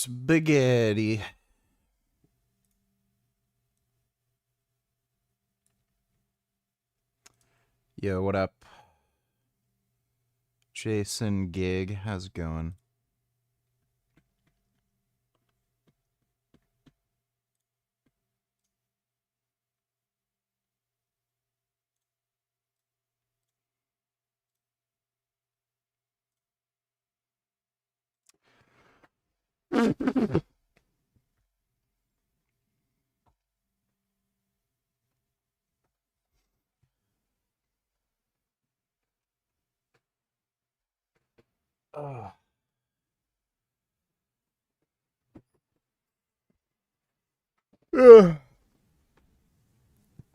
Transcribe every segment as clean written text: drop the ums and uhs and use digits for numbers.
Spaghetti. Yo, what up? Jason Gig, how's it going? Oh. Ugh.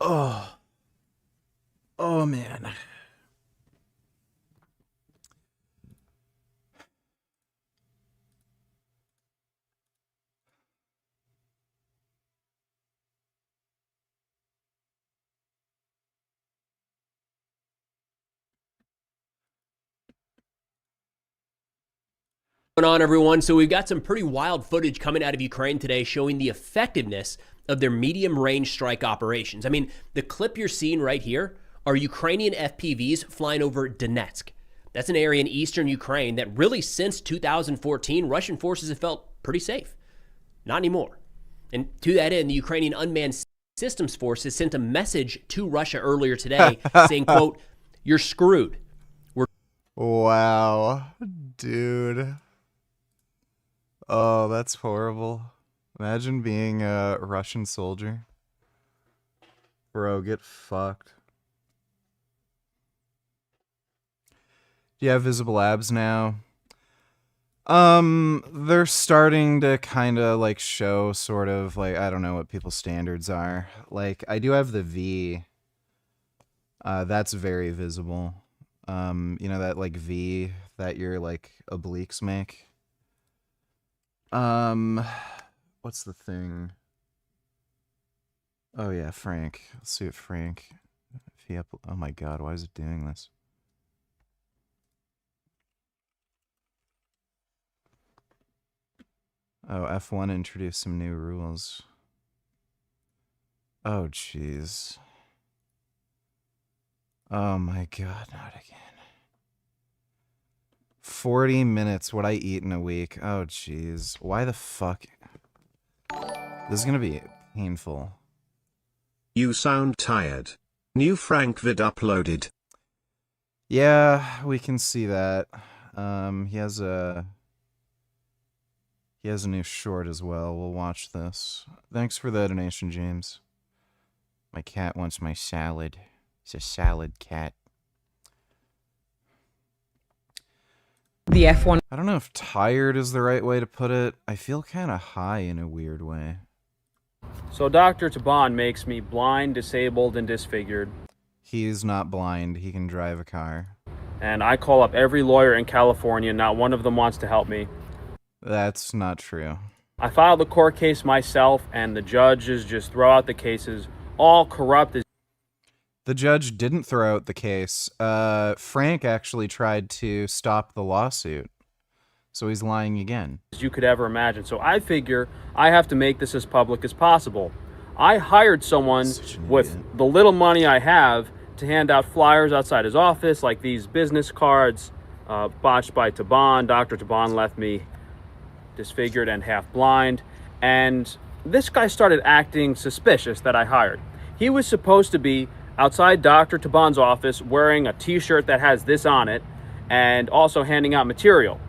Oh. Oh, man. What's going on, everyone? So we've got some pretty wild footage coming out of Ukraine today showing the effectiveness of their medium-range strike operations. I mean, the clip you're seeing right here are Ukrainian FPVs flying over Donetsk. That's an area in eastern Ukraine that really, since 2014, Russian forces have felt pretty safe. Not anymore. And to that end, the Ukrainian Unmanned Systems Forces sent a message to Russia earlier today saying, quote, "You're screwed." Wow, dude. Oh, that's horrible. Imagine being a Russian soldier. Bro, get fucked. Do you have visible abs now? They're starting to kind of like show sort of like, I don't know what people's standards are. Like, I do have the V. That's very visible. You know that like V that your like obliques make? What's the thing? Oh yeah, Frank. Let's see what Frank. If he oh my god, why is it doing this? Oh, F1 introduced some new rules. Oh jeez. Oh my god, not again. 40 minutes, what I eat in a week. Oh jeez. Why the fuck? This is gonna be painful. You sound tired. New Frank vid uploaded. Yeah, we can see that. He has a new short as well. We'll watch this. Thanks for the donation, James. My cat wants my salad. It's a salad cat. The F1. I don't know if tired is the right way to put it. I feel kind of high in a weird way. So Dr. Taban makes me blind, disabled, and disfigured. He's not blind. He can drive a car. And I call up every lawyer in California, not one of them wants to help me. That's not true. I filed the court case myself, and the judges just throw out the cases, all corrupt as... The judge didn't throw out the case. Frank actually tried to stop the lawsuit. So he's lying again. you could ever imagine. So I figure I have to make this as public as possible. I hired someone with the little money I have to hand out flyers outside his office, like these business cards, botched by Taban. Dr. Taban left me disfigured and half blind. And this guy started acting suspicious that I hired. He was supposed to be outside Dr. Taban's office wearing a t-shirt that has this on it and also handing out material.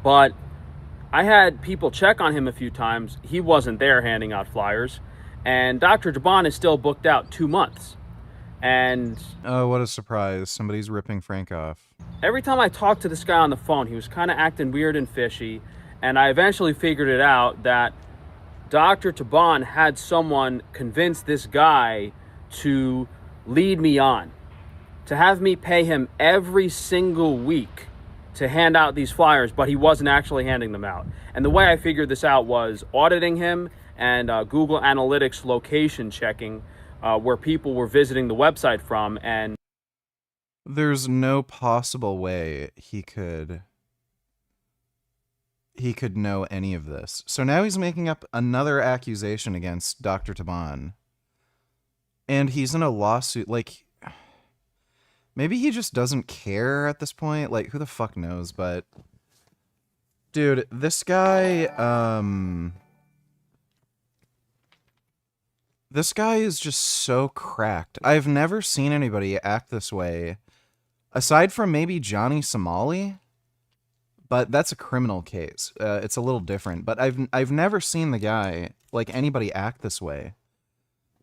But I had people check on him a few times. He wasn't there handing out flyers. And Dr. Taban is still booked out 2 months. And oh, what a surprise. Somebody's ripping Frank off. Every time I talked to this guy on the phone, he was kind of acting weird and fishy. And I eventually figured it out that Dr. Taban had someone convince this guy to lead me on, to have me pay him every single week to hand out these flyers, but he wasn't actually handing them out. And the way I figured this out was auditing him and Google Analytics location checking where people were visiting the website from. And there's no possible way he could he could know any of this. So now he's making up another accusation against Dr. Taban. And he's in a lawsuit. Like, maybe he just doesn't care at this point. Like, who the fuck knows? But, dude, this guy, this guy is just so cracked. I've never seen anybody act this way, aside from maybe Johnny Somali. But that's a criminal case. It's a little different. But I've never seen the guy, like anybody, act this way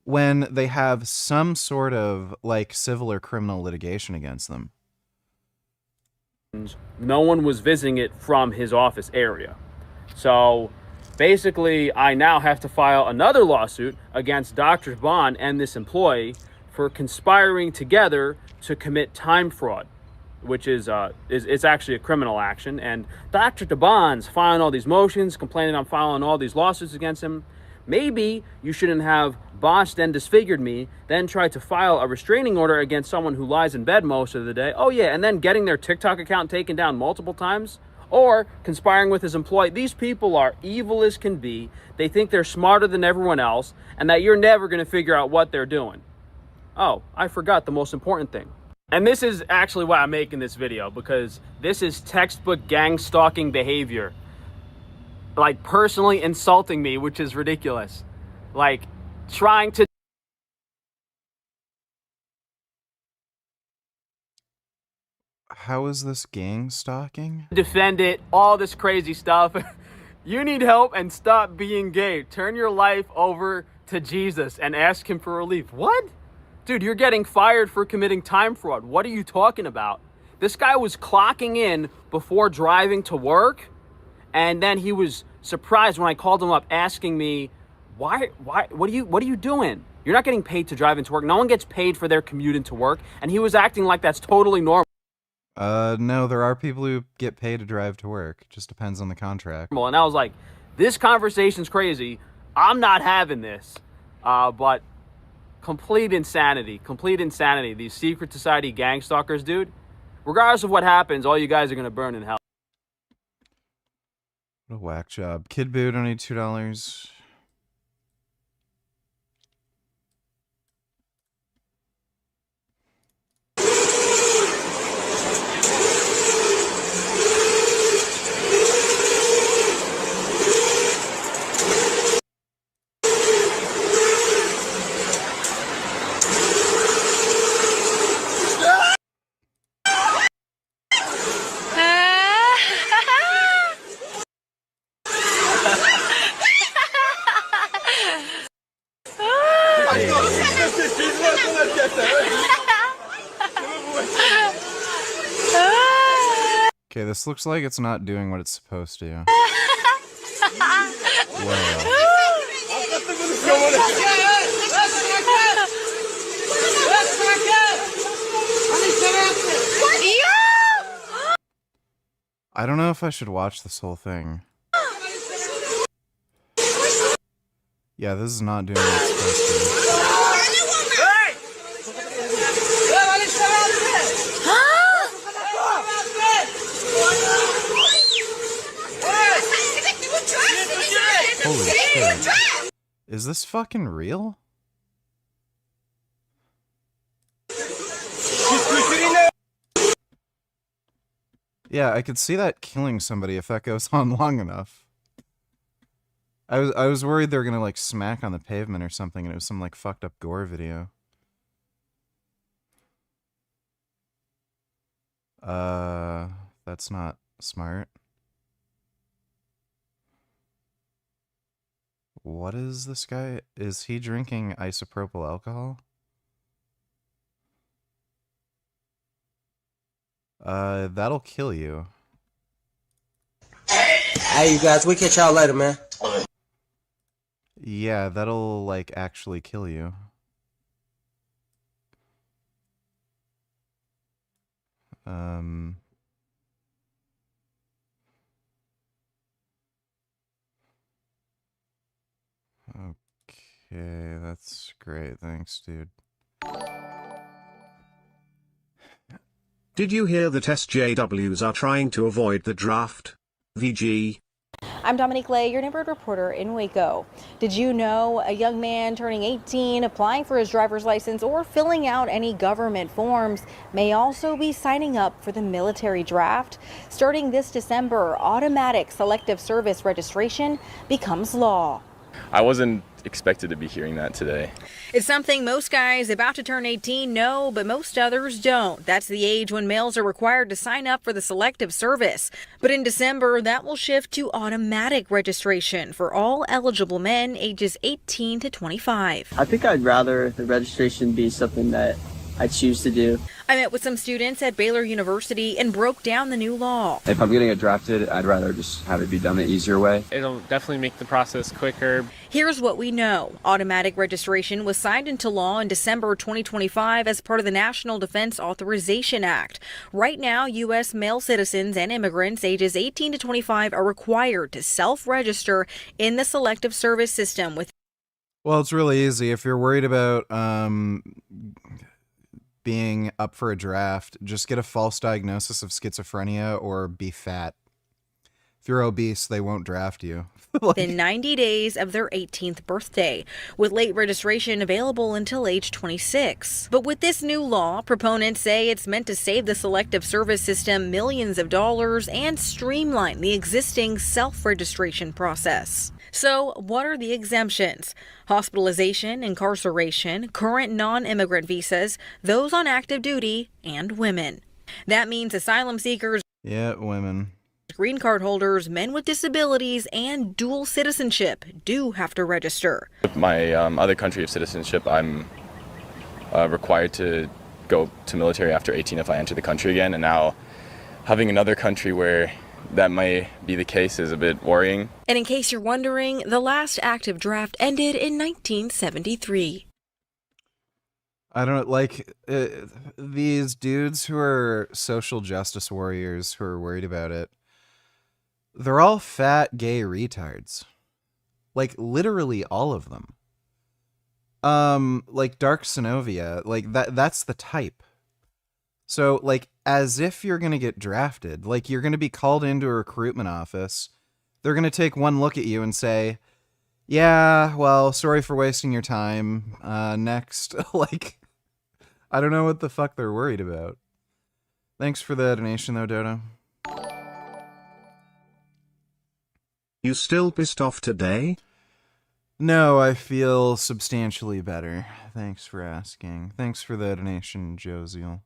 when they have some sort of like civil or criminal litigation against them. No one was visiting it from his office area. So basically, I now have to file another lawsuit against Dr. Taban and this employee for conspiring together to commit time fraud, which is it's actually a criminal action. And Dr. Taban's filing all these motions, complaining I'm filing all these lawsuits against him. Maybe you shouldn't have botched and disfigured me, then tried to file a restraining order against someone who lies in bed most of the day. Oh yeah, and then getting their TikTok account taken down multiple times, or conspiring with his employee. These people are evil as can be. They think they're smarter than everyone else, and that you're never going to figure out what they're doing. Oh, I forgot the most important thing. And this is actually why I'm making this video, because this is textbook gang stalking behavior. Like, personally insulting me, which is ridiculous. Like, trying to... How is this gang stalking? defend it, all this crazy stuff. You need help and stop being gay. Turn your life over to Jesus and ask him for relief. What? Dude, you're getting fired for committing time fraud. What are you talking about? This guy was clocking in before driving to work, and then he was surprised when I called him up asking me, why, what are you doing? You're not getting paid to drive into work. No one gets paid for their commute into work. And he was acting like that's totally normal. No, there are people who get paid to drive to work. Just depends on the contract. And I was like, this conversation's crazy. I'm not having this. But complete insanity. These secret society gang stalkers, dude. Regardless of what happens, all you guys are going to burn in hell. What a whack job. Kid Boo, donate $2. Okay, this looks like it's not doing what it's supposed to. Whoa. I don't know if I should watch this whole thing. Yeah, this is not doing what it's supposed to. Holy shit. Is this fucking real? Yeah, I could see that killing somebody if that goes on long enough. I was worried they were gonna like smack on the pavement or something and it was some like fucked up gore video. That's not smart. What is this guy? Is he drinking isopropyl alcohol? That'll kill you. Hey, you guys, we catch y'all later, man. Yeah, that'll, like, actually kill you. Okay, that's great. Thanks, dude. Did you hear that SJWs are trying to avoid the draft? VG. I'm Dominique Lay, your neighborhood reporter in Waco. Did you know a young man turning 18, applying for his driver's license, or filling out any government forms may also be signing up for the military draft? Starting this December, automatic selective service registration becomes law. I wasn't expected to be hearing that today. It's something most guys about to turn 18 know, but most others don't. That's the age when males are required to sign up for the selective service. But in December, that will shift to automatic registration for all eligible men ages 18 to 25. I think I'd rather the registration be something that I choose to do. I met with some students at Baylor University and broke down the new law. If I'm getting it drafted, I'd rather just have it be done the easier way. It'll definitely make the process quicker. Here's what we know. Automatic registration was signed into law in December 2025 as part of the National Defense Authorization Act. Right now, U.S. male citizens and immigrants ages 18 to 25 are required to self-register in the selective service system with. Well, it's really easy. If you're worried about being up for a draft, just get a false diagnosis of schizophrenia or be fat. If you're obese, they won't draft you. Within 90 days of their 18th birthday, with late registration available until age 26. But with this new law, proponents say it's meant to save the selective service system millions of dollars and streamline the existing self-registration process. So, what are the exemptions? Hospitalization, incarceration, current non-immigrant visas, those on active duty, and women. That means asylum seekers, Yeah, women. green card holders, men with disabilities, and dual citizenship do have to register. My other country of citizenship, I'm required to go to military after 18 if I enter the country again, and now having another country where that may be the case is a bit worrying. And in case you're wondering, the last active draft ended in 1973. I don't like these dudes who are social justice warriors who are worried about it. They're all fat gay retards. Like literally all of them. Like Dark Synovia, like that's the type. So like as if you're going to get drafted, like you're going to be called into a recruitment office. They're going to take one look at you and say, "Yeah, well, sorry for wasting your time. Next." Like I don't know what the fuck they're worried about. Thanks for the donation though, Dodo. You still pissed off today? No, I feel substantially better. Thanks for asking. Thanks for the donation, Josiel.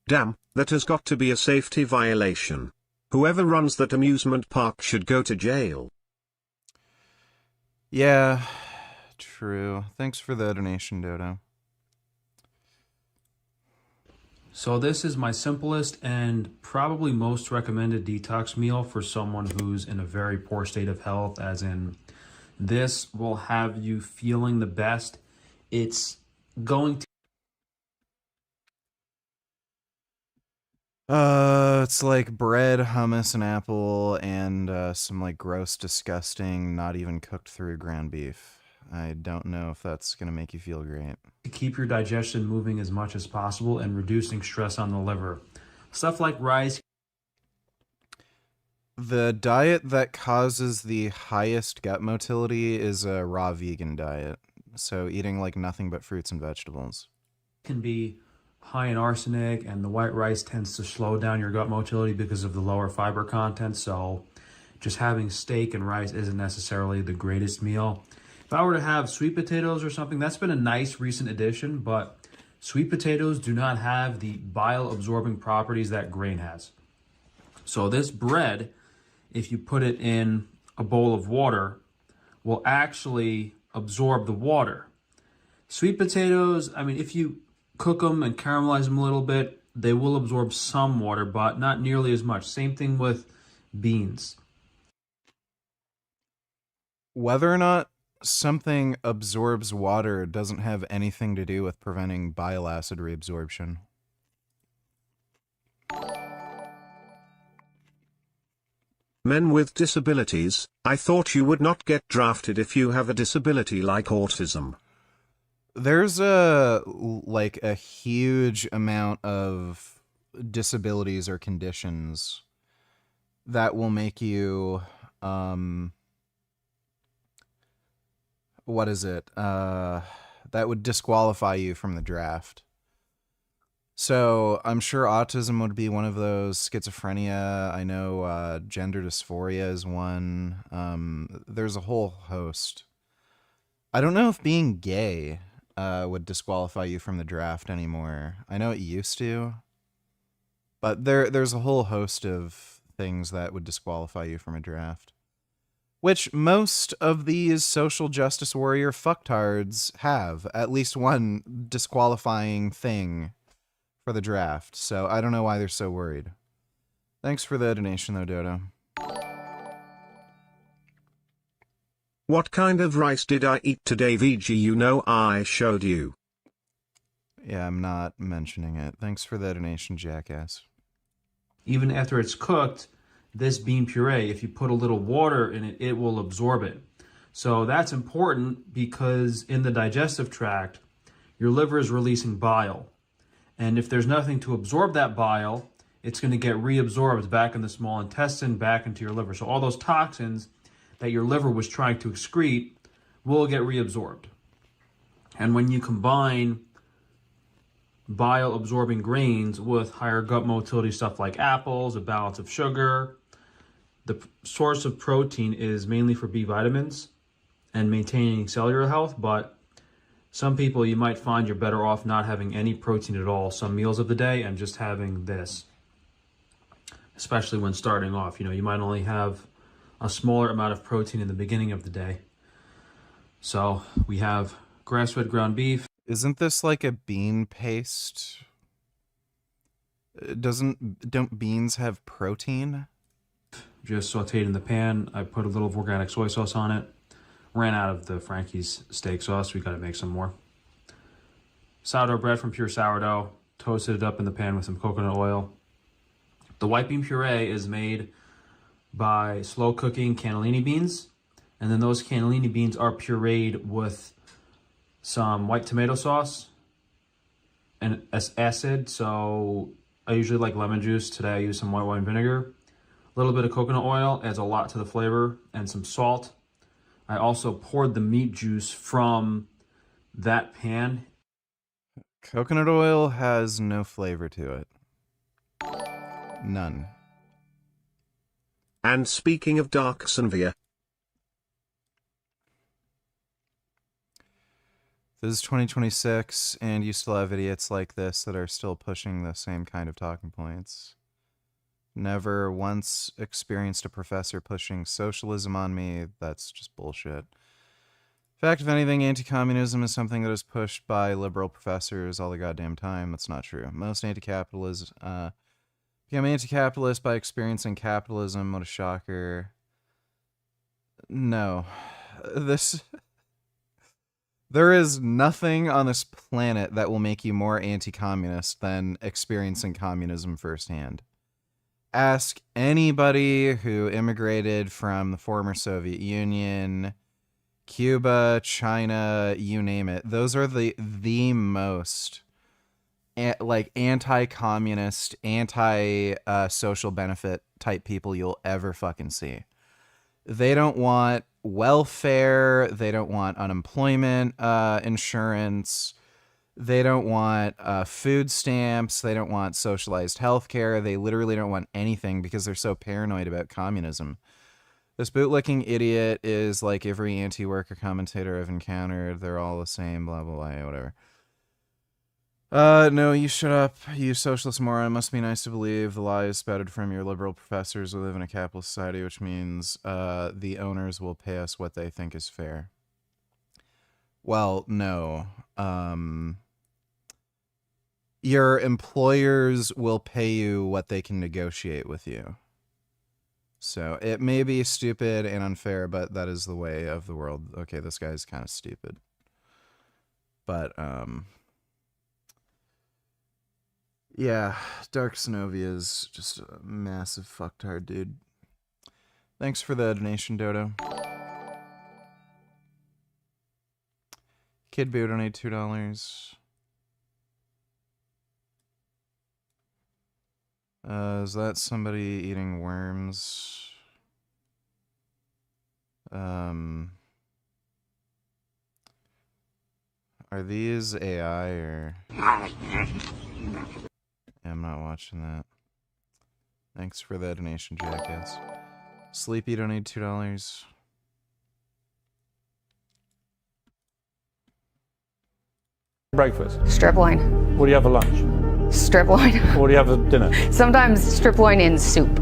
Damn, that has got to be a safety violation. Whoever runs that amusement park should go to jail. Yeah, true. Thanks for the donation, Dodo. So this is my simplest and probably most recommended detox meal for someone who's in a very poor state of health, as in this will have you feeling the best. It's going to It's like bread, hummus, and apple, and some like gross, disgusting, not even cooked through ground beef. I don't know if that's gonna make you feel great. keep your digestion moving as much as possible and reducing stress on the liver. Stuff like rice. The diet that causes the highest gut motility is a raw vegan diet. So eating like nothing but fruits and vegetables. Can be high in arsenic, and the white rice tends to slow down your gut motility because of the lower fiber content. So just having steak and rice isn't necessarily the greatest meal. If I were to have sweet potatoes or something, that's been a nice recent addition, but sweet potatoes do not have the bile absorbing properties that grain has. So this bread, if you put it in a bowl of water, will actually absorb the water. Sweet potatoes, I mean, if you cook them and caramelize them a little bit, they will absorb some water, but not nearly as much. Same thing with beans. Whether or not something absorbs water doesn't have anything to do with preventing bile acid reabsorption. Men with disabilities, I thought you would not get drafted if you have a disability like autism. There's a huge amount of disabilities or conditions that will make you, what is it? That would disqualify you from the draft. So I'm sure autism would be one of those. Schizophrenia, I know gender dysphoria is one. There's a whole host. I don't know if being gay would disqualify you from the draft anymore. I know it used to, but there's a whole host of things that would disqualify you from a draft, which most of these social justice warrior fucktards have at least one disqualifying thing for the draft. So I don't know why they're so worried. Thanks for the donation though, Dodo. What kind of rice did I eat today, VG? You know I showed you. Yeah, I'm not mentioning it. Thanks for the donation, jackass. Even after it's cooked, this bean puree, if you put a little water in it, it will absorb it. So that's important because in the digestive tract, your liver is releasing bile. And if there's nothing to absorb that bile, it's going to get reabsorbed back in the small intestine, back into your liver. So all those toxins that your liver was trying to excrete will get reabsorbed. And when you combine bile absorbing grains with higher gut motility stuff like apples, a balance of sugar, the source of protein is mainly for B vitamins and maintaining cellular health, but some people, you might find you're better off not having any protein at all some meals of the day and just having this, especially when starting off. You know, you might only have a smaller amount of protein in the beginning of the day. So we have grass-fed ground beef. Isn't this like a bean paste? Don't beans have protein? Just sauteed in the pan. I put a little of organic soy sauce on it. Ran out of the Frankie's steak sauce. We got to make some more. Sourdough bread from Pure Sourdough. Toasted it up in the pan with some coconut oil. The white bean puree is made by slow cooking cannellini beans. And then those cannellini beans are pureed with some white tomato sauce and acid. So I usually like lemon juice. Today I use some white wine vinegar. A little bit of coconut oil adds a lot to the flavor, and some salt. I also poured the meat juice from that pan. Coconut oil has no flavor to it. None. And speaking of dark Sanvia, this is 2026, and you still have idiots like this that are still pushing the same kind of talking points. Never once experienced a professor pushing socialism on me. That's just bullshit. In fact, if anything, anti-communism is something that is pushed by liberal professors all the goddamn time. That's not true. Most anti-capitalists become anti-capitalist by experiencing capitalism. What a shocker. No. There is nothing on this planet that will make you more anti-communist than experiencing communism firsthand. Ask anybody who immigrated from the former Soviet Union, Cuba, China, you name it. Those are the most anti-communist, anti-social benefit type people you'll ever fucking see. They don't want welfare. They don't want unemployment insurance. They don't want food stamps. They don't want socialized healthcare. They literally don't want anything because they're so paranoid about communism. This bootlicking idiot is like every anti-worker commentator I've encountered. They're all the same, blah, blah, blah, whatever. No, you shut up, you socialist moron. It must be nice to believe the lies spouted from your liberal professors. We live in a capitalist society, which means the owners will pay us what they think is fair. Well, no. Your employers will pay you what they can negotiate with you. So it may be stupid and unfair, but that is the way of the world. Okay, this guy's kind of stupid. But, yeah, Dark Synovia is just a massive fucktard, dude. Thanks for the donation, Dodo. Kid Boo donate $2. Is that somebody eating worms? Are these AI or? Yeah, I'm not watching that. Thanks for the donation, jackass. Sleepy donate $2. Breakfast. Strip loin. What do you have for lunch? Strip loin. What do you have for dinner? Sometimes strip loin in soup.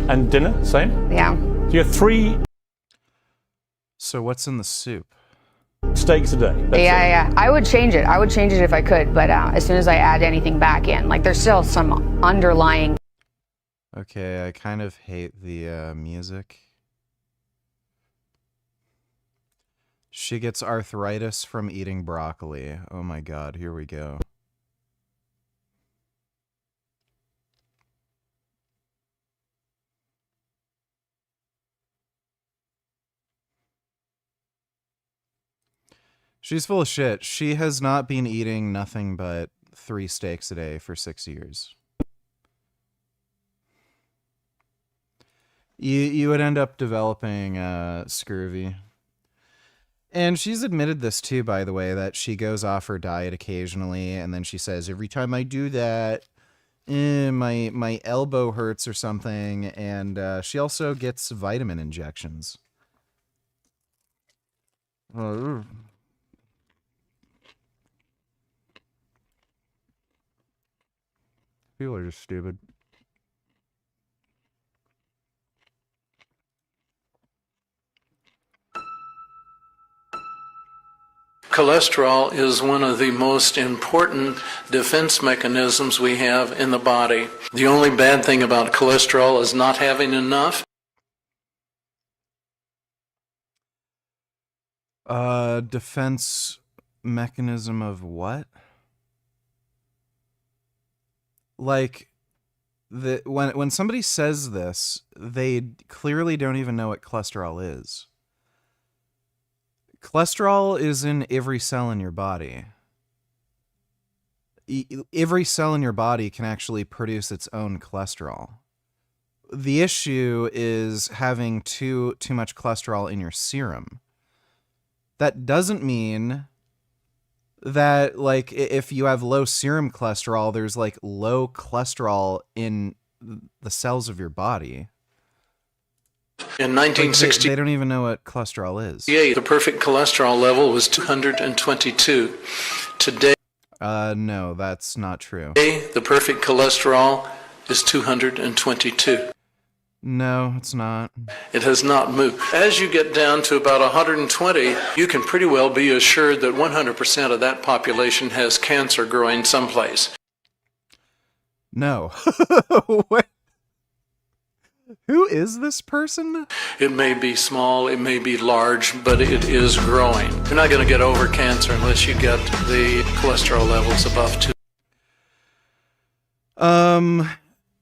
And dinner, same? Yeah. So you have 3 So what's in the soup? steaks a day. Yeah. I would change it. I would change it if I could, but as soon as I add anything back in, like there's still some underlying. Okay, I kind of hate the music. She gets arthritis from eating broccoli. Oh my god, here we go. She's full of shit. She has not been eating nothing but 3 steaks a day for 6 years. You would end up developing scurvy. And she's admitted this too, by the way, that she goes off her diet occasionally, and then she says, every time I do that, my elbow hurts or something, and she also gets vitamin injections. People are just stupid. Cholesterol is one of the most important defense mechanisms we have in the body. The only bad thing about cholesterol is not having enough. Defense mechanism of what? Like, when somebody says this, they clearly don't even know what cholesterol is. Cholesterol is in every cell in your body. Every cell in your body can actually produce its own cholesterol. The issue is having too much cholesterol in your serum. That doesn't mean that, like, if you have low serum cholesterol, there's, like, low cholesterol in the cells of your body. In 1968, they don't even know what cholesterol is. the perfect cholesterol level was 222. Today, no, that's not true. the perfect cholesterol is 222. No, it's not. It has not moved. As you get down to about 120, you can pretty well be assured that 100% of that population has cancer growing someplace. No. What? Who is this person? It may be small, it may be large, but it is growing. You're not going to get over cancer unless you get the cholesterol levels above 2.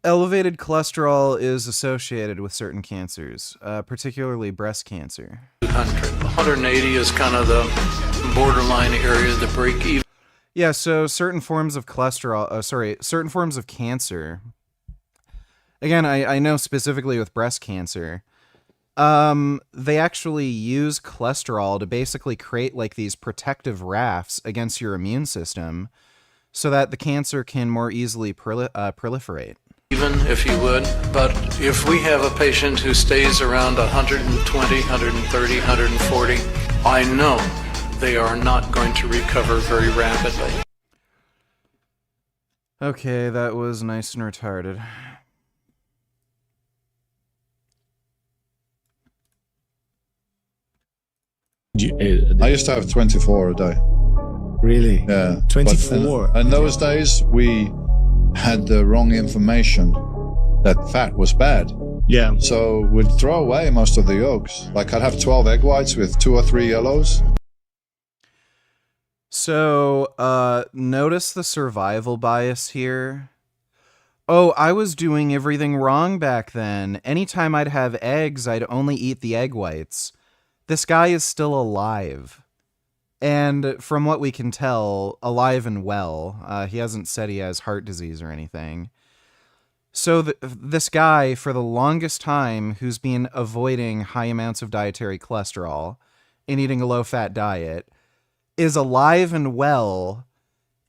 Elevated cholesterol is associated with certain cancers, particularly breast cancer. 180 is kind of the borderline area, the break even. Yeah, so certain forms of certain forms of cancer. Again, I know specifically with breast cancer, they actually use cholesterol to basically create like these protective rafts against your immune system so that the cancer can more easily proliferate. Even if you would, but if we have a patient who stays around 120, 130, 140, I know they are not going to recover very rapidly. Okay, that was nice and retarded. I used to have 24 a day. Really? Yeah. 24? In those days, we had the wrong information that fat was bad. Yeah. So we'd throw away most of the yolks. Like I'd have 12 egg whites with 2 or 3 yellows. So, notice the survival bias here. Oh, I was doing everything wrong back then. Anytime I'd have eggs, I'd only eat the egg whites. This guy is still alive. And from what we can tell, alive and well. He hasn't said he has heart disease or anything. So this guy, for the longest time, who's been avoiding high amounts of dietary cholesterol and eating a low-fat diet, is alive and well,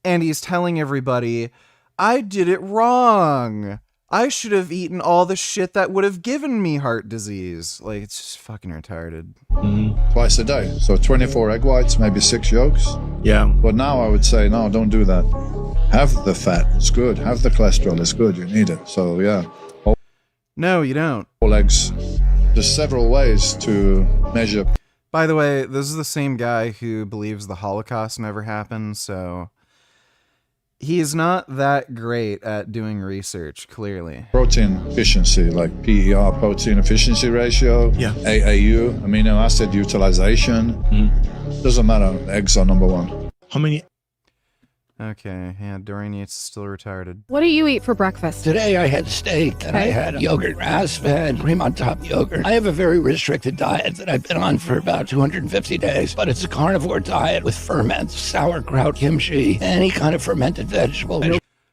and he's telling everybody, I did it wrong. I should have eaten all the shit that would have given me heart disease. Like, it's just fucking retarded. Twice a day. So 24 egg whites, maybe 6 yolks. Yeah. But now I would say, no, don't do that. Have the fat. It's good. Have the cholesterol. It's good. You need it. So, yeah. No, you don't. Whole eggs. There's several ways to measure. By the way, this is the same guy who believes the Holocaust never happened, so he's not that great at doing research, clearly. Protein efficiency, like PER, protein efficiency ratio, Yeah. AAU, amino acid utilization. Doesn't matter. Eggs are number one. How many? Okay, yeah, Dorian Yates is still retarded. What do you eat for breakfast? Today I had steak and I had yogurt, grass-fed, cream on top yogurt. I have a very restricted diet that I've been on for about 250 days, but it's a carnivore diet with ferments, sauerkraut, kimchi, any kind of fermented vegetable.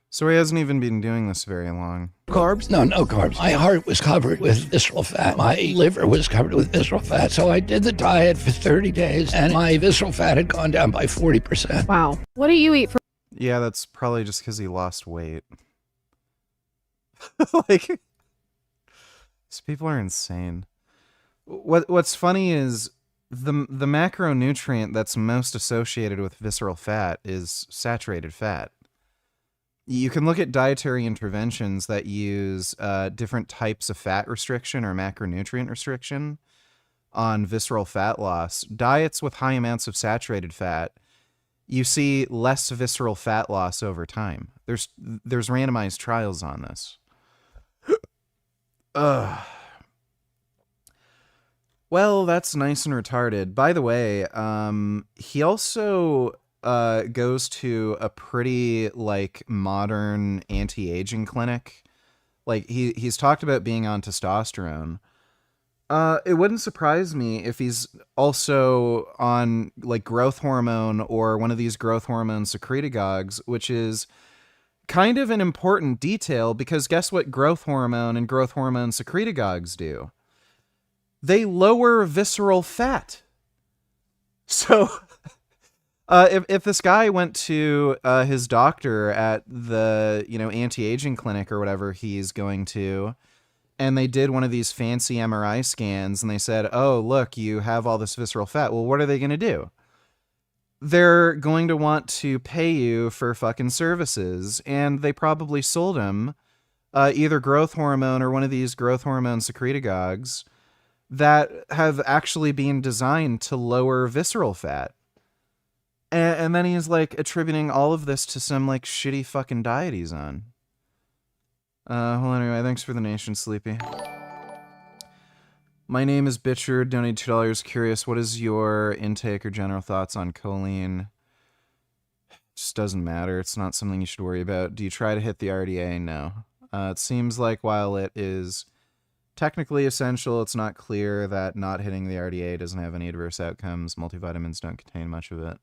So he hasn't even been doing this very long. Carbs? No, no carbs. My heart was covered with visceral fat. My liver was covered with visceral fat. So I did the diet for 30 days and my visceral fat had gone down by 40%. Wow. What do you eat for? Yeah, that's probably just because he lost weight. Like, these people are insane. What's funny is the macronutrient that's most associated with visceral fat is saturated fat. You can look at dietary interventions that use different types of fat restriction or macronutrient restriction on visceral fat loss. Diets with high amounts of saturated fat, you see less visceral fat loss over time. There's randomized trials on this. Ugh. Well, that's nice and retarded. By the way, he also goes to a pretty like modern anti-aging clinic. Like he's talked about being on testosterone. It wouldn't surprise me if he's also on like growth hormone or one of these growth hormone secretagogues, which is kind of an important detail because guess what growth hormone and growth hormone secretagogues do? They lower visceral fat. So if this guy went to his doctor at the, anti-aging clinic or whatever he's going to, and they did one of these fancy MRI scans and they said, oh, look, you have all this visceral fat. Well, what are they going to do? They're going to want to pay you for fucking services. And they probably sold him either growth hormone or one of these growth hormone secretagogues that have actually been designed to lower visceral fat. And then he's like attributing all of this to some like shitty fucking diet he's on. Well, anyway, thanks for the nation, Sleepy. My name is Bitchard, donated $2. Curious, what is your intake or general thoughts on choline? Just doesn't matter. It's not something you should worry about. Do you try to hit the RDA? No. It seems like while it is technically essential, it's not clear that not hitting the RDA doesn't have any adverse outcomes. Multivitamins don't contain much of it.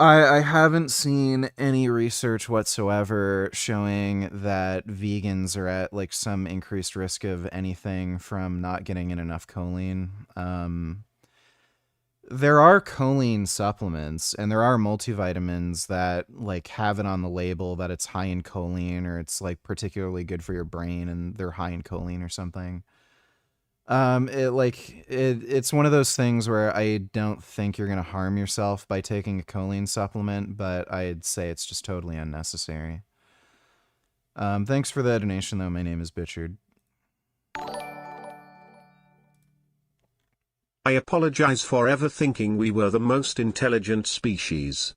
I haven't seen any research whatsoever showing that vegans are at like some increased risk of anything from not getting in enough choline. There are choline supplements and there are multivitamins that like have it on the label that it's high in choline or it's like particularly good for your brain and they're high in choline or something. It's one of those things where I don't think you're going to harm yourself by taking a choline supplement, but I'd say it's just totally unnecessary. Thanks for the donation though. My name is Bitchard. I apologize for ever thinking we were the most intelligent species.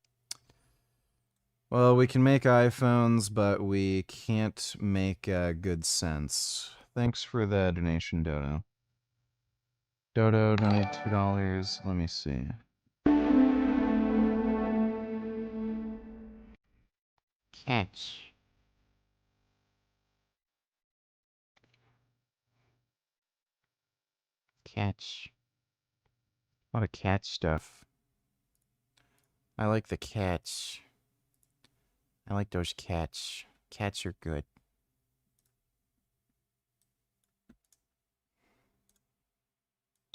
Well, we can make iPhones, but we can't make good sense. Thanks for the donation, Dodo. Dodo donated $2. Let me see. Catch. Catch. A lot of cat stuff. I like the cats. I like those cats. Cats are good.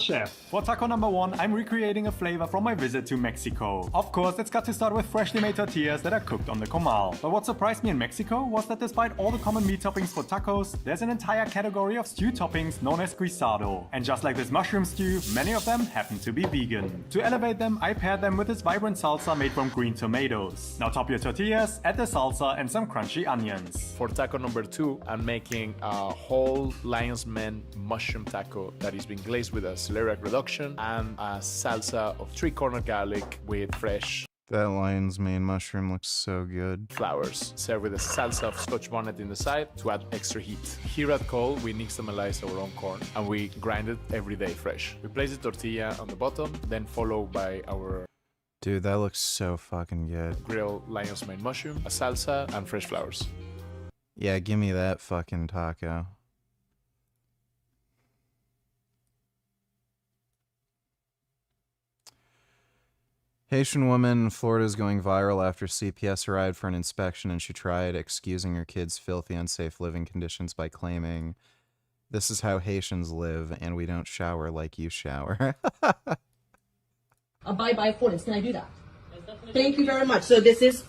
Chef, for taco number 1, I'm recreating a flavor from my visit to Mexico. Of course, it's got to start with freshly made tortillas that are cooked on the comal. But what surprised me in Mexico was that despite all the common meat toppings for tacos, there's an entire category of stew toppings known as guisado. And just like this mushroom stew, many of them happen to be vegan. To elevate them, I paired them with this vibrant salsa made from green tomatoes. Now top your tortillas, add the salsa and some crunchy onions. For taco number 2, I'm making a whole lion's mane mushroom taco that is being glazed with a celeriac reduction and a salsa of 3-corner garlic with fresh That lion's mane mushroom looks so good. flowers. Served with a salsa of scotch bonnet in the side to add extra heat. Here at Cole, we nixtamalize our own corn and we grind it every day fresh. We place the tortilla on the bottom, then followed by our Dude, that looks so fucking good. grilled lion's mane mushroom, a salsa, and fresh flowers. Yeah, give me that fucking taco. Haitian woman in Florida is going viral after CPS arrived for an inspection and she tried excusing her kids' filthy, unsafe living conditions by claiming, "This is how Haitians live and we don't shower like you shower." Abide by affordance. Can I do that? Thank you very much. So this is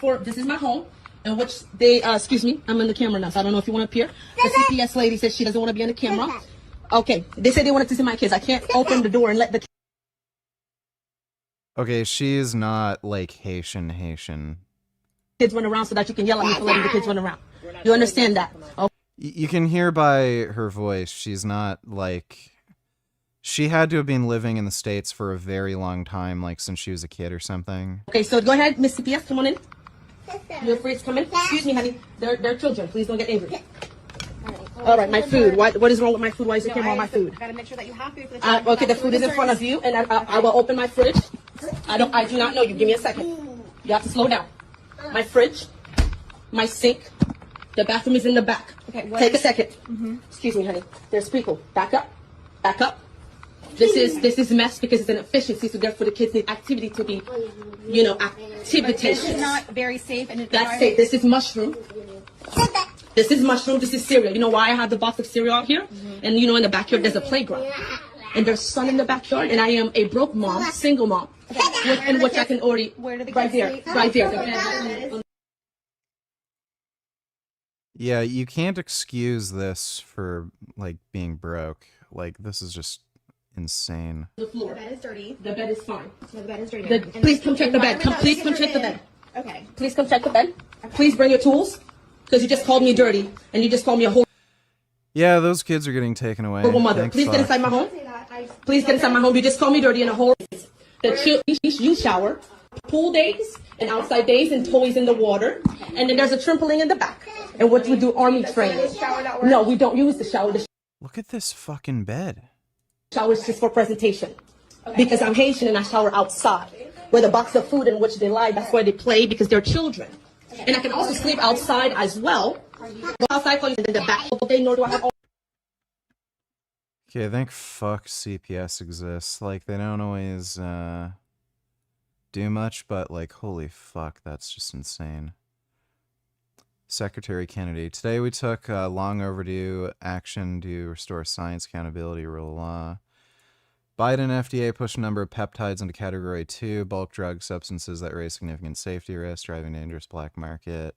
my home, in which they excuse me, I'm in the camera now, so I don't know if you want to appear. The CPS lady says she doesn't want to be on the camera. Okay, they said they wanted to see my kids. I can't open the door and let the Okay, she's not like Haitian. kids run around so that you can yell at me for letting the kids run around. You understand that? Okay. You can hear by her voice, she's not like... She had to have been living in the States for a very long time, like since she was a kid or something. Okay, so go ahead, Miss CPS, come on in. You're free to come in. Excuse me, honey. They're children. Please don't get angry. All right, my food. What is wrong with my food? Why is the camera on my food? I gotta make sure that you have food for the Okay, the food is in front of you, and I will open my fridge. I do not know you. Give me a second. You have to slow down. My fridge, my sink, the bathroom is in the back. Okay, take a second. Excuse me, honey. There's people. Back up. Back up. This is mess because it's an efficiency, so therefore the kids need activity to be, activity. This is not very safe and that's safe. This is mushroom. This is mushroom. This is cereal. You know why I have the box of cereal out here? And in the backyard there's a playground. And there's sun in the backyard, and I am a broke mom, single mom, in which I can already, right there. Yeah, you can't excuse this for, like, being broke. Like, this is just insane. The floor. The bed is dirty. The bed is fine. No, the bed is dirty. Please come check the bed. Please come check the bed. Okay. Please come check the bed. Please bring your tools, because you just called me dirty, and you just called me a horrible Yeah, those kids are getting taken away. mother. Thank Please fuck. get inside my home. Please get inside my home. You just called me dirty and a whole. You shower, pool days and outside days, and toys in the water. And then there's a trampoline in the back. And what we do, army training. No, we don't use the shower. The Look at this fucking bed. shower is just for presentation. Because I'm Haitian and I shower outside. With a box of food in which they lie. That's where they play because they're children. And I can also sleep outside as well. Go outside in the back all day, nor do I have all. Okay, thank fuck CPS exists. Like, they don't always do much, but, like, holy fuck, that's just insane. Secretary Kennedy. Today we took long overdue action to restore science, accountability, rule of law. Biden FDA pushed a number of peptides into Category 2, bulk drug substances that raise significant safety risks, driving dangerous black market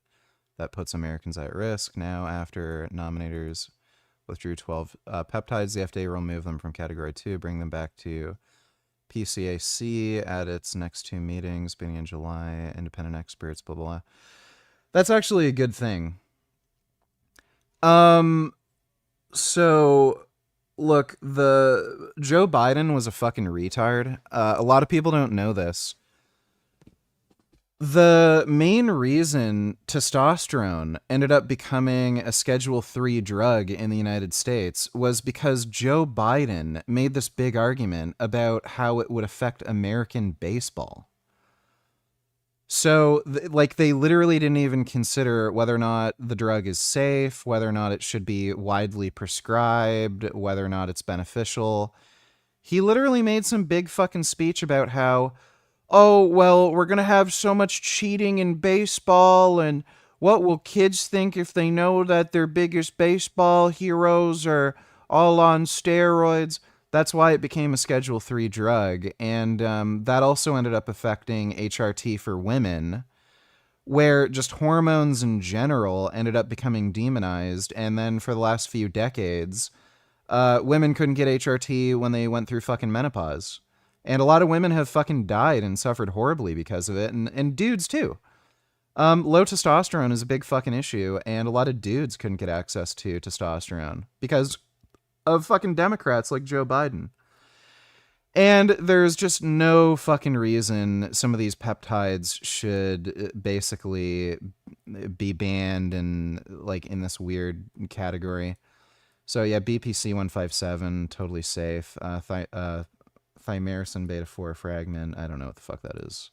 that puts Americans at risk. Now, after nominators withdrew 12 peptides, the FDA will remove them from Category 2, bring them back to PCAC at its next 2 meetings, beginning in July, independent experts, blah, blah, blah. That's actually a good thing. So, look, the Joe Biden was a fucking retard. A lot of people don't know this. The main reason testosterone ended up becoming a Schedule III drug in the United States was because Joe Biden made this big argument about how it would affect American baseball. So, they literally didn't even consider whether or not the drug is safe, whether or not it should be widely prescribed, whether or not it's beneficial. He literally made some big fucking speech about how oh, well, we're going to have so much cheating in baseball, and what will kids think if they know that their biggest baseball heroes are all on steroids? That's why it became a Schedule III drug, and that also ended up affecting HRT for women, where just hormones in general ended up becoming demonized, and then for the last few decades, women couldn't get HRT when they went through fucking menopause. And a lot of women have fucking died and suffered horribly because of it, and dudes too. Low testosterone is a big fucking issue, and a lot of dudes couldn't get access to testosterone because of fucking Democrats like Joe Biden. And there's just no fucking reason some of these peptides should basically be banned and like in this weird category. So yeah, BPC 157, totally safe. Thimerosine beta 4 fragment, I don't know what the fuck that is.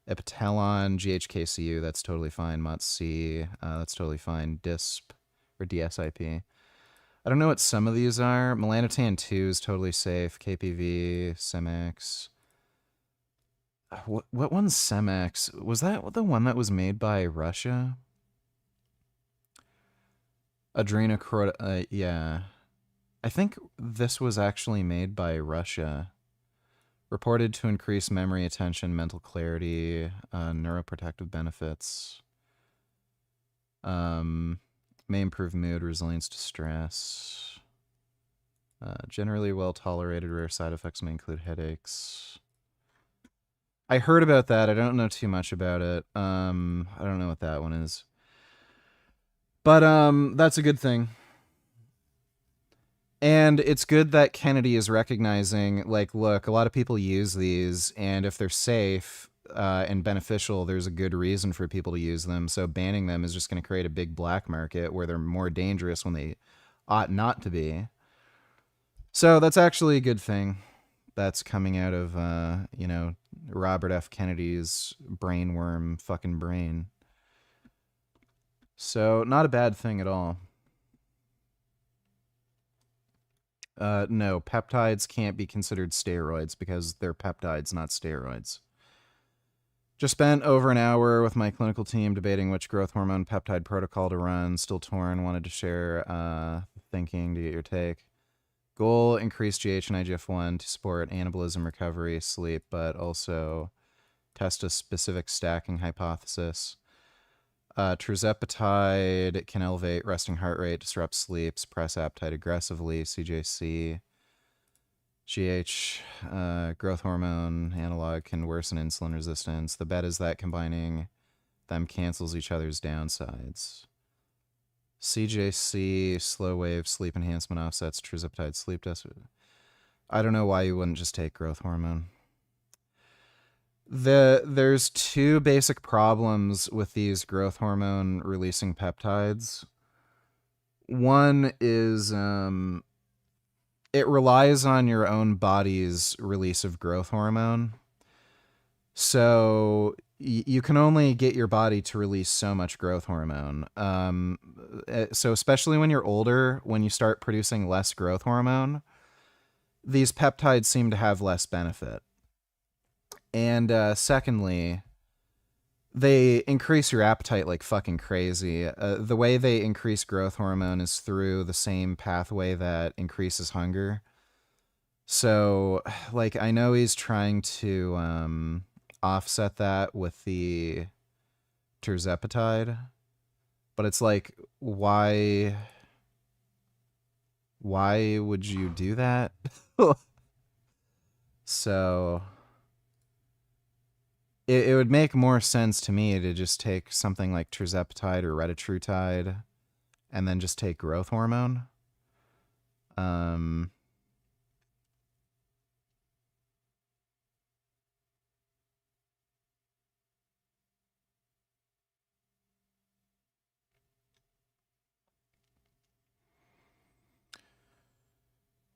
Epitelon, GHKCU, that's totally fine. MOTS-C, that's totally fine. DISP, or DSIP. I don't know what some of these are. Melanotan 2 is totally safe. KPV, Semex. What one's Semex? Was that the one that was made by Russia? Adrenochrome, yeah. I think this was actually made by Russia. Reported to increase memory, attention, mental clarity, neuroprotective benefits. May improve mood, resilience to stress. Generally well tolerated. Rare side effects may include headaches. I heard about that. I don't know too much about it. I don't know what that one is. But that's a good thing. And it's good that Kennedy is recognizing, like, look, a lot of people use these, and if they're safe and beneficial, there's a good reason for people to use them. So banning them is just going to create a big black market where they're more dangerous when they ought not to be. So that's actually a good thing that's coming out of, you know, Robert F. Kennedy's brainworm fucking brain. So not a bad thing at all. No, peptides can't be considered steroids because they're peptides, not steroids. Just spent over an hour with my clinical team debating which growth hormone peptide protocol to run. Still torn. Wanted to share thinking to get your take. Goal, increase GH and IGF-1 to support anabolism recovery, sleep, but also test a specific stacking hypothesis. Tirzepatide can elevate resting heart rate, disrupt sleep, suppress appetite aggressively. CJC, GH, growth hormone analog can worsen insulin resistance. The bet is that combining them cancels each other's downsides. CJC, slow wave sleep enhancement offsets tirzepatide sleep deficit. I don't know why you wouldn't just take growth hormone. There's two basic problems with these growth hormone releasing peptides. One is it relies on your own body's release of growth hormone. So you can only get your body to release so much growth hormone. So especially when you're older, when you start producing less growth hormone, these peptides seem to have less benefit. And secondly, they increase your appetite like fucking crazy. The way they increase growth hormone is through the same pathway that increases hunger. So, like, I know he's trying to offset that with the tirzepatide, but it's like, why would you do that? So it would make more sense to me to just take something like tirzepatide or retatrutide and then just take growth hormone.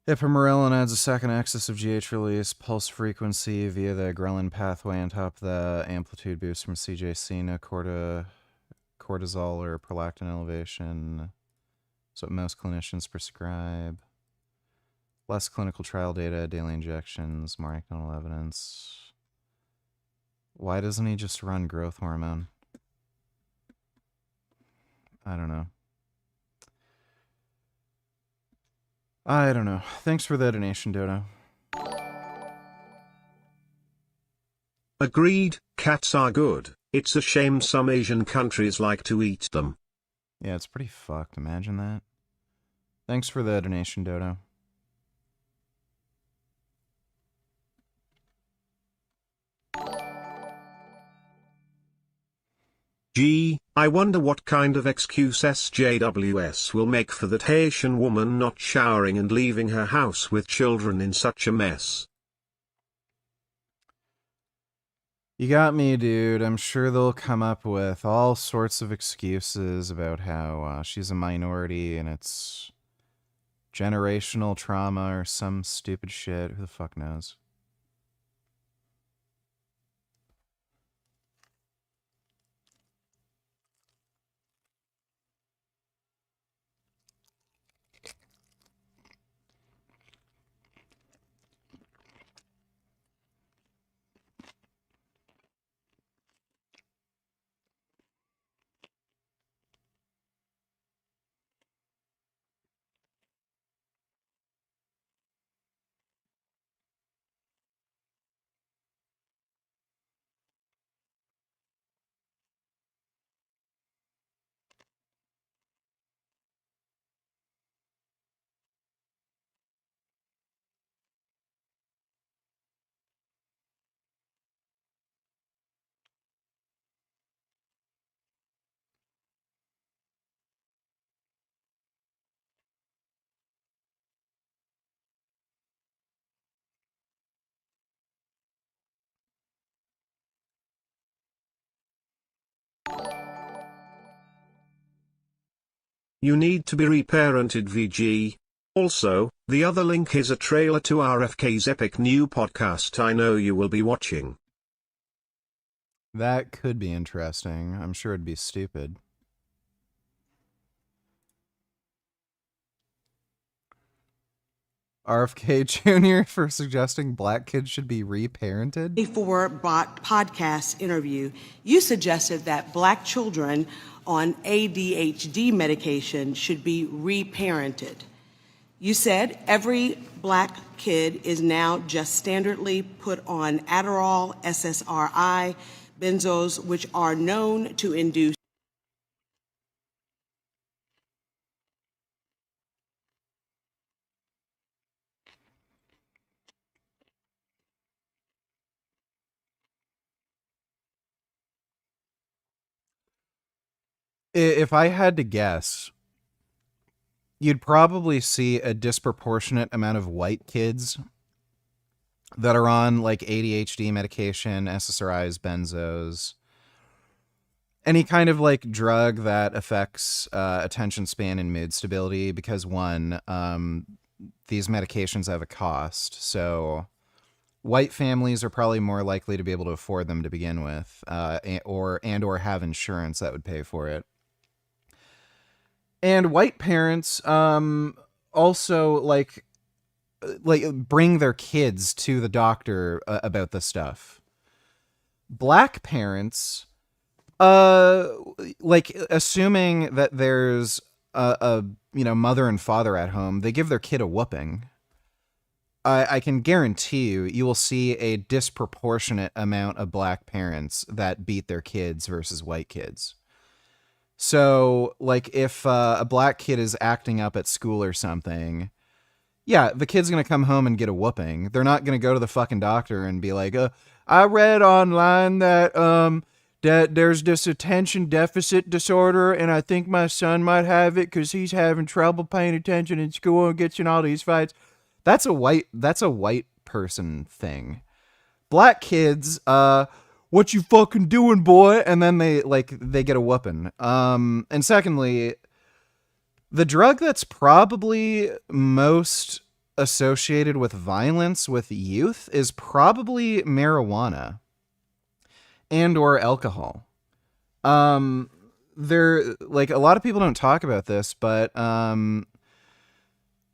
Ipamorelin adds a second axis of GH release, pulse frequency via the ghrelin pathway on top of the amplitude boost from CJC, no cortisol or prolactin elevation. So most clinicians prescribe. Less clinical trial data, daily injections, more anecdotal evidence. Why doesn't he just run growth hormone? I don't know. I don't know. Thanks for the donation, Dodo. Agreed, cats are good. It's a shame some Asian countries like to eat them. Yeah, it's pretty fucked. Imagine that. Thanks for the donation, Dodo. Gee, I wonder what kind of excuse SJWS will make for that Haitian woman not showering and leaving her house with children in such a mess. You got me, dude. I'm sure they'll come up with all sorts of excuses about how she's a minority and it's generational trauma or some stupid shit. Who the fuck knows? You need to be reparented, VG. Also, the other link is a trailer to RFK's epic new podcast I know you will be watching. That could be interesting. I'm sure it'd be stupid. RFK Jr. for suggesting black kids should be reparented? Before podcast interview, you suggested that black children on ADHD medication should be reparented. You said every black kid is now just standardly put on Adderall, SSRI, benzos, which are known to induce If I had to guess, you'd probably see a disproportionate amount of white kids that are on like ADHD medication, SSRIs, benzos, any kind of like drug that affects attention span and mood stability, because one, these medications have a cost. So white families are probably more likely to be able to afford them to begin with, or have insurance that would pay for it. And white parents also like bring their kids to the doctor about this stuff. Black parents, like assuming that there's a mother and father at home, they give their kid a whooping. I can guarantee you will see a disproportionate amount of black parents that beat their kids versus white kids. So, like, if a black kid is acting up at school or something, yeah, the kid's going to come home and get a whooping. They're not going to go to the fucking doctor and be like, I read online that that there's this attention deficit disorder, and I think my son might have it because he's having trouble paying attention in school and gets in all these fights. That's a white person thing. Black kids, what you fucking doing, boy? And then they get a whooping. And secondly, the drug that's probably most associated with violence with youth is probably marijuana and or alcohol. There, like, a lot of people don't talk about this, but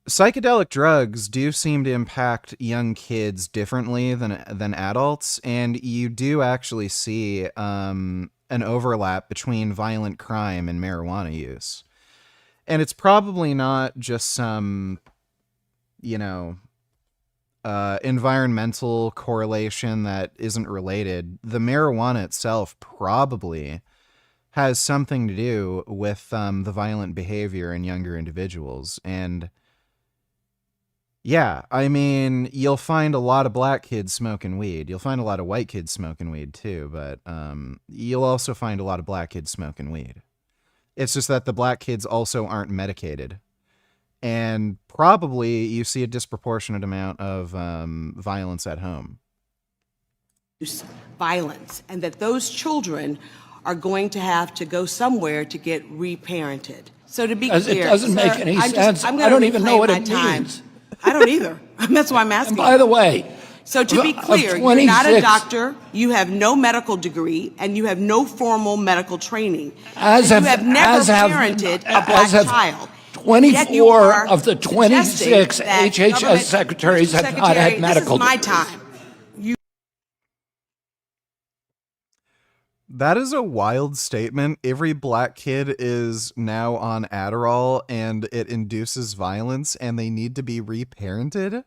psychedelic drugs do seem to impact young kids differently than adults, and you do actually see an overlap between violent crime and marijuana use. And it's probably not just some, environmental correlation that isn't related. The marijuana itself probably has something to do with the violent behavior in younger individuals. And yeah, I mean, you'll find a lot of black kids smoking weed. You'll find a lot of white kids smoking weed too, but you'll also find a lot of black kids smoking weed. It's just that the black kids also aren't medicated. And probably you see a disproportionate amount of violence at home. Violence, and that those children are going to have to go somewhere to get reparented. So to be clear, it doesn't make any sense. I don't even know what it means. I don't either. That's why I'm asking. And by the way, so to be clear, you're not a doctor, you have no medical degree, and you have no formal medical training. You have never parented a black child. 24 of the 26 HHS secretaries have not had medical degrees. This is my degrees. time. That is a wild statement. Every black kid is now on Adderall and it induces violence and they need to be reparented.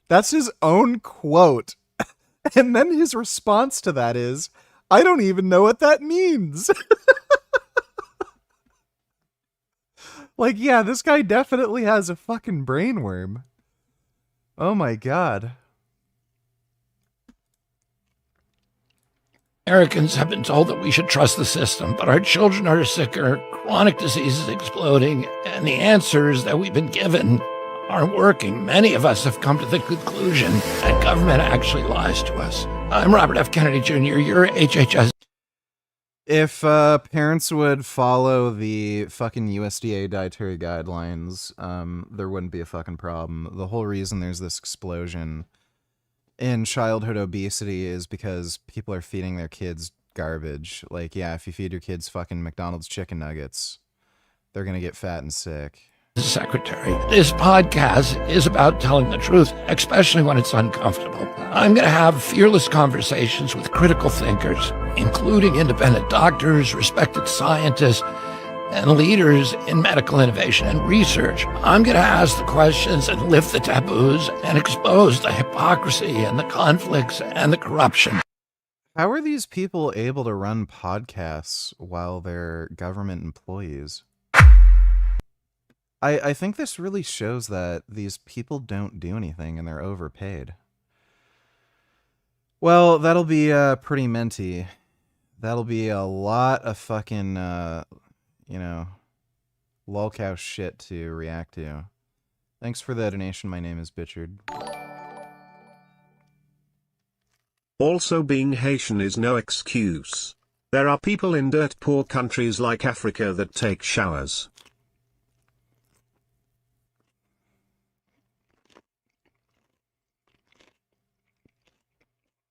That's his own quote. And then his response to that is, I don't even know what that means. Like, yeah, this guy definitely has a fucking brainworm. Oh my God. Americans have been told that we should trust the system, but our children are sicker, chronic diseases exploding, and the answers that we've been given aren't working. Many of us have come to the conclusion that government actually lies to us. I'm Robert F. Kennedy Jr., you're HHS. If parents would follow the fucking USDA dietary guidelines, there wouldn't be a fucking problem. The whole reason there's this explosion in childhood obesity is because people are feeding their kids garbage. Like, yeah, if you feed your kids fucking McDonald's chicken nuggets, they're gonna get fat and sick. Secretary, this podcast is about telling the truth, especially when it's uncomfortable. I'm going to have fearless conversations with critical thinkers, including independent doctors, respected scientists, and leaders in medical innovation and research. I'm going to ask the questions and lift the taboos and expose the hypocrisy and the conflicts and the corruption. How are these people able to run podcasts while they're government employees? I think this really shows that these people don't do anything and they're overpaid. Well, that'll be pretty minty. That'll be a lot of fucking, lolcow shit to react to. Thanks for the donation. My name is Bitchard. Also, being Haitian is no excuse. There are people in dirt poor countries like Africa that take showers.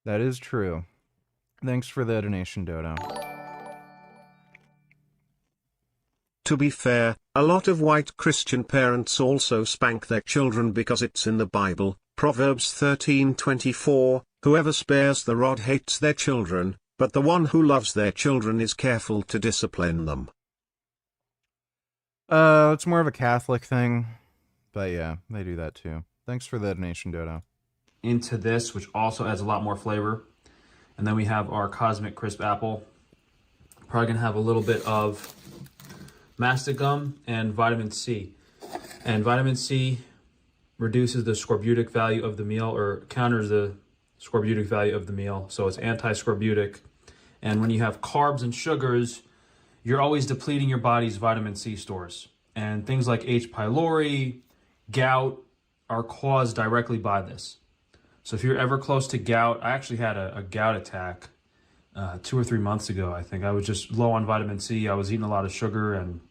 That is true. Thanks for the donation, Dodo. To be fair, a lot of white Christian parents also spank their children because it's in the Bible. Proverbs 13:24, whoever spares the rod hates their children, but the one who loves their children is careful to discipline them. It's more of a Catholic thing, but yeah, they do that too. Thanks for the donation, Dodo. Into this, which also adds a lot more flavor. And then we have our Cosmic Crisp Apple. Probably gonna have a little bit of mastic gum and vitamin C. And vitamin C reduces the scorbutic value of the meal, or counters the scorbutic value of the meal. So it's anti-scorbutic. And when you have carbs and sugars, you're always depleting your body's vitamin C stores. And things like H. pylori, gout are caused directly by this. So if you're ever close to gout, I actually had a gout attack 2 or 3 months ago, I think. I was just low on vitamin C. I was eating a lot of sugar, and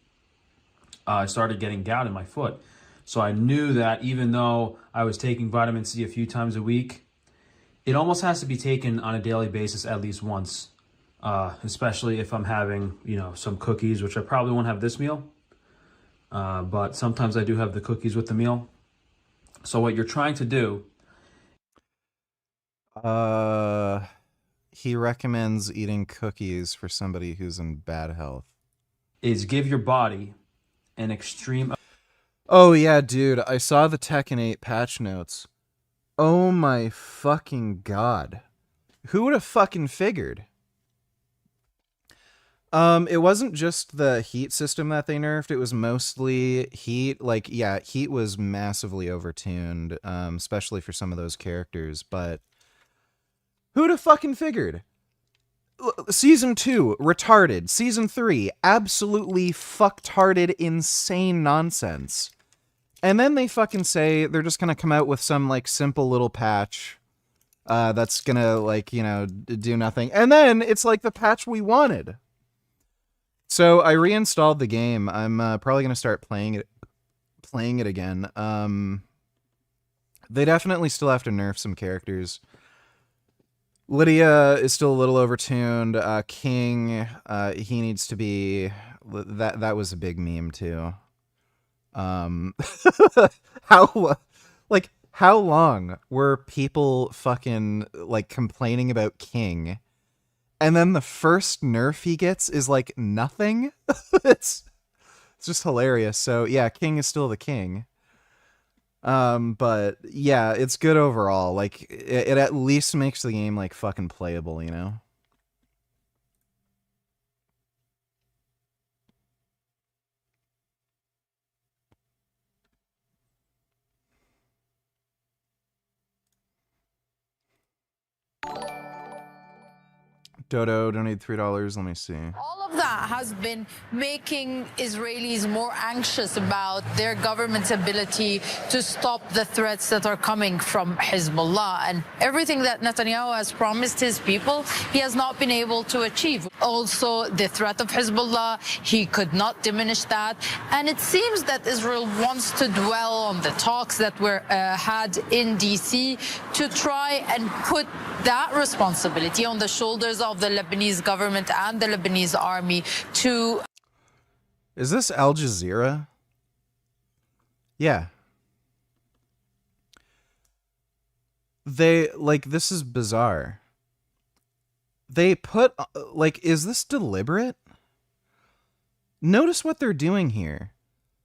I started getting gout in my foot. So I knew that even though I was taking vitamin C a few times a week, it almost has to be taken on a daily basis at least once, especially if I'm having, some cookies, which I probably won't have this meal. But sometimes I do have the cookies with the meal. So what you're trying to do... He recommends eating cookies for somebody who's in bad health. ...is give your body an extreme... Oh yeah, dude, I saw the Tekken 8 patch notes. Oh my fucking god. Who would have fucking figured? It wasn't just the heat system that they nerfed, it was mostly heat. Like, yeah, heat was massively overtuned, especially for some of those characters, but who'd have fucking figured? Season 2, retarded. Season 3, absolutely fucktarded, insane nonsense. And then they fucking say they're just gonna come out with some, like, simple little patch that's gonna, like, you know, do nothing. And then it's like the patch we wanted. So I reinstalled the game. I'm probably gonna start playing it again. They definitely still have to nerf some characters. Lydia is still a little overtuned. King, he needs to be... That was a big meme, too. How long were people fucking, like, complaining about King? And then the first nerf he gets is, like, nothing? It's just hilarious. So, yeah, King is still the king. But yeah, it's good overall. Like, it at least makes the game, like, fucking playable, you know? Dodo donated $3. Let me see. All of that has been making Israelis more anxious about their government's ability to stop the threats that are coming from Hezbollah. And everything that Netanyahu has promised his people, he has not been able to achieve. Also, the threat of Hezbollah, he could not diminish that. And it seems that Israel wants to dwell on the talks that were had in D.C. to try and put that responsibility on the shoulders of the Lebanese government and the Lebanese army to... Is this Al Jazeera? Yeah. This is bizarre. They put, is this deliberate? Notice what they're doing here.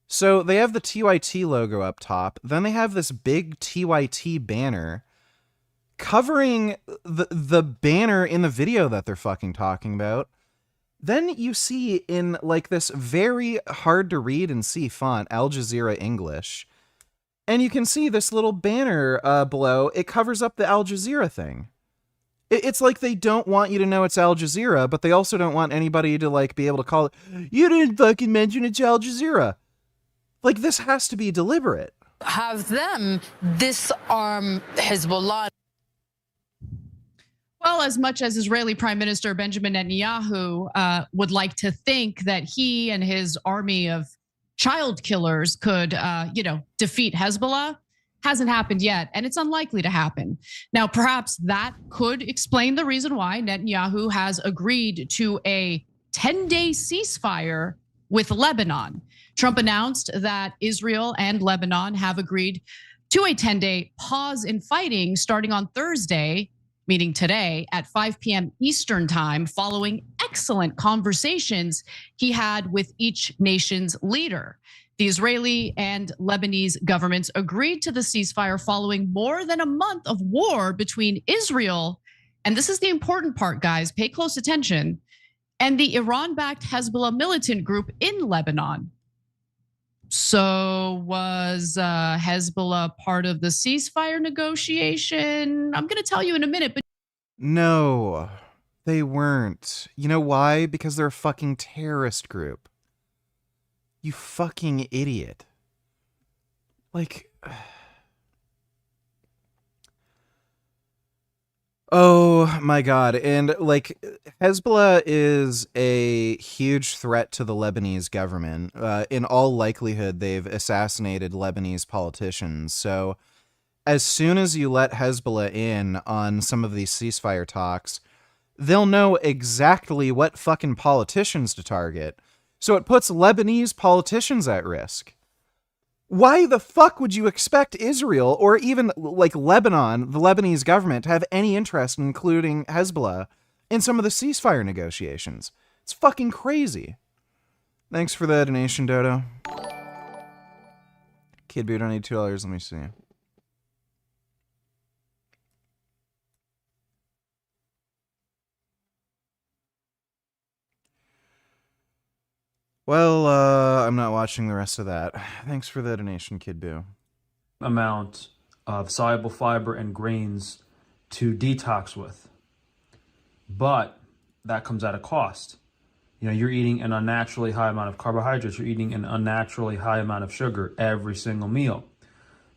So they have the TYT logo up top, then they have this big TYT banner covering the banner in the video that they're fucking talking about. Then you see in, like, this very hard to read and see font, Al Jazeera English, and you can see this little banner below. It covers up the Al Jazeera thing. It's like they don't want you to know it's Al Jazeera, but they also don't want anybody to, like, be able to call it, you didn't fucking mention it's Al Jazeera. Like, this has to be deliberate. Have them disarm Hezbollah. Well, as much as Israeli Prime Minister Benjamin Netanyahu would like to think that he and his army of child killers could, defeat Hezbollah, hasn't happened yet, and it's unlikely to happen. Now, perhaps that could explain the reason why Netanyahu has agreed to a 10-day ceasefire with Lebanon. Trump announced that Israel and Lebanon have agreed to a 10-day pause in fighting starting on Thursday, meeting today at 5 p.m. Eastern time, following excellent conversations he had with each nation's leader. The Israeli and Lebanese governments agreed to the ceasefire following more than a month of war between Israel, and this is the important part, guys, pay close attention, and the Iran-backed Hezbollah militant group in Lebanon. So was Hezbollah part of the ceasefire negotiation? I'm going to tell you in a minute, but no, they weren't. You know why? Because they're a fucking terrorist group. You fucking idiot. Like... Oh my god. And, like, Hezbollah is a huge threat to the Lebanese government. In all likelihood, they've assassinated Lebanese politicians. So as soon as you let Hezbollah in on some of these ceasefire talks, they'll know exactly what fucking politicians to target. So it puts Lebanese politicians at risk. Why the fuck would you expect Israel or even like Lebanon, the Lebanese government, to have any interest in including Hezbollah in some of the ceasefire negotiations? It's fucking crazy. Thanks for the donation, Dodo. Kid Boo, don't need $2. Let me see. Well, I'm not watching the rest of that. Thanks for the donation, Kid Boo. Amount of soluble fiber and grains to detox with. But that comes at a cost. You know, you're eating an unnaturally high amount of carbohydrates. You're eating an unnaturally high amount of sugar every single meal.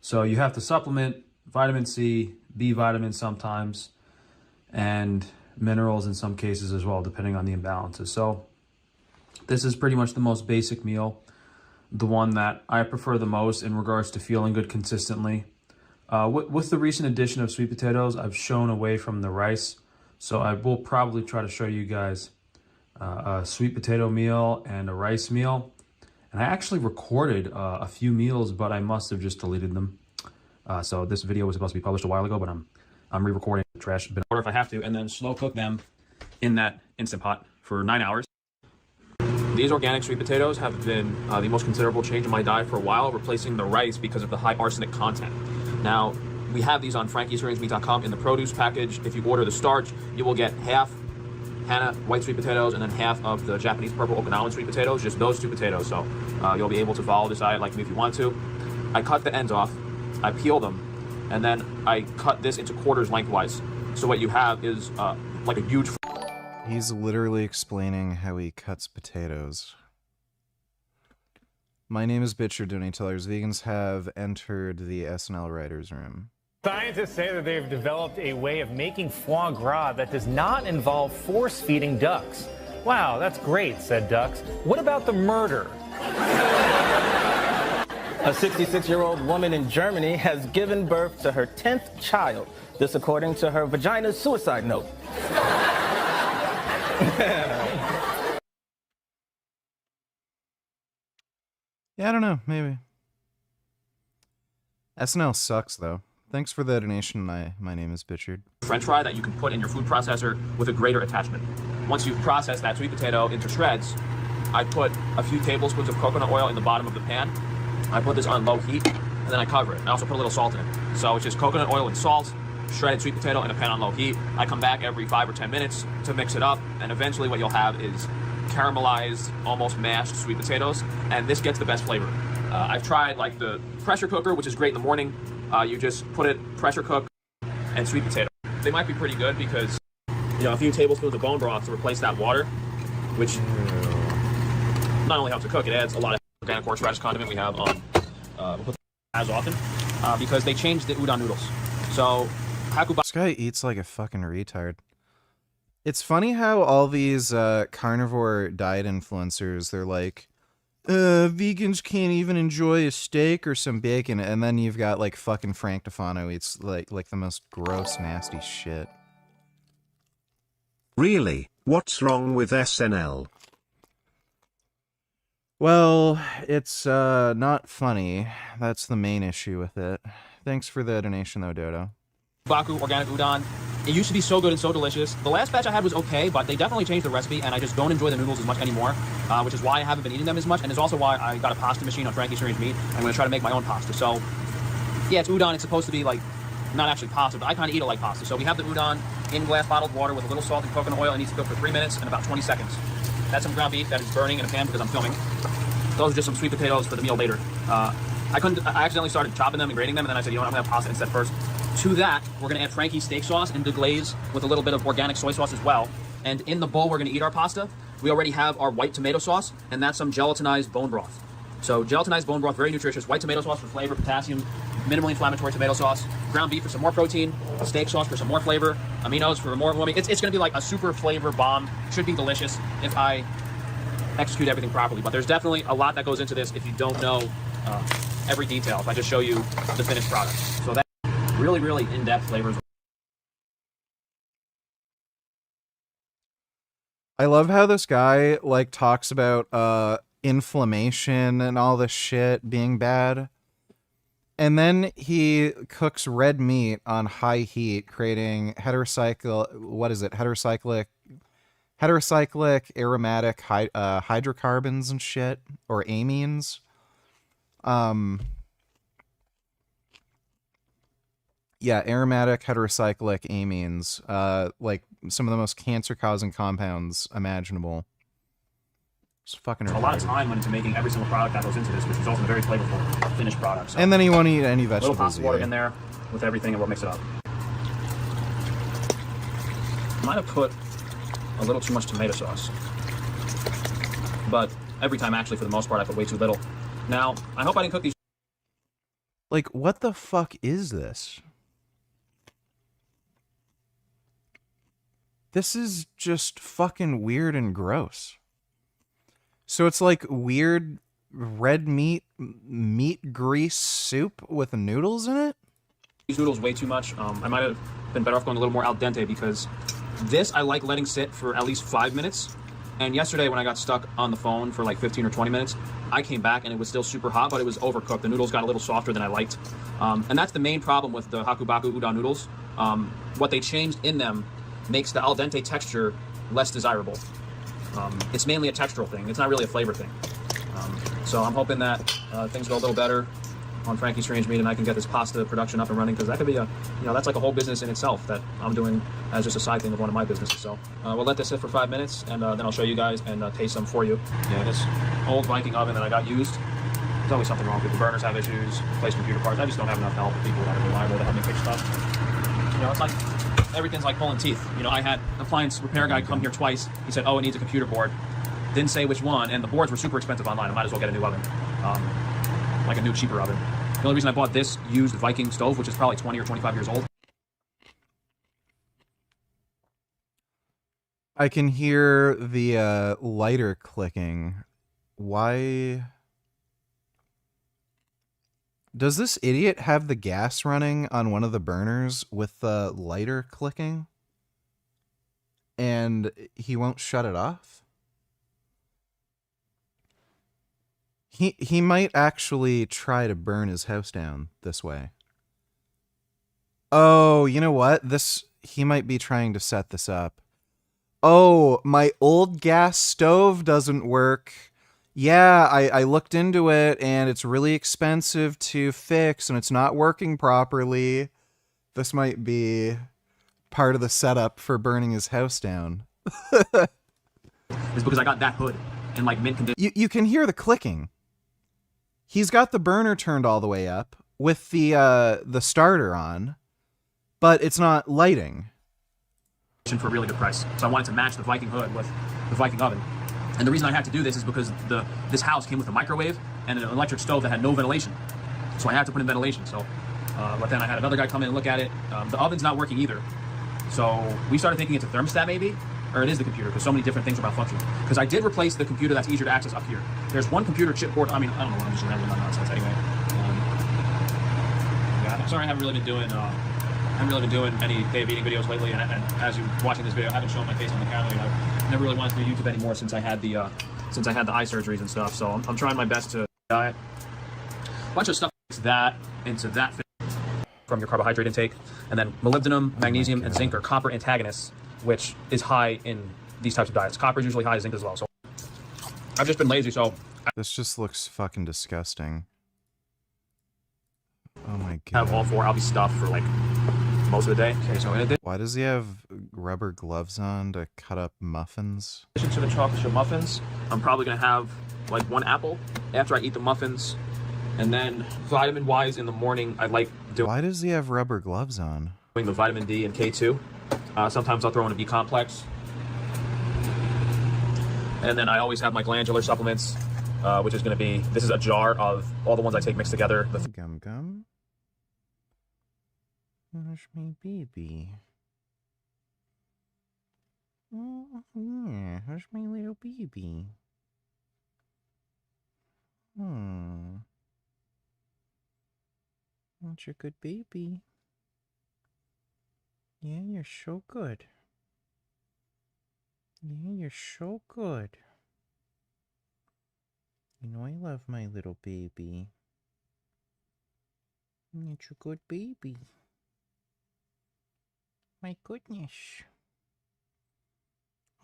So you have to supplement vitamin C, B vitamins sometimes, and minerals in some cases as well, depending on the imbalances. So this is pretty much the most basic meal, the one that I prefer the most in regards to feeling good consistently. With the recent addition of sweet potatoes, I've shown away from the rice. So I will probably try to show you guys a sweet potato meal and a rice meal. And I actually recorded a few meals, but I must have just deleted them. So this video was supposed to be published a while ago, but I'm re-recording trash bin order if I have to, and then slow cook them in that Instant Pot for 9 hours. These organic sweet potatoes have been the most considerable change in my diet for a while, replacing the rice because of the high arsenic content. Now, we have these on frankiesarrangemeat.com in the produce package. If you order the starch, you will get half Hana white sweet potatoes and then half of the Japanese purple Okinawan sweet potatoes, just those two potatoes. So you'll be able to follow this diet like me if you want to. I cut the ends off, I peel them, and then I cut this into quarters lengthwise. So what you have is like a huge... He's literally explaining how he cuts potatoes. My name is Bitcher Donate Tellers. Vegans have entered the SNL writers' room. Scientists say that they've developed a way of making foie gras that does not involve force-feeding ducks. Wow, that's great, said ducks. What about the murder? A 66-year-old woman in Germany has given birth to her 10th child. This according to her vagina's suicide note. Yeah, I don't know. Maybe. SNL sucks, though. Thanks for the donation. My name is Bitchard. French fry that you can put in your food processor with a greater attachment. Once you've processed that sweet potato into shreds, I put a few tablespoons of coconut oil in the bottom of the pan. I put this on low heat, and then I cover it. I also put a little salt in it. So it's just coconut oil and salt, shredded sweet potato in a pan on low heat. I come back every 5 or 10 minutes to mix it up, and eventually what you'll have is caramelized, almost mashed sweet potatoes, and this gets the best flavor. I've tried like the pressure cooker, which is great in the morning. You just put it, pressure cook, and sweet potato. They might be pretty good because, you know, a few tablespoons of bone broth to replace that water, which not only helps to cook, it adds a lot of organic horseradish condiment we have on as often, because they changed the udon noodles. So, this guy eats like a fucking retard. It's funny how all these carnivore diet influencers, they're like, vegans can't even enjoy a steak or some bacon, and then you've got like fucking Frank Tufano eats like the most gross, nasty shit. Really? What's wrong with SNL? Well, it's not funny. That's the main issue with it. Thanks for the donation though, Dodo. Baku organic udon. It used to be so good and so delicious. The last batch I had was okay, but they definitely changed the recipe, and I just don't enjoy the noodles as much anymore, which is why I haven't been eating them as much, and it's also why I got a pasta machine on Frankie's Strange Meat. I'm going to try to make my own pasta. So, yeah, it's udon. It's supposed to be, like, not actually pasta, but I kind of eat it like pasta. So we have the udon in glass bottled water with a little salt and coconut oil. It needs to cook for 3 minutes and about 20 seconds. That's some ground beef that is burning in a pan because I'm filming. Those are just some sweet potatoes for the meal later. I accidentally started chopping them and grating them, and then I said, you know what, I'm going to have pasta instead first. To that, we're going to add Frankie's steak sauce and deglaze with a little bit of organic soy sauce as well. And in the bowl we're going to eat our pasta, we already have our white tomato sauce, and that's some gelatinized bone broth. So gelatinized bone broth, very nutritious. White tomato sauce for flavor, potassium, minimally inflammatory tomato sauce, ground beef for some more protein, steak sauce for some more flavor, aminos for more umami. It's going to be like a super flavor bomb. Should be delicious if I execute everything properly. But there's definitely a lot that goes into this if you don't know every detail, if I just show you the finished product. So that really, really in-depth flavors. I love how this guy like talks about inflammation and all this shit being bad. And then he cooks red meat on high heat, creating heterocyclic aromatic hydrocarbons and shit, or amines. Yeah, aromatic heterocyclic amines, like some of the most cancer-causing compounds imaginable. It's fucking a lot of time went into making every single product that goes into this, which results in a very flavorful finished product. So and then you won't eat any a little vegetables pasta water either. in there with everything, and we'll mix it up. Might have put a little too much tomato sauce, but every time, actually, for the most part, I put way too little. Now, I hope I didn't cook these. Like, what the fuck is this? This is just fucking weird and gross. So it's like weird red meat grease soup with noodles in it? These noodles way too much. I might have been better off going a little more al dente, because this I like letting sit for at least 5 minutes. And yesterday when I got stuck on the phone for like 15 or 20 minutes, I came back and it was still super hot, but it was overcooked. The noodles got a little softer than I liked. And that's the main problem with the Hakubaku udon noodles. What they changed in them makes the al dente texture less desirable. It's mainly a textural thing. It's not really a flavor thing. So I'm hoping that things go a little better on Frankie's Strange Meat and I can get this pasta production up and running, because that could be that's like a whole business in itself that I'm doing as just a side thing of one of my businesses. So we'll let this sit for 5 minutes, and then I'll show you guys and taste some for you. Yeah, this old Viking oven that I got used, there's always something wrong with it. The burners have issues, place computer parts. I just don't have enough help with people that are reliable to help me fix stuff. It's like everything's like pulling teeth. I had an appliance repair guy come here twice. He said, oh, it needs a computer board. Didn't say which one, and the boards were super expensive online. I might as well get a new oven, like a new, cheaper oven. The only reason I bought this used Viking stove, which is probably 20 or 25 years old. I can hear the lighter clicking. Why? Does this idiot have the gas running on one of the burners with the lighter clicking? And he won't shut it off? He might actually try to burn his house down this way. Oh, you know what? He might be trying to set this up. Oh, my old gas stove doesn't work. Yeah, I looked into it, and it's really expensive to fix, and it's not working properly. This might be part of the setup for burning his house down. It's because I got that hood in like mint condition. You can hear the clicking. He's got the burner turned all the way up with the starter on, but it's not lighting. For a really good price. So I wanted to match the Viking hood with the Viking oven. And the reason I had to do this is because this house came with a microwave and an electric stove that had no ventilation. So I had to put in ventilation. So, but then I had another guy come in and look at it. The oven's not working either. So we started thinking it's a thermostat maybe, or it is the computer, because so many different things are malfunctioning. Because I did replace the computer that's easier to access up here. There's one computer chipboard. I mean, I don't know what I'm just rambling on nonsense anyway. Yeah, I'm sorry I haven't really been doing any day of eating videos lately, and as you're watching this video, I haven't shown my face on the camera. I've never really wanted to do YouTube anymore since I had the eye surgeries and stuff. So I'm trying my best to diet. A bunch of stuff like that into that from your carbohydrate intake, and then molybdenum, magnesium, and zinc are copper antagonists, which is high in these types of diets. Copper is usually high, zinc as well. So I've just been lazy. So this just looks fucking disgusting. Oh my god! Have all four. I'll be stuffed for like most of the day. Okay, so in addition, why does he have rubber gloves on to cut up muffins? In addition to the chocolate chip muffins, I'm probably gonna have like one apple after I eat the muffins, and then vitamin-wise in the morning, I like doing. Why does he have rubber gloves on? Doing the vitamin D and K2. Sometimes I'll throw in a B complex, and then I always have my glandular supplements, which is gonna be this is a jar of all the ones I take mixed together. Gum gum. Hush me, baby. Oh, yeah, hush my little baby. Aren't you a good baby? Yeah, you're so good. Yeah, you're so good. You know I love my little baby. It's a good baby. My goodness.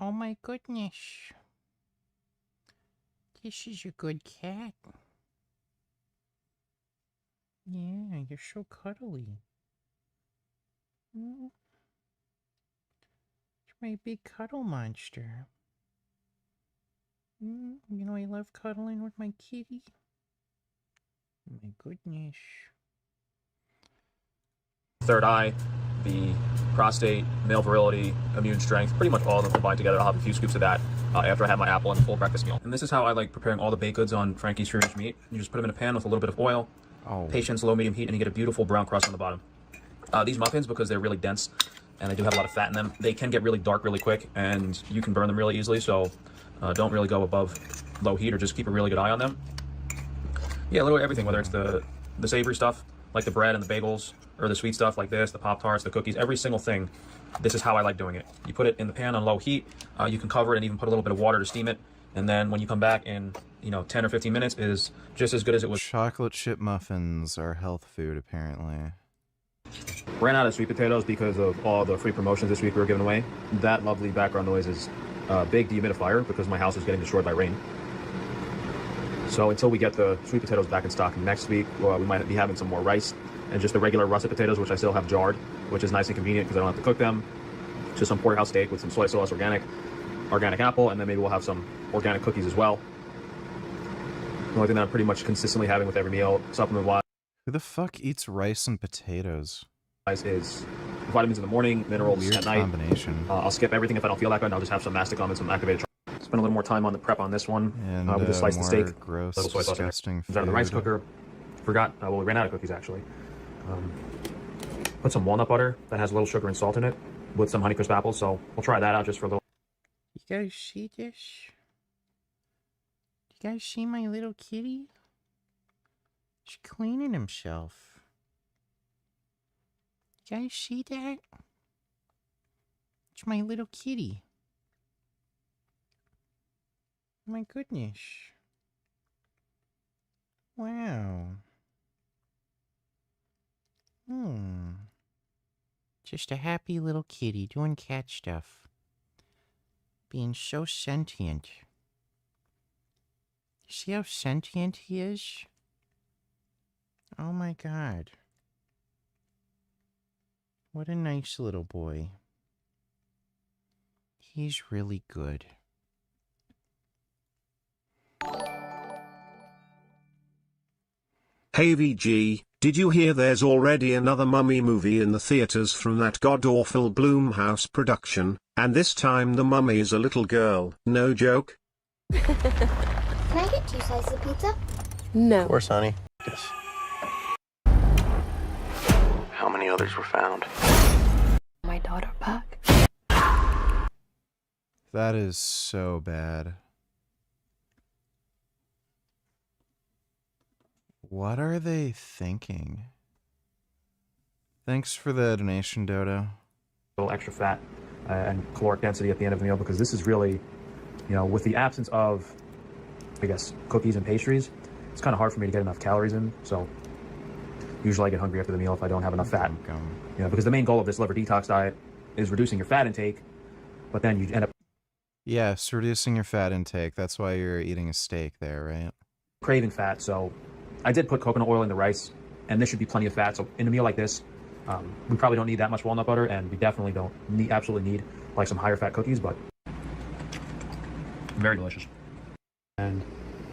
Oh my goodness. This is a good cat. Yeah, you're so cuddly. Mm. It's my big cuddle monster. You know, I love cuddling with my kitty. My goodness. Third eye, the prostate, male virility, immune strength, pretty much all of them combined together. I'll have a few scoops of that after I have my apple and full breakfast meal. And this is how I like preparing all the baked goods on Frankie's free range meat. You just put them in a pan with a little bit of oil, patience, low, medium heat, and you get a beautiful brown crust on the bottom. These muffins, because they're really dense and they do have a lot of fat in them, they can get really dark really quick and you can burn them really easily, so don't really go above low heat or just keep a really good eye on them. Yeah, literally everything, whether it's the savory stuff, like the bread and the bagels, or the sweet stuff like this, the Pop-Tarts, the cookies, every single thing. This is how I like doing it. You put it in the pan on low heat, you can cover it and even put a little bit of water to steam it, and then when you come back in, 10 or 15 minutes, it is just as good as it was. Chocolate chip muffins are health food, apparently. Ran out of sweet potatoes because of all the free promotions this week we were giving away. That lovely background noise is a big dehumidifier because my house is getting destroyed by rain. So until we get the sweet potatoes back in stock next week, we might be having some more rice and just the regular russet potatoes, which I still have jarred, which is nice and convenient because I don't have to cook them. Just some porterhouse steak with some soy sauce, organic apple, and then maybe we'll have some organic cookies as well. The only thing that I'm pretty much consistently having with every meal, supplement-wise, who the fuck eats rice and potatoes? Is vitamins in the morning, minerals Weird at night. Combination. I'll skip everything if I don't feel that good, and I'll just have some mastic almonds, some activated chocolate. Spend a little more time on the prep on this one. And we just sliced the steak, gross, little soy sauce disgusting out of the rice food. cooker. Forgot, we ran out of cookies actually. Put some walnut butter that has a little sugar and salt in it with some Honeycrisp apples, so we'll try that out just for a little. You guys see this? You guys see my little kitty? He's cleaning himself. You guys see that? It's my little kitty. My goodness. Wow. Just a happy little kitty doing cat stuff. Being so sentient. You see how sentient he is? Oh my god. What a nice little boy. He's really good. Hey VG, did you hear there's already another Mummy movie in the theaters from that god-awful Blumhouse production, and this time the mummy is a little girl? No joke? Can I get 2 slices of pizza? No. Of course, honey. Yes. How many others were found? My daughter back. That is so bad. What are they thinking? Thanks for the donation, Dodo. A little extra fat and caloric density at the end of the meal, because this is really, with the absence of, I guess, cookies and pastries, it's kind of hard for me to get enough calories in. So usually I get hungry after the meal if I don't have enough fat. Because the main goal of this liver detox diet is reducing your fat intake, but then you end up Yes, reducing your fat intake. That's why you're eating a steak there, right? craving fat. So I did put coconut oil in the rice, and this should be plenty of fat. So in a meal like this, we probably don't need that much walnut butter, and we definitely don't absolutely need like some higher fat cookies, but very delicious. And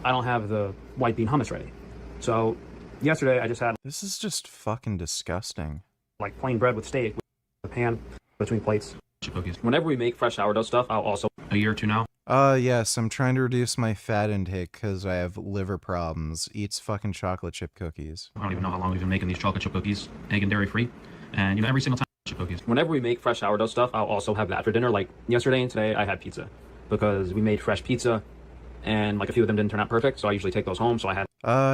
I don't have the white bean hummus ready. So yesterday I just had, This is just fucking disgusting. like plain bread with steak, with a pan between plates. Cookies. Whenever we make fresh sourdough stuff, I'll also, a year or two now, Yes, I'm trying to reduce my fat intake because I have liver problems. Eats fucking chocolate chip cookies. I don't even know how long we've been making these chocolate chip cookies, egg and dairy free. And every single time, chip cookies. Whenever we make fresh sourdough stuff, I'll also have that for dinner. Like yesterday and today, I had pizza because we made fresh pizza, and like a few of them didn't turn out perfect. So I usually take those home. So I had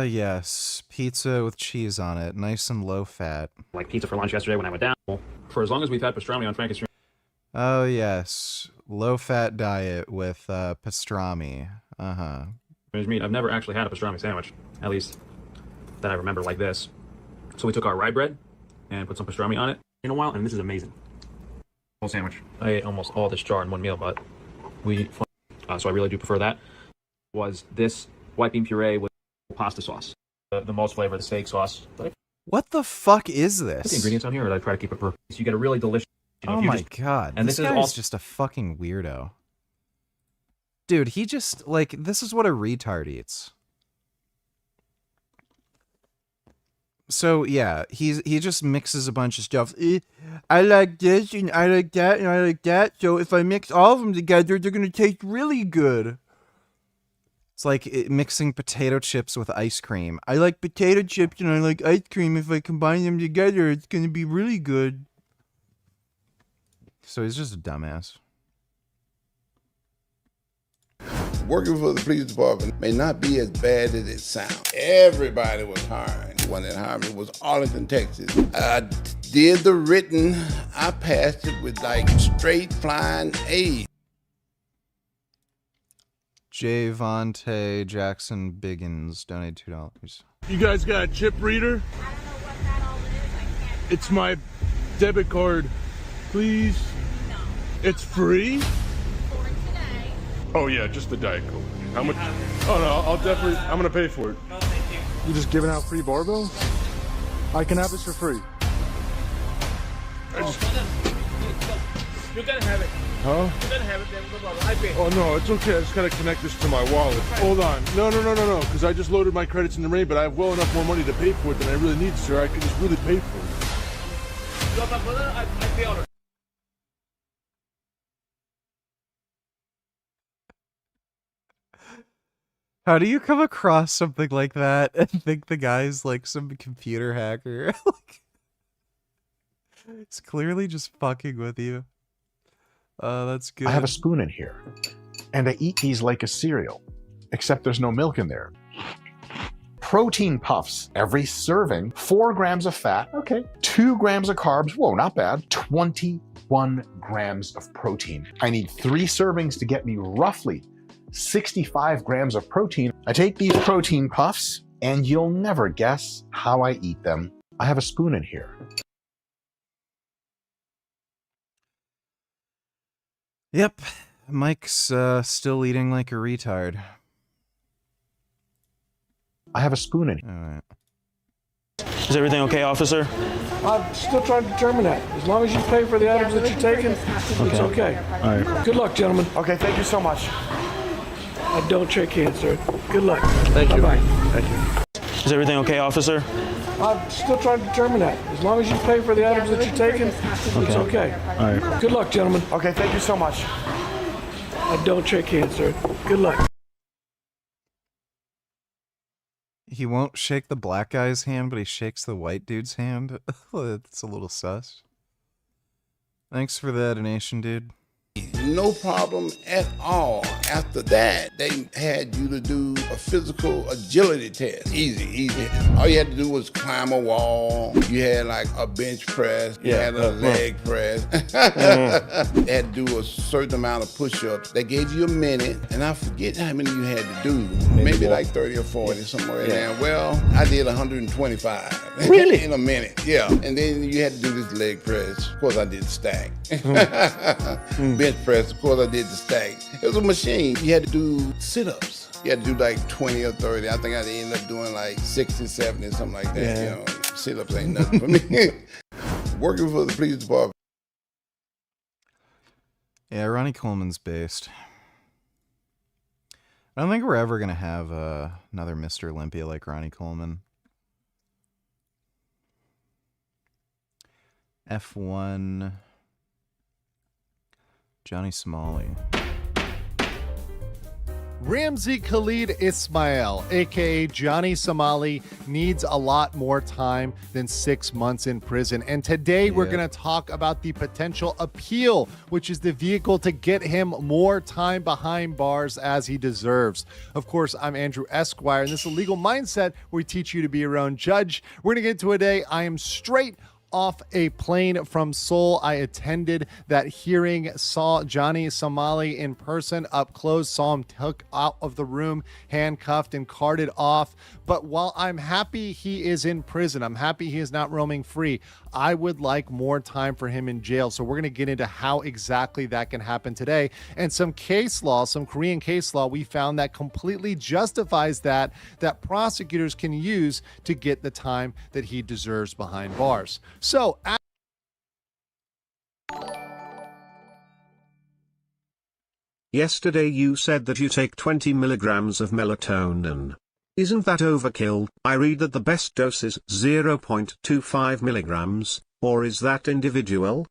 Yes, pizza with cheese on it, nice and low fat. like pizza for lunch yesterday when I went down. For as long as we've had pastrami on Frankie's. Oh yes, low fat diet with pastrami. Meat. I've never actually had a pastrami sandwich, at least that I remember like this. So we took our rye bread and put some pastrami on it in a while, and this is amazing. Whole sandwich. I ate almost all this jar in one meal, but so I really do prefer that. Was this white bean puree with pasta sauce. The most flavor, the steak sauce. What the fuck is this? Put the ingredients on here, or did I try to keep it perfect? So you get a really delicious. Oh my god! And this this is guy's all just a fucking weirdo. Dude, he just like this is what a retard eats. So yeah, he just mixes a bunch of stuff. I like this and I like that and I like that. So if I mix all of them together, they're gonna taste really good. It's like mixing potato chips with ice cream. I like potato chips and I like ice cream. If I combine them together, it's gonna be really good. So he's just a dumbass. Working for the police department may not be as bad as it sounds. Everybody was hiring. The one that hired me was Arlington, Texas. I did the written. I passed it with like straight flying A's. Javonte Jackson Biggins donated $2. You guys got a chip reader? I don't know what that all is. It's my debit card. Please? No. It's free? For today. Oh yeah, just the Diet Coke. How much? Oh no, I'll definitely, I'm gonna pay for it. No, thank you. You just giving out free barbell? I can have this for free. You can have it. Huh? You can have it then, no problem. I pay. Oh no, it's okay. I just gotta connect this to my wallet. Hold on. No, because I just loaded my credits in the rain, but I have well enough more money to pay for it than I really need, sir. I can just really pay for it. No, my brother, I pay all. How do you come across something like that and think the guy's like some computer hacker? It's clearly just fucking with you. That's good. I have a spoon in here, and I eat these like a cereal, except there's no milk in there. Protein puffs, every serving, 4 grams of fat, okay, 2 grams of carbs, whoa, not bad, 21 grams of protein. I need 3 servings to get me roughly 65 grams of protein. I take these protein puffs, and you'll never guess how I eat them. I have a spoon in here. Yep, Mike's still eating like a retard. I have a spoon in here. All right. Is everything okay, officer? I'm still trying to determine that. As long as you pay for the items that you're taking, it's okay. All right. Good luck, gentlemen. Okay, thank you so much. I don't shake hands, sir. Good luck. Thank you. Bye-bye. Thank you. Is everything okay, officer? I'm still trying to determine that. As long as you pay for the items that you're taking, it's okay. All right. Good luck, gentlemen. Okay, thank you so much. I don't shake hands, sir. Good luck. He won't shake the black guy's hand, but he shakes the white dude's hand. It's a little sus. Thanks for the donation, dude. No problem at all. After that, they had you to do a physical agility test. Easy. All you had to do was climb a wall. You had like a bench press. You had a leg press. You had to do a certain amount of push-ups. They gave you a minute, and I forget how many you had to do. Maybe like 30 or 40, somewhere in there. Well, I did 125. Really? In a minute, yeah. And then you had to do this leg press. Of course, I did stack. Bench press, of course, I did the stack. It was a machine. You had to do sit-ups. You had to do like 20 or 30. I think I ended up doing like 60, 70, something like that. Yeah. You know, sit-ups ain't nothing for me. Working for the police department. Yeah, Ronnie Coleman's based. I don't think we're ever going to have another Mr. Olympia like Ronnie Coleman. F1... Johnny Somali. Ramzi Khalid Ismail, aka Johnny Somali, needs a lot more time than 6 months in prison. And today we're going to talk about the potential appeal, which is the vehicle to get him more time behind bars as he deserves. Of course, I'm Andrew Esquire, and this is a legal mindset where we teach you to be your own judge. We're going to get into it today. I am straight off a plane from Seoul. I attended that hearing, saw Johnny Somali in person up close, saw him took out of the room, handcuffed and carted off. But while I'm happy he is in prison, I'm happy he is not roaming free, I would like more time for him in jail. So we're going to get into how exactly that can happen today. And some case law, some Korean case law, we found that completely justifies that prosecutors can use to get the time that he deserves behind bars. So Yesterday you said that you take 20 milligrams of melatonin. Isn't that overkill? I read that the best dose is 0.25 milligrams, or is that individual?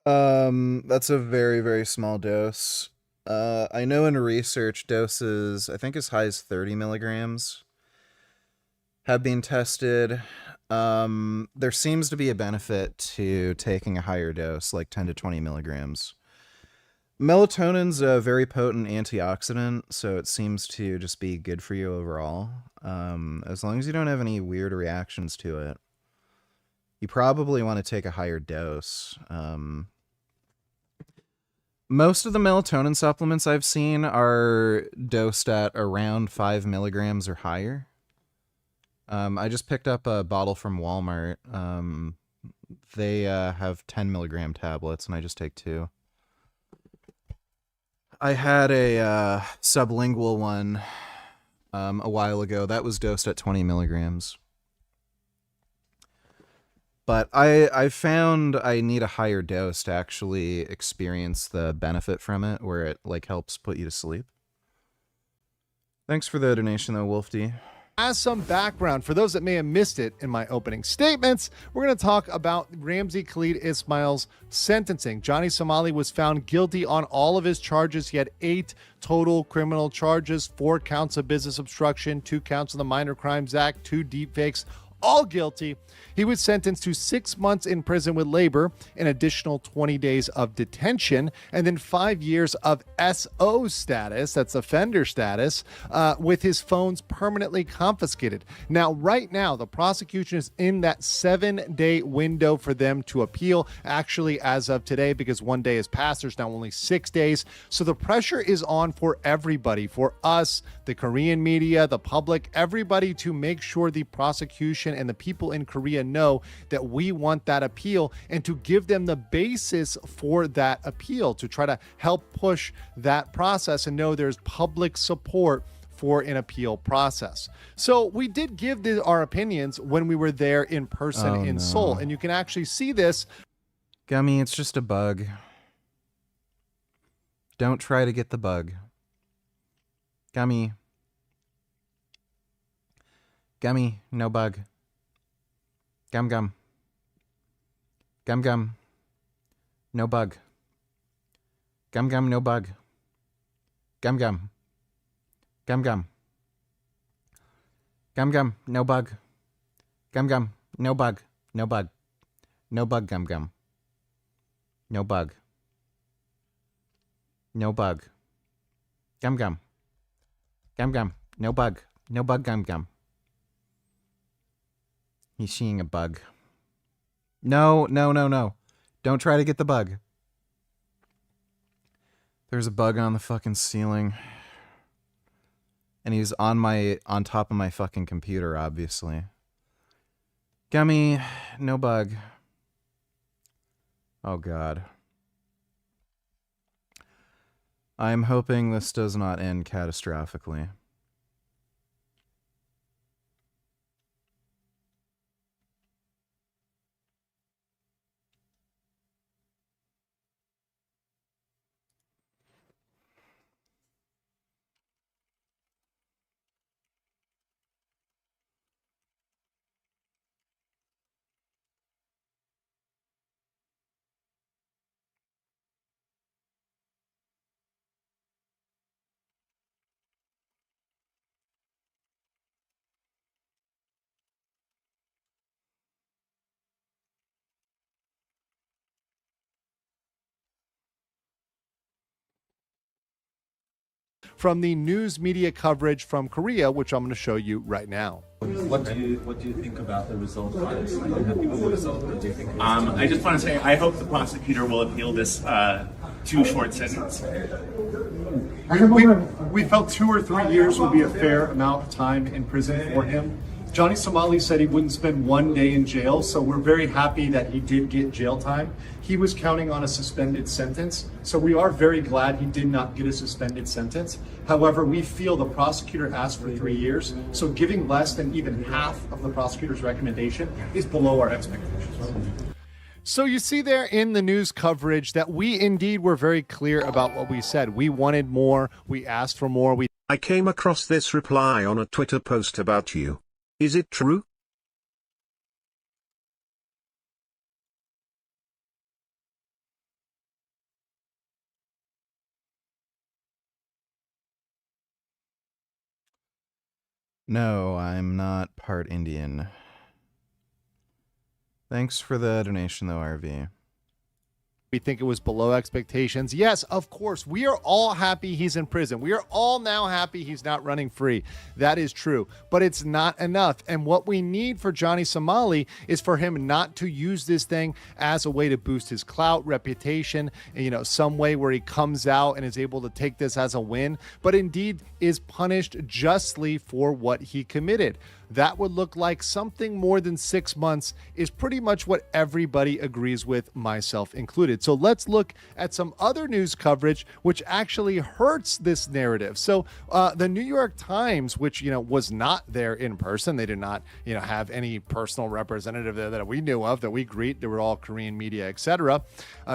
That's a very, very small dose. I know in research doses, I think as high as 30 milligrams have been tested. There seems to be a benefit to taking a higher dose, like 10 to 20 milligrams. Melatonin's a very potent antioxidant, so it seems to just be good for you overall. As long as you don't have any weird reactions to it, you probably want to take a higher dose. Most of the melatonin supplements I've seen are dosed at around 5 milligrams or higher. I just picked up a bottle from Walmart. They have 10 milligram tablets, and I just take 2. I had a sublingual one a while ago. That was dosed at 20 milligrams. But I found I need a higher dose to actually experience the benefit from it, where it like helps put you to sleep. Thanks for the donation though, Wolfie. as some background, for those that may have missed it in my opening statements, we're going to talk about Ramzi Khalid Ismail's sentencing. Johnny Somali was found guilty on all of his charges. He had 8 total criminal charges, 4 counts of business obstruction, 2 counts of the Minor Crimes Act, 2 deepfakes, all guilty. He was sentenced to 6 months in prison with labor, an additional 20 days of detention, and then 5 years of SO status, that's offender status, with his phones permanently confiscated. Now, right now, the prosecution is in that 7-day window for them to appeal. Actually, as of today, because 1 day has passed, there's now only 6 days. So the pressure is on for everybody, for us, the Korean media, the public, everybody to make sure the prosecution and the people in Korea know that we want that appeal, and to give them the basis for that appeal, to try to help push that process and know there's public support for an appeal process. So we did give our opinions when we were there in person in Seoul, and you can actually see this. Gummy, it's just a bug. Don't try to get the bug. Gummy. Gummy, no bug. Gum gum. Gum gum. No bug. Gum gum, no bug. Gum gum. Gum gum. Gum gum, no bug. Gum gum, no bug. No bug. No bug, gum gum. No bug. No bug. Gum gum. Gum gum, no bug. No bug, gum gum. He's seeing a bug. No. Don't try to get the bug. There's a bug on the fucking ceiling. And he's on top of my fucking computer, obviously. Gummy, no bug. Oh God. I'm hoping this does not end catastrophically. From the news media coverage from Korea, which I'm going to show you right now. What do you think about the result? Are you happy with the result, or do you think? I just want to say I hope the prosecutor will appeal this too short sentence. We felt 2 or 3 years would be a fair amount of time in prison for him. Johnny Somali said he wouldn't spend 1 day in jail, so we're very happy that he did get jail time. He was counting on a suspended sentence, so we are very glad he did not get a suspended sentence. However, we feel the prosecutor asked for 3 years, so giving less than even half of the prosecutor's recommendation is below our expectations. So you see there in the news coverage that we indeed were very clear about what we said. We wanted more, we asked for more. I came across this reply on a Twitter post about you. Is it true? No, I'm not part Indian. Thanks for the donation, though, RV. We think it was below expectations. Yes, of course. We are all happy he's in prison. We are all now happy he's not running free. That is true. But it's not enough. And what we need for Johnny Somali is for him not to use this thing as a way to boost his clout, reputation, some way where he comes out and is able to take this as a win, but indeed is punished justly for what he committed. That would look like something more than 6 months is pretty much what everybody agrees with, myself included. So let's look at some other news coverage which actually hurts this narrative. So the New York Times, which, was not there in person, they did not, have any personal representative there that we knew of, that we greet. They were all Korean media, etc.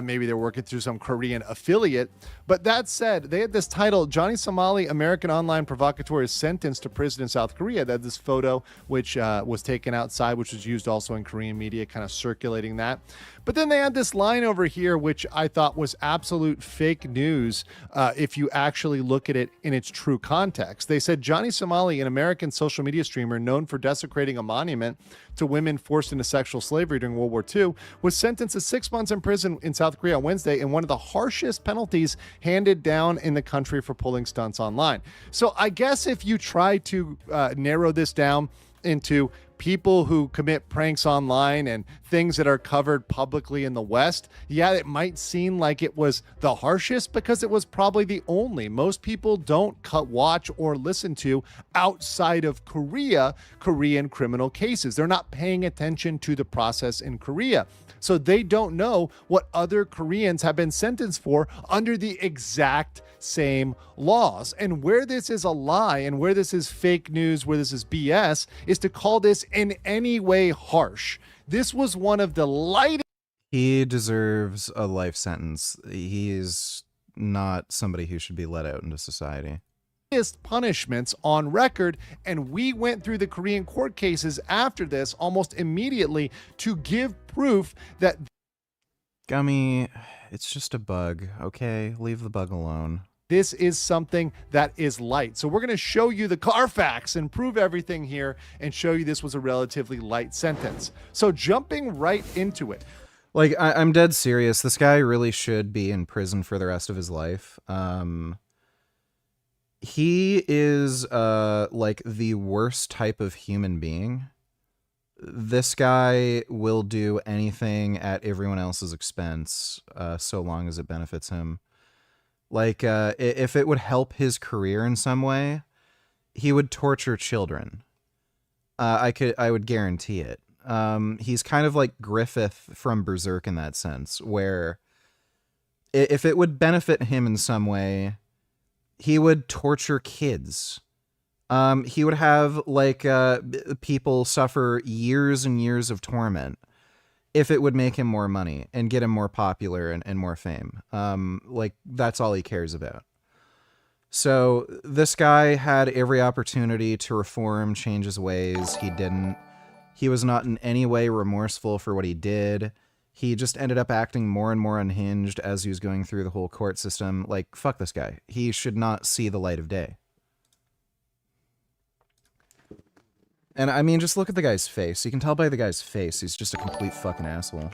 Maybe they're working through some Korean affiliate. But that said, they had this title, Johnny Somali, American online provocateur, is sentenced to prison in South Korea. They had this photo which was taken outside, which was used also in Korean media, kind of circulating that. But then they had this line over here, which I thought was absolute fake news if you actually look at it in its true context. They said Johnny Somali, an American social media streamer known for desecrating a monument to women forced into sexual slavery during World War II, was sentenced to 6 months in prison in South Korea on Wednesday in one of the harshest penalties handed down in the country for pulling stunts online. So I guess if you try to narrow this down into people who commit pranks online and things that are covered publicly in the West, yeah, it might seem like it was the harshest because it was probably the only. Most people don't watch or listen to outside of Korea, Korean criminal cases. They're not paying attention to the process in Korea. So they don't know what other Koreans have been sentenced for under the exact same laws. And where this is a lie and where this is fake news, where this is BS, is to call this in any way harsh. This was one of the lightest. He deserves a life sentence. He's not somebody who should be let out into society. Punishments on record, and we went through the Korean court cases after this almost immediately to give proof that Gummy, it's just a bug, okay? Leave the bug alone. This is something that is light. So we're going to show you the Carfax and prove everything here and show you this was a relatively light sentence. So jumping right into it. Like, I'm dead serious. This guy really should be in prison for the rest of his life. He is like the worst type of human being. This guy will do anything at everyone else's expense, so long as it benefits him. Like, if it would help his career in some way, he would torture children. I would guarantee it. He's kind of like Griffith from Berserk in that sense, where if it would benefit him in some way, he would torture kids. He would have like people suffer years and years of torment if it would make him more money and get him more popular and more fame. Like, that's all he cares about. So this guy had every opportunity to reform, change his ways. He didn't. He was not in any way remorseful for what he did. He just ended up acting more and more unhinged as he was going through the whole court system. Like, fuck this guy. He should not see the light of day. And I mean, just look at the guy's face. You can tell by the guy's face, he's just a complete fucking asshole.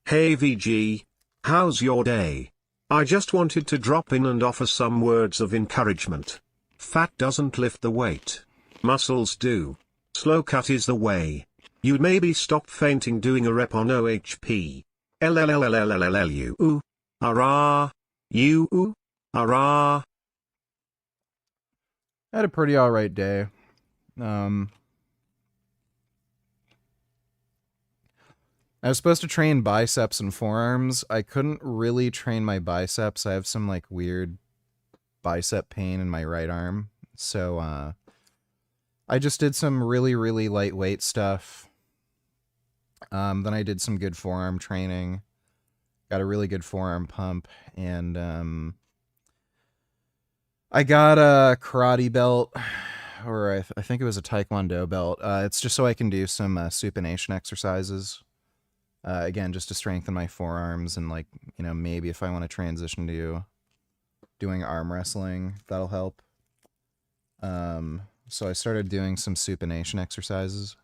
Hey VG, how's your day? I just wanted to drop in and offer some words of encouragement. Fat doesn't lift the weight. Muscles do. Slow cut is the way. You'd maybe stop fainting doing a rep on OHP. LLLLLLLU. Ooh. Hurrah. You. Ooh. Hurrah. I had a pretty alright day. I was supposed to train biceps and forearms. I couldn't really train my biceps. I have some like weird bicep pain in my right arm. So I just did some really, really lightweight stuff. Then I did some good forearm training. Got a really good forearm pump. And I got a karate belt, or I think it was a taekwondo belt. It's just so I can do some supination exercises. Again, just to strengthen my forearms and, like, you know, maybe if I want to transition to doing arm wrestling, that'll help. So I started doing some supination exercises.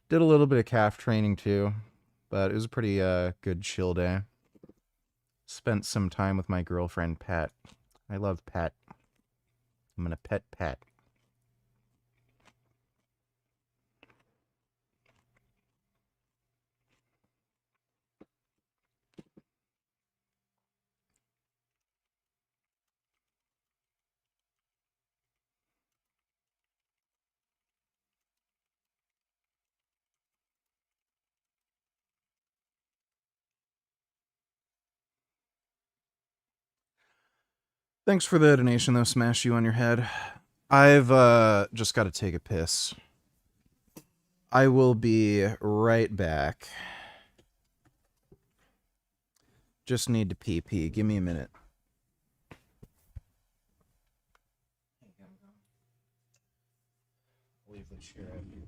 Did a little bit of calf training too, but it was a pretty good chill day. Spent some time with my girlfriend, Pat. I love Pat. I'm gonna pet Pat. Thanks for the donation, though, Smash You on your head. I've just got to take a piss. I will be right back. Just need to pee. Give me a minute. Leave the chair out here.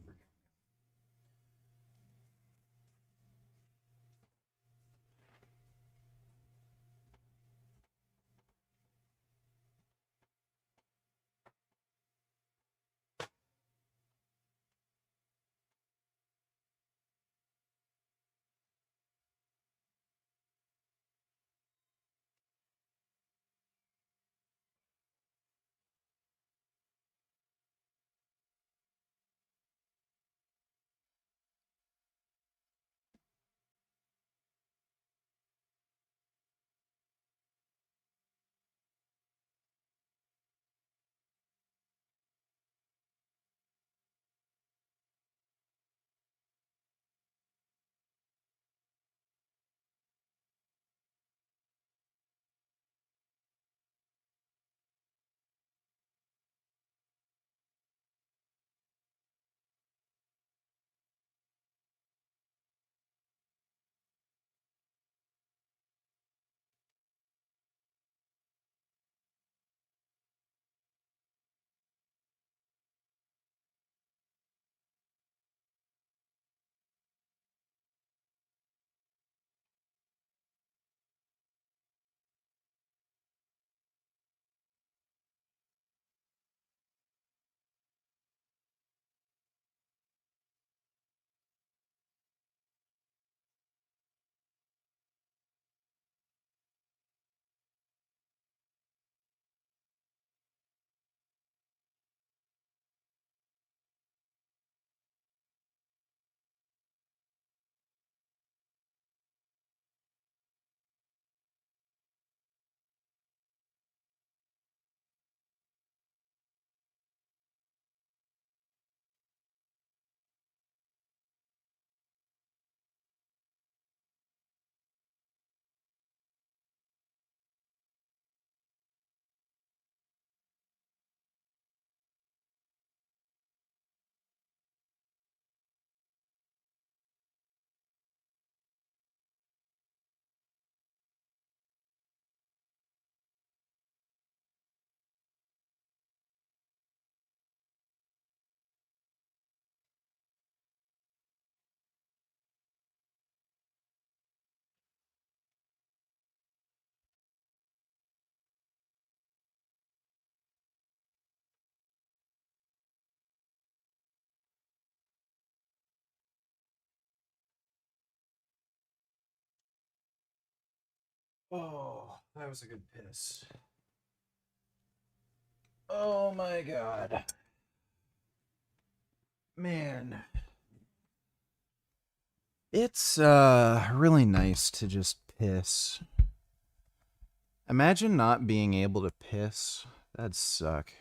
Oh, that was a good piss. Oh my god. Man. It's really nice to just piss. Imagine not being able to piss. That'd suck.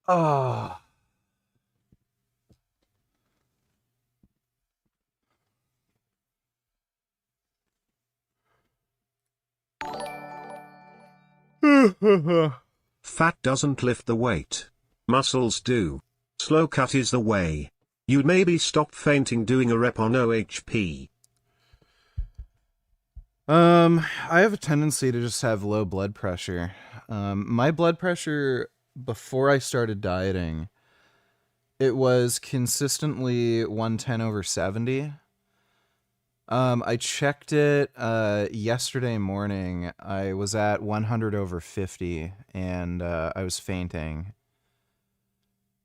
Oh. Fat doesn't lift the weight. Muscles do. Slow cut is the way. You'd maybe stop fainting doing a rep on OHP. I have a tendency to just have low blood pressure. My blood pressure before I started dieting, it was consistently 110/70. I checked it yesterday morning. I was at 100/50, and I was fainting.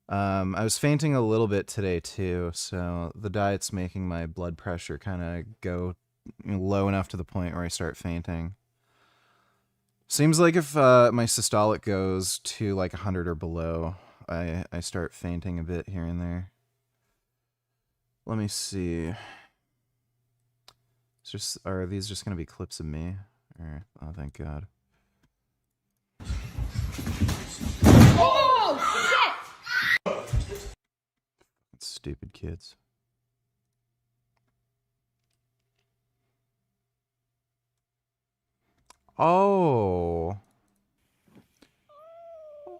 I was fainting a little bit today too, so the diet's making my blood pressure kind of go low enough to the point where I start fainting. Seems like if my systolic goes to like 100 or below, I start fainting a bit here and there. Let me see. Are these just gonna be clips of me? Or, oh, thank God. Oh, shit! Stupid kids. Oh.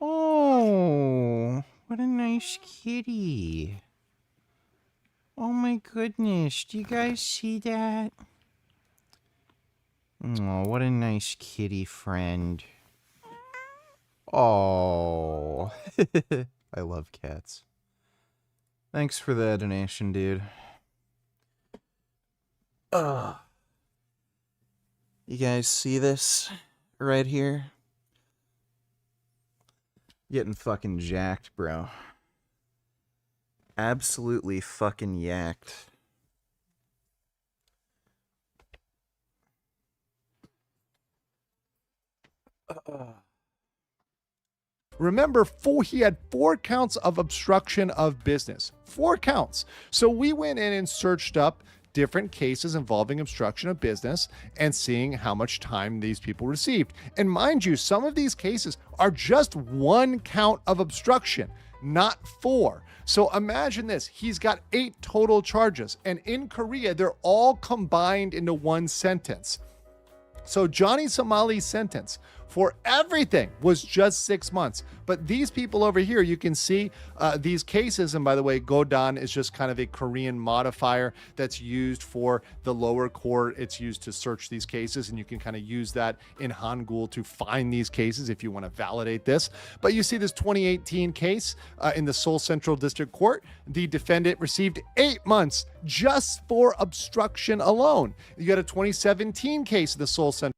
Oh, what a nice kitty. Oh my goodness, do you guys see that? Oh, what a nice kitty friend. Oh. I love cats. Thanks for the donation, dude. Ugh. You guys see this right here? Getting fucking jacked, bro. Absolutely fucking yacked. Remember, he had 4 counts of obstruction of business. 4 counts. So we went in and searched up different cases involving obstruction of business and seeing how much time these people received. And mind you, some of these cases are just 1 count of obstruction, not 4. So imagine this. He's got 8 total charges. And in Korea, they're all combined into one sentence. So Johnny Somali's sentence for everything was just 6 months. But these people over here, you can see these cases. And by the way, Godan is just kind of a Korean modifier that's used for the lower court. It's used to search these cases. And you can kind of use that in Hangul to find these cases if you want to validate this. But you see this 2018 case in the Seoul Central District Court. The defendant received 8 months just for obstruction alone. You got a 2017 case of the Seoul Central.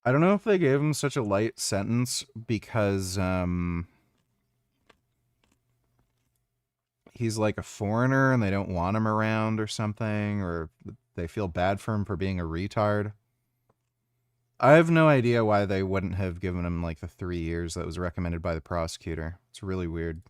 I don't know if they gave him such a light sentence because he's like a foreigner and they don't want him around or something, or they feel bad for him for being a retard. I have no idea why they wouldn't have given him like the 3 years that was recommended by the prosecutor. It's really weird.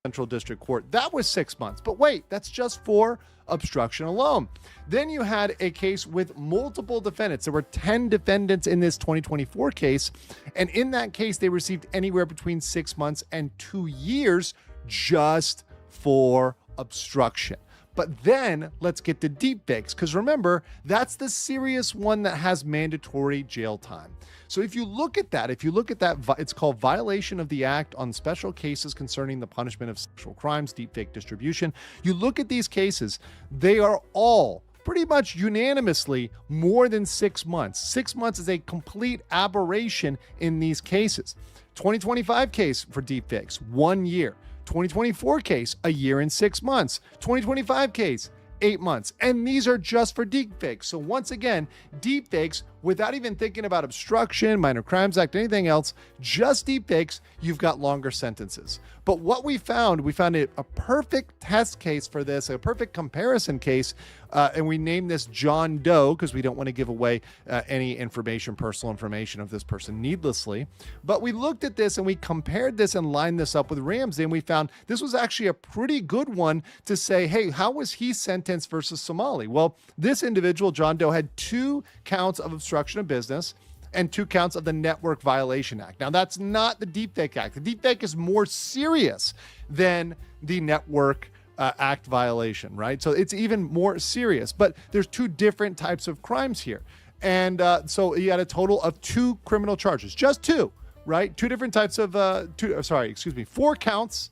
Central District Court. That was 6 months. But wait, that's just for obstruction alone. Then you had a case with multiple defendants. There were 10 defendants in this 2024 case. And in that case, they received anywhere between 6 months and 2 years just for obstruction. But then let's get to deepfakes, because remember, that's the serious one that has mandatory jail time. So if you look at that, it's called Violation of the Act on Special Cases Concerning the Punishment of Sexual Crimes, Deepfake Distribution. You look at these cases, they are all pretty much unanimously more than 6 months. 6 months is a complete aberration in these cases. 2025 case for deepfakes, 1 year. 2024 case, a year and 6 months. 2025 case, 8 months. And these are just for deepfakes. So once again, deepfakes, without even thinking about obstruction, Minor Crimes Act, anything else, just deepfakes, you've got longer sentences. But what we found a perfect test case for this, a perfect comparison case, and we named this John Doe because we don't want to give away any personal information of this person needlessly. But we looked at this and we compared this and lined this up with Ramsey, and we found this was actually a pretty good one to say, hey, how was he sentenced versus Somali? Well, this individual, John Doe, had 2 counts of obstruction of business and 2 counts of the Network Violation Act. Now, that's not the Deepfake Act. The Deepfake is more serious than the Network Act violation, right? So it's even more serious, but there's 2 different types of crimes here. And so he had a total of 2 criminal charges, just 2, right? 2 different types of, 4 counts,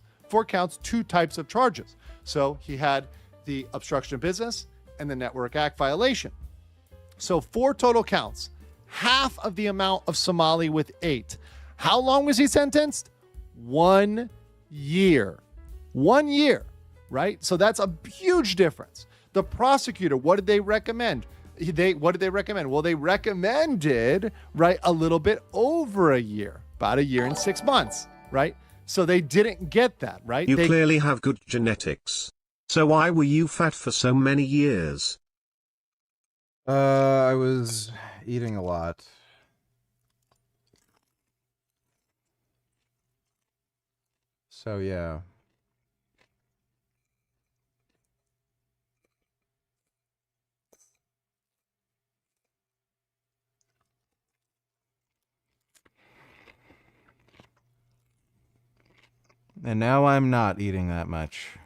2 types of charges. So he had the obstruction of business and the Network Act violation. So 4 total counts, half of the amount of Somali with 8. How long was he sentenced? 1 year. 1 year, right? So that's a huge difference. The prosecutor, what did they recommend? What did they recommend? Well, they recommended, right, a little bit over a year, about a year and 6 months, right? So they didn't get that, right? You clearly have good genetics. So why were you fat for so many years? I was eating a lot. So yeah. And now I'm not eating that much.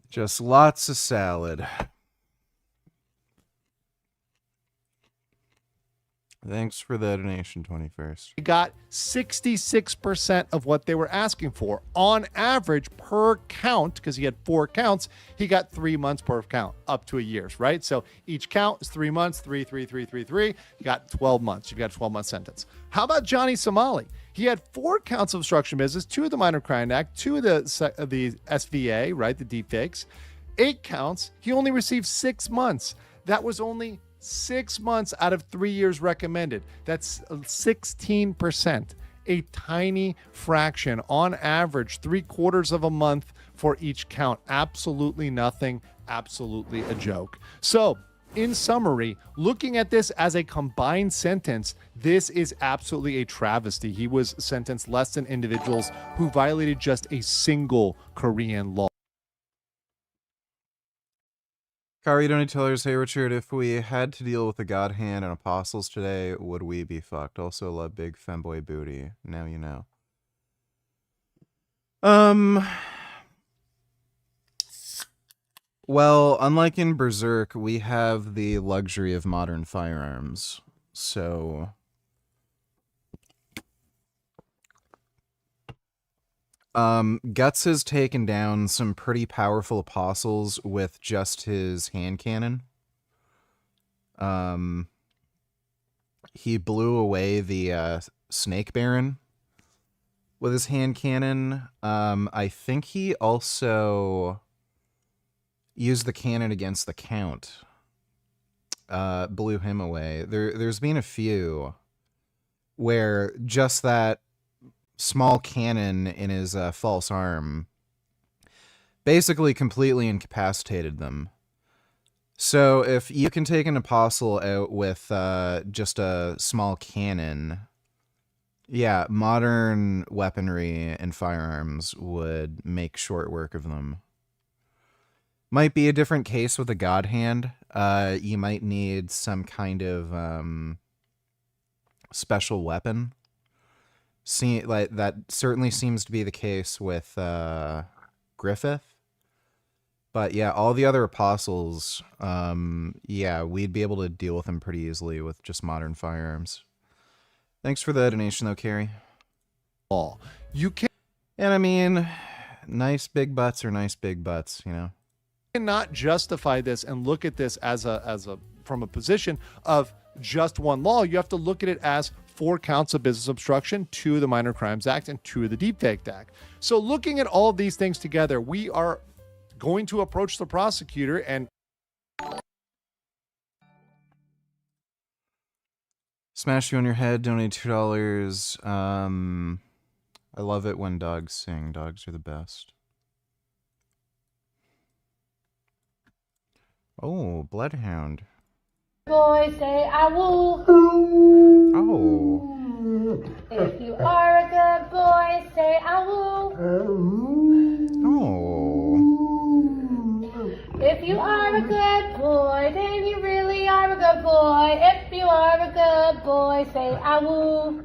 Just lots of salad. Thanks for the donation, 21st. He got 66% of what they were asking for. On average, per count, because he had 4 counts, he got 3 months per count, up to a year's, right? So each count is 3 months, 3, 3, 3, 3, 3. You got 12 months. You got a 12-month sentence. How about Johnny Somali? He had 4 counts of obstruction of business, 2 of the Minor Crime Act, 2 of the SVA, right, the deepfakes, 8 counts. He only received 6 months. That was only 6 months out of 3 years recommended. That's 16%, a tiny fraction. On average, 3/4 of a month for each count. Absolutely nothing, absolutely a joke. So, in summary, looking at this as a combined sentence, this is absolutely a travesty. He was sentenced less than individuals who violated just a single Korean law. Kari, don't tell us, hey Richard, if we had to deal with the God Hand and Apostles today, would we be fucked? Also love big femboy booty. Now you know. Well, unlike in Berserk, we have the luxury of modern firearms. So Guts has taken down some pretty powerful apostles with just his hand cannon. He blew away the Snake Baron with his hand cannon. I think he also used the cannon against the Count. Blew him away. There's been a few where just that small cannon in his false arm basically completely incapacitated them. So if you can take an apostle out with just a small cannon, yeah, modern weaponry and firearms would make short work of them. Might be a different case with a God hand. You might need some kind of special weapon. See, like that certainly seems to be the case with Griffith. But yeah, all the other apostles, yeah, we'd be able to deal with them pretty easily with just modern firearms. Thanks for the donation, though, Carrie. You can, and I mean, nice big butts are nice big butts, you know. Cannot justify this and look at this as a from a position of just one law. You have to look at it as 4 counts of business obstruction, 2 of the Minor Crimes Act, and 2 of the Deepfake Act. So looking at all of these things together, we are going to approach the prosecutor and Smash You on Your Head, donate $2. I love it when dogs sing. Dogs are the best. Oh, Bloodhound. Boy, say I will. Oh. If you are a good boy, say I will. Oh. If you are a good boy, then you really are a good boy. If you are a good boy, say I will.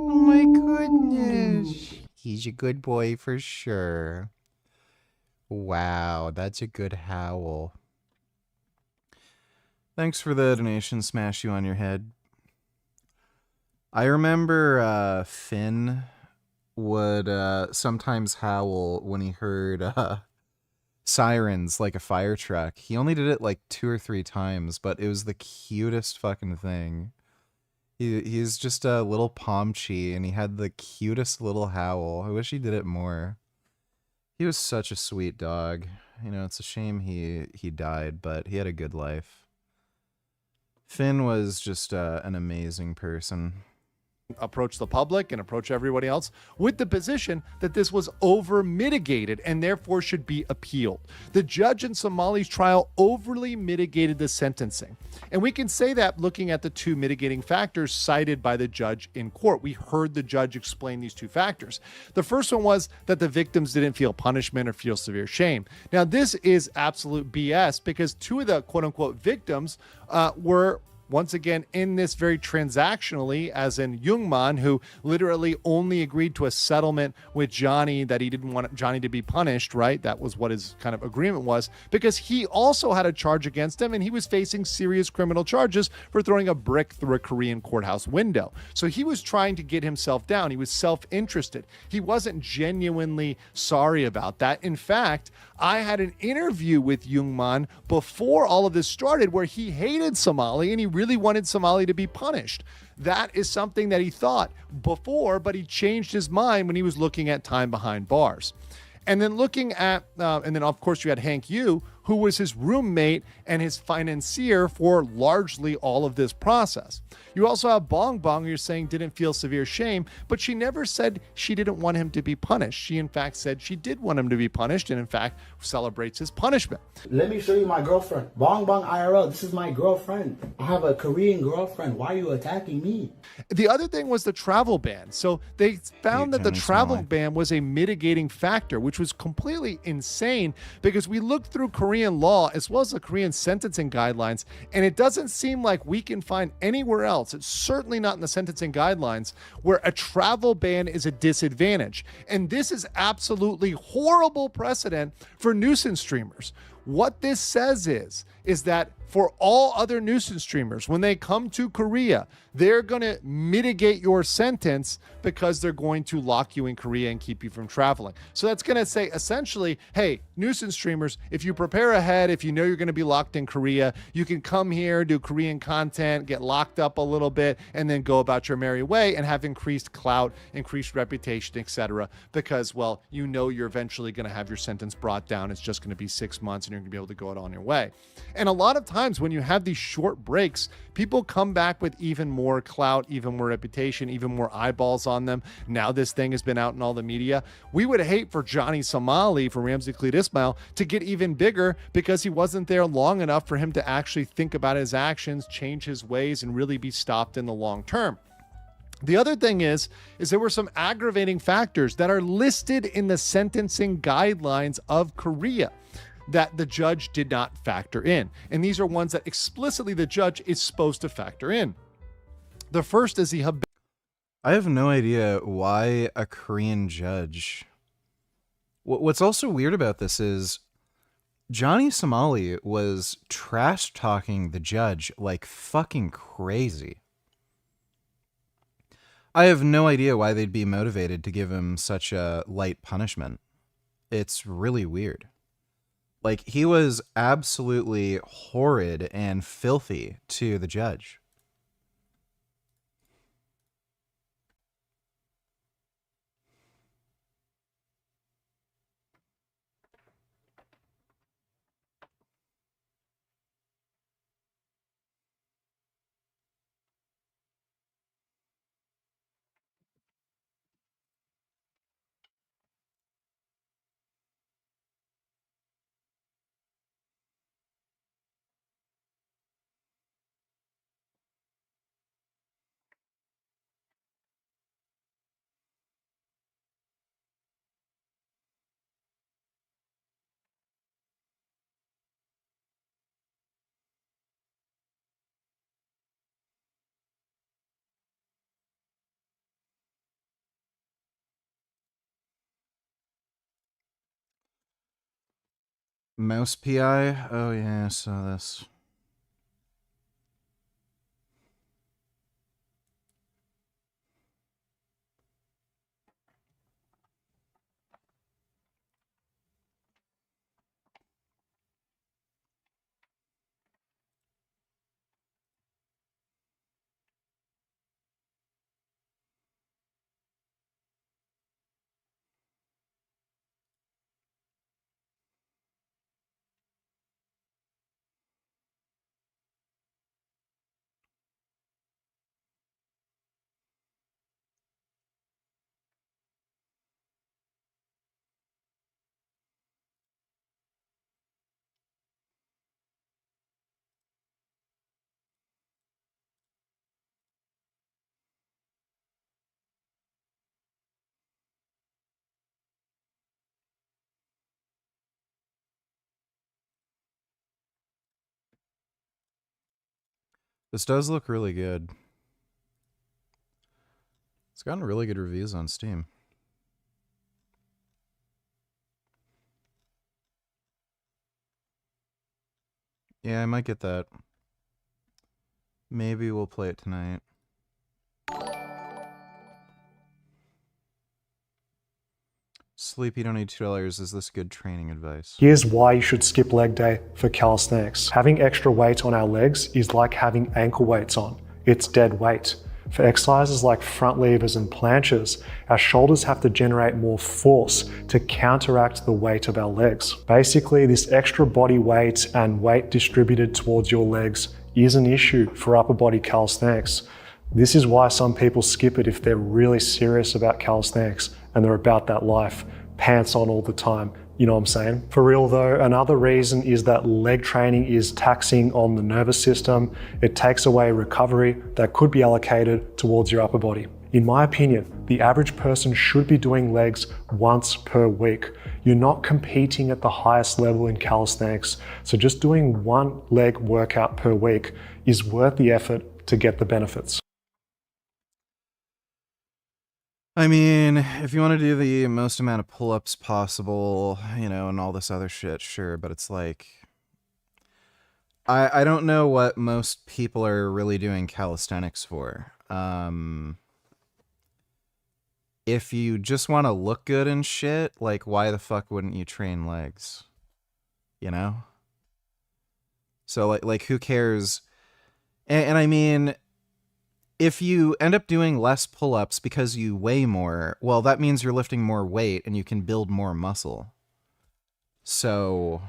Oh my goodness. He's a good boy for sure. Wow, that's a good howl. Thanks for the donation, Smash You on Your Head. I remember Finn would sometimes howl when he heard sirens like a fire truck. He only did it like 2 or 3 times, but it was the cutest fucking thing. He's just a little Pomchi, and he had the cutest little howl. I wish he did it more. He was such a sweet dog. You know, it's a shame he died, but he had a good life. Finn was just an amazing person. Approach the public and approach everybody else with the position that this was over mitigated and therefore should be appealed. The judge in Somali's trial overly mitigated the sentencing. And we can say that looking at the 2 mitigating factors cited by the judge in court. We heard the judge explain these 2 factors. The first one was that the victims didn't feel punishment or feel severe shame. Now, this is absolute BS because 2 of the quote unquote victims were once again, in this very transactionally, as in Jungmann, who literally only agreed to a settlement with Johnny that he didn't want Johnny to be punished, right? That was what his kind of agreement was, because he also had a charge against him and he was facing serious criminal charges for throwing a brick through a Korean courthouse window. So he was trying to get himself down. He was self-interested. He wasn't genuinely sorry about that. In fact, I had an interview with Jungmann before all of this started where he hated Somali and he really wanted Somali to be punished. That is something that he thought before, but he changed his mind when he was looking at time behind bars. And then looking at, and then of course you had Hank Yu, who was his roommate and his financier for largely all of this process. You also have Bong Bong, who you're saying didn't feel severe shame, but she never said she didn't want him to be punished. She in fact said she did want him to be punished and in fact celebrates his punishment. Let me show you my girlfriend. Bong Bong IRL, this is my girlfriend. I have a Korean girlfriend. Why are you attacking me? The other thing was the travel ban. So they found that the travel ban was a mitigating factor, which was completely insane because we looked through Korean law as well as the Korean sentencing guidelines, and it doesn't seem like we can find anywhere else, it's certainly not in the sentencing guidelines, where a travel ban is a disadvantage. And this is absolutely horrible precedent for nuisance streamers. What this says is that for all other nuisance streamers, when they come to Korea, they're going to mitigate your sentence because they're going to lock you in Korea and keep you from traveling. So that's going to say essentially, hey, nuisance streamers, if you prepare ahead, if you know you're going to be locked in Korea, you can come here, do Korean content, get locked up a little bit, and then go about your merry way and have increased clout, increased reputation, etc. Because, well, you know you're eventually going to have your sentence brought down. It's just going to be 6 months and you're going to be able to go it on your way. And a lot of times when you have these short breaks, people come back with even more clout, even more reputation, even more eyeballs on them. Now this thing has been out in all the media. We would hate for Johnny Somali, for Ramsey Khalid Ismail, to get even bigger because he wasn't there long enough for him to actually think about his actions, change his ways, and really be stopped in the long term. The other thing is there were some aggravating factors that are listed in the sentencing guidelines of Korea that the judge did not factor in. And these are ones that explicitly the judge is supposed to factor in. The first is the I have no idea why a Korean judge. What's also weird about this is Johnny Somali was trash talking the judge like fucking crazy. I have no idea why they'd be motivated to give him such a light punishment. It's really weird. Like, he was absolutely horrid and filthy to the judge. Mouse PI? Oh yeah, I saw this. This does look really good. It's gotten really good reviews on Steam. Yeah, I might get that. Maybe we'll play it tonight. Sleep, you don't need $2. Is this good training advice? Here's why you should skip leg day for calisthenics. Having extra weight on our legs is like having ankle weights on. It's dead weight. For exercises like front levers and planches, our shoulders have to generate more force to counteract the weight of our legs. Basically, this extra body weight and weight distributed towards your legs is an issue for upper body calisthenics. This is why some people skip it if they're really serious about calisthenics and they're about that life, pants on all the time. You know what I'm saying? For real though, another reason is that leg training is taxing on the nervous system. It takes away recovery that could be allocated towards your upper body. In my opinion, the average person should be doing legs once per week. You're not competing at the highest level in calisthenics, so just doing one leg workout per week is worth the effort to get the benefits. I mean, if you want to do the most amount of pull-ups possible, you know, and all this other shit, sure, but it's like, I don't know what most people are really doing calisthenics for. If you just want to look good and shit, like, why the fuck wouldn't you train legs? You know? So, like who cares? And I mean, if you end up doing less pull-ups because you weigh more, well, that means you're lifting more weight and you can build more muscle. So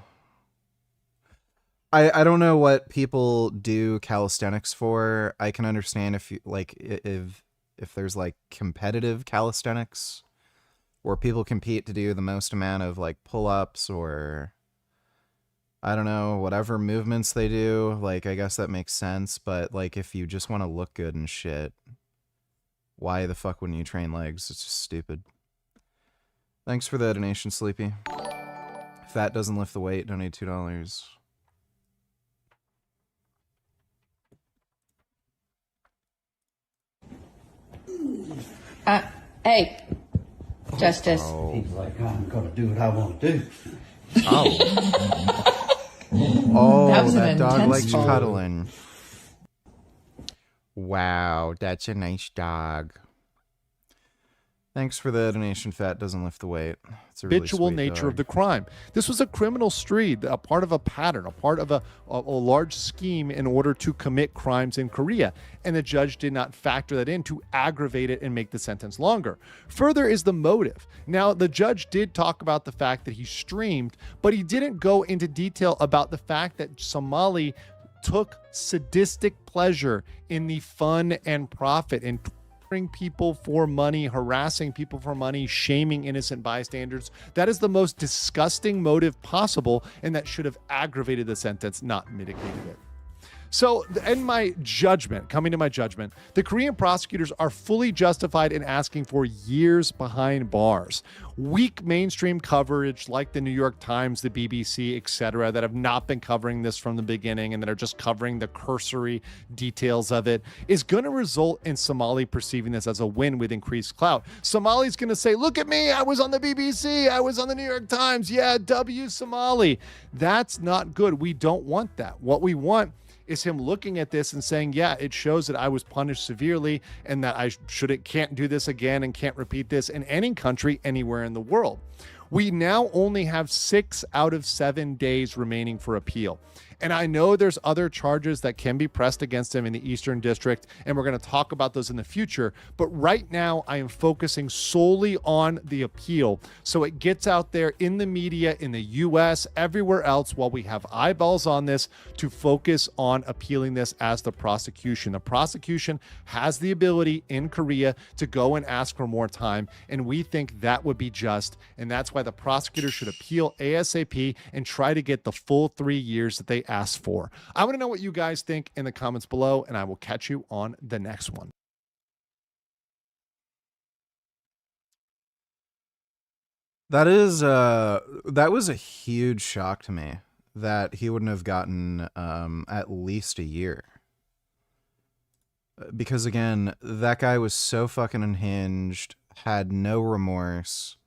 I don't know what people do calisthenics for. I can understand if you like if there's like competitive calisthenics where people compete to do the most amount of like pull-ups or I don't know, whatever movements they do, like, I guess that makes sense, but, like, if you just want to look good and shit, Why the fuck wouldn't you train legs? It's just stupid. Thanks for the donation, Sleepy. Fat doesn't lift the weight. Donate $2. Hey, Justice. He's like, I'm gonna do what I want to do. Oh. Oh, That was an that dog intense likes call. cuddling. Wow, that's a nice dog. Thanks for the donation. Fat doesn't lift the weight. It's a really Habitual sweet nature dog. of the crime. This was a criminal streak, a part of a pattern, a part of a large scheme in order to commit crimes in Korea. And the judge did not factor that in to aggravate it and make the sentence longer. Further is the motive. Now, the judge did talk about the fact that he streamed, but he didn't go into detail about the fact that Somali took sadistic pleasure in the fun and profit and people for money, harassing people for money, shaming innocent bystanders. That is the most disgusting motive possible, and that should have aggravated the sentence, not mitigated it. So, in my judgment, coming to my judgment, the Korean prosecutors are fully justified in asking for years behind bars. Weak mainstream coverage like the New York Times, the BBC, etc., that have not been covering this from the beginning and that are just covering the cursory details of it is going to result in Somali perceiving this as a win with increased clout. Somali's going to say, look at me, I was on the BBC, I was on the New York Times, yeah, W Somali. That's not good. We don't want that. What we want is him looking at this and saying, yeah, it shows that I was punished severely and that I can't do this again and can't repeat this in any country anywhere in the world. We now only have 6 out of 7 days remaining for appeal. And I know there's other charges that can be pressed against him in the Eastern District, and we're going to talk about those in the future. But right now, I am focusing solely on the appeal, so it gets out there in the media, in the U.S., everywhere else, while we have eyeballs on this, to focus on appealing this as the prosecution. The prosecution has the ability in Korea to go and ask for more time, and we think that would be just, and that's why the prosecutor should appeal ASAP and try to get the full 3 years that they asked for. I want to know what you guys think in the comments below, and I will catch you on the next one. That was a huge shock to me that he wouldn't have gotten at least a year. Because again, that guy was so fucking unhinged, had no remorse,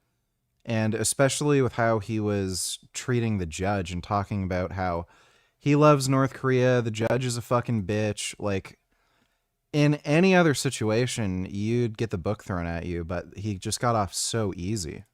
and especially with how he was treating the judge and talking about how he loves North Korea, the judge is a fucking bitch. Like, in any other situation, you'd get the book thrown at you, but he just got off so easy.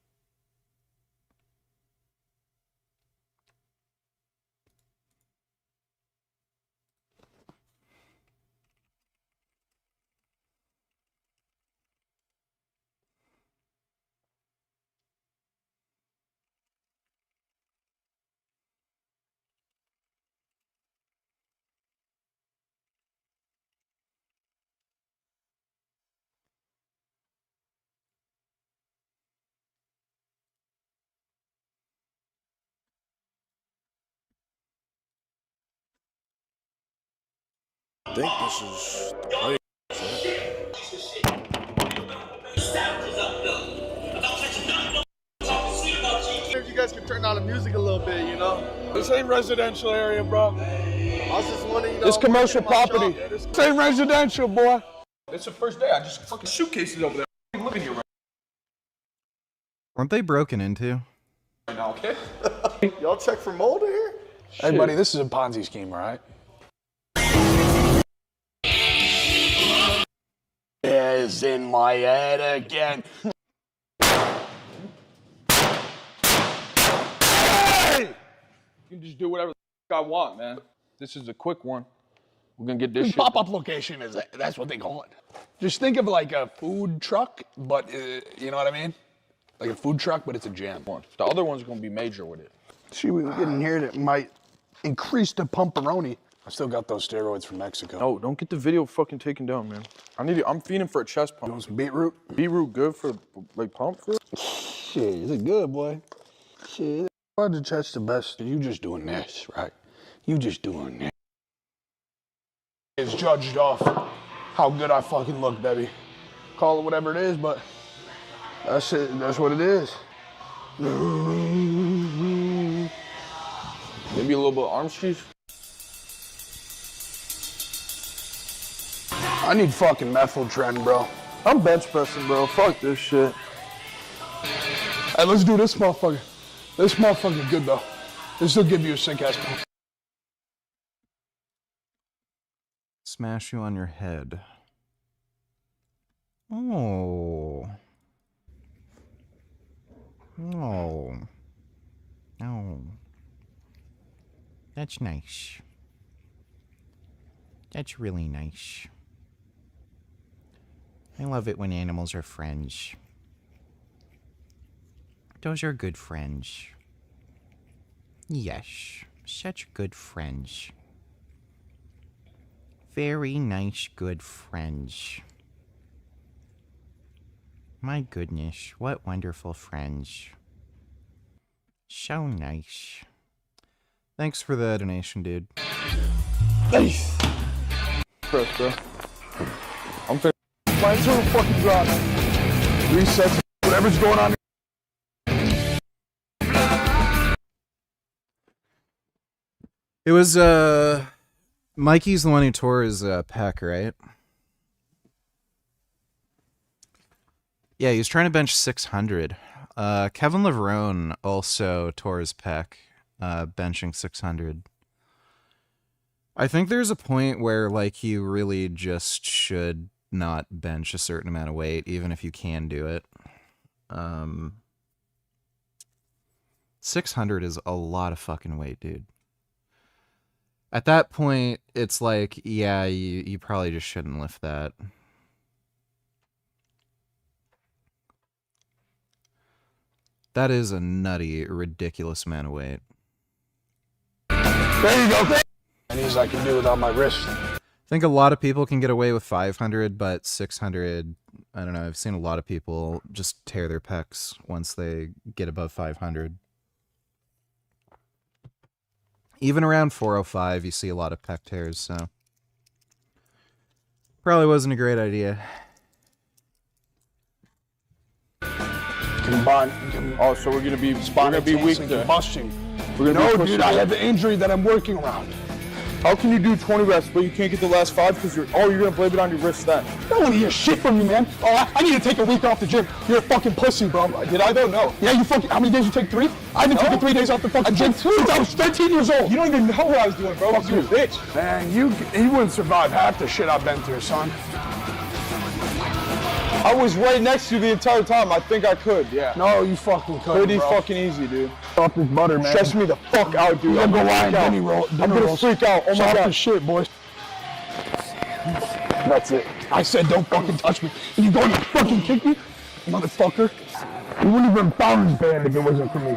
I think this is the play. If you guys can turn down the music a little bit, you know? This ain't residential area, bro. I was just wondering, you know, This commercial my shop. property. Yeah, This ain't residential, boy. It's the first day. I just fucking suitcases over there. I'm living here Weren't they broken into? right now, okay? Y'all check for mold in here? Hey, buddy, this is a Ponzi scheme, all right? Is in my head again. Hey! You can just do whatever the I want, man. This is a quick one. We're gonna get this shit. Pop-up location is that's what they call it. Just think of like a food truck, but you know what I mean? Like a food truck, but it's a jam. The other one's gonna be major with it. See, we get in here that might increase the pumperoni. I still got those steroids from Mexico. No, don't get the video fucking taken down, man. I'm feeding for a chest pump. You want some beetroot? Beetroot good for like pump for? Shit, is it good, boy? Shit, hard to touch the best. You just doing this, right? You just doing this. It's judged off how good I fucking look, baby. call it whatever it is, but that's it. That's what it is. Maybe a little bit of arm sleeve. I need fucking methyltren, bro. I'm bench pressing, bro. Fuck this shit. Hey, let's do this motherfucker. This motherfucker good though. This will give you a sick ass pump. Smash you on your head. Oh. Oh. Oh. That's nice. That's really nice. I love it when animals are friends. Those are good friends. Yes, such good friends. Very nice, good friends. My goodness, what wonderful friends. So nice. Thanks for the donation, dude. Nice. Press, bro. I'm finished. My internal fucking drop. Resets. Whatever's going on. It was, Mikey's the one who tore his, pec, right? Yeah, he was trying to bench 600. Kevin Levrone also tore his pec, benching 600. I think there's a point where, like, you really just should not bench a certain amount of weight, even if you can do it. 600 is a lot of fucking weight, dude. At that point, it's like, yeah, you probably just shouldn't lift that. That is a nutty, ridiculous amount of weight. There you go. Any as I can do without my wrist. I think a lot of people can get away with 500, but 600, I don't know. I've seen a lot of people just tear their pecs once they get above 500. Even around 405, you see a lot of pec tears, so probably wasn't a great idea. Combine. Oh, so we're gonna be weak there. Combustion. We're gonna No, be dude, I have the injury that I'm working around. How can you do 20 reps, but you can't get the last 5 because you're gonna blame it on your wrist then? I don't want to hear shit from you, man. Oh, I need to take a week off the gym. You're a fucking pussy, bro. Did I though? No. Yeah, you fucking. How many days you take? 3? I've been taking 3 days off the fucking gym since I was 13 years old. You don't even know what I was doing, bro. Fuck You you, bitch. Man, you wouldn't survive half the shit I've been through, son. I was right next to you the entire time. I think I could, yeah. No, you fucking couldn't, Pretty bro. fucking easy, dude. Off this butter, man. Stress me the fuck out, dude. I'm I'm gonna gonna go freak out. I'm gonna freak out. Oh my Soft god. as shit, boys. That's it. I said don't fucking touch me. And you going to fucking kick me? Motherfucker. You wouldn't have been bounce band if it wasn't for me.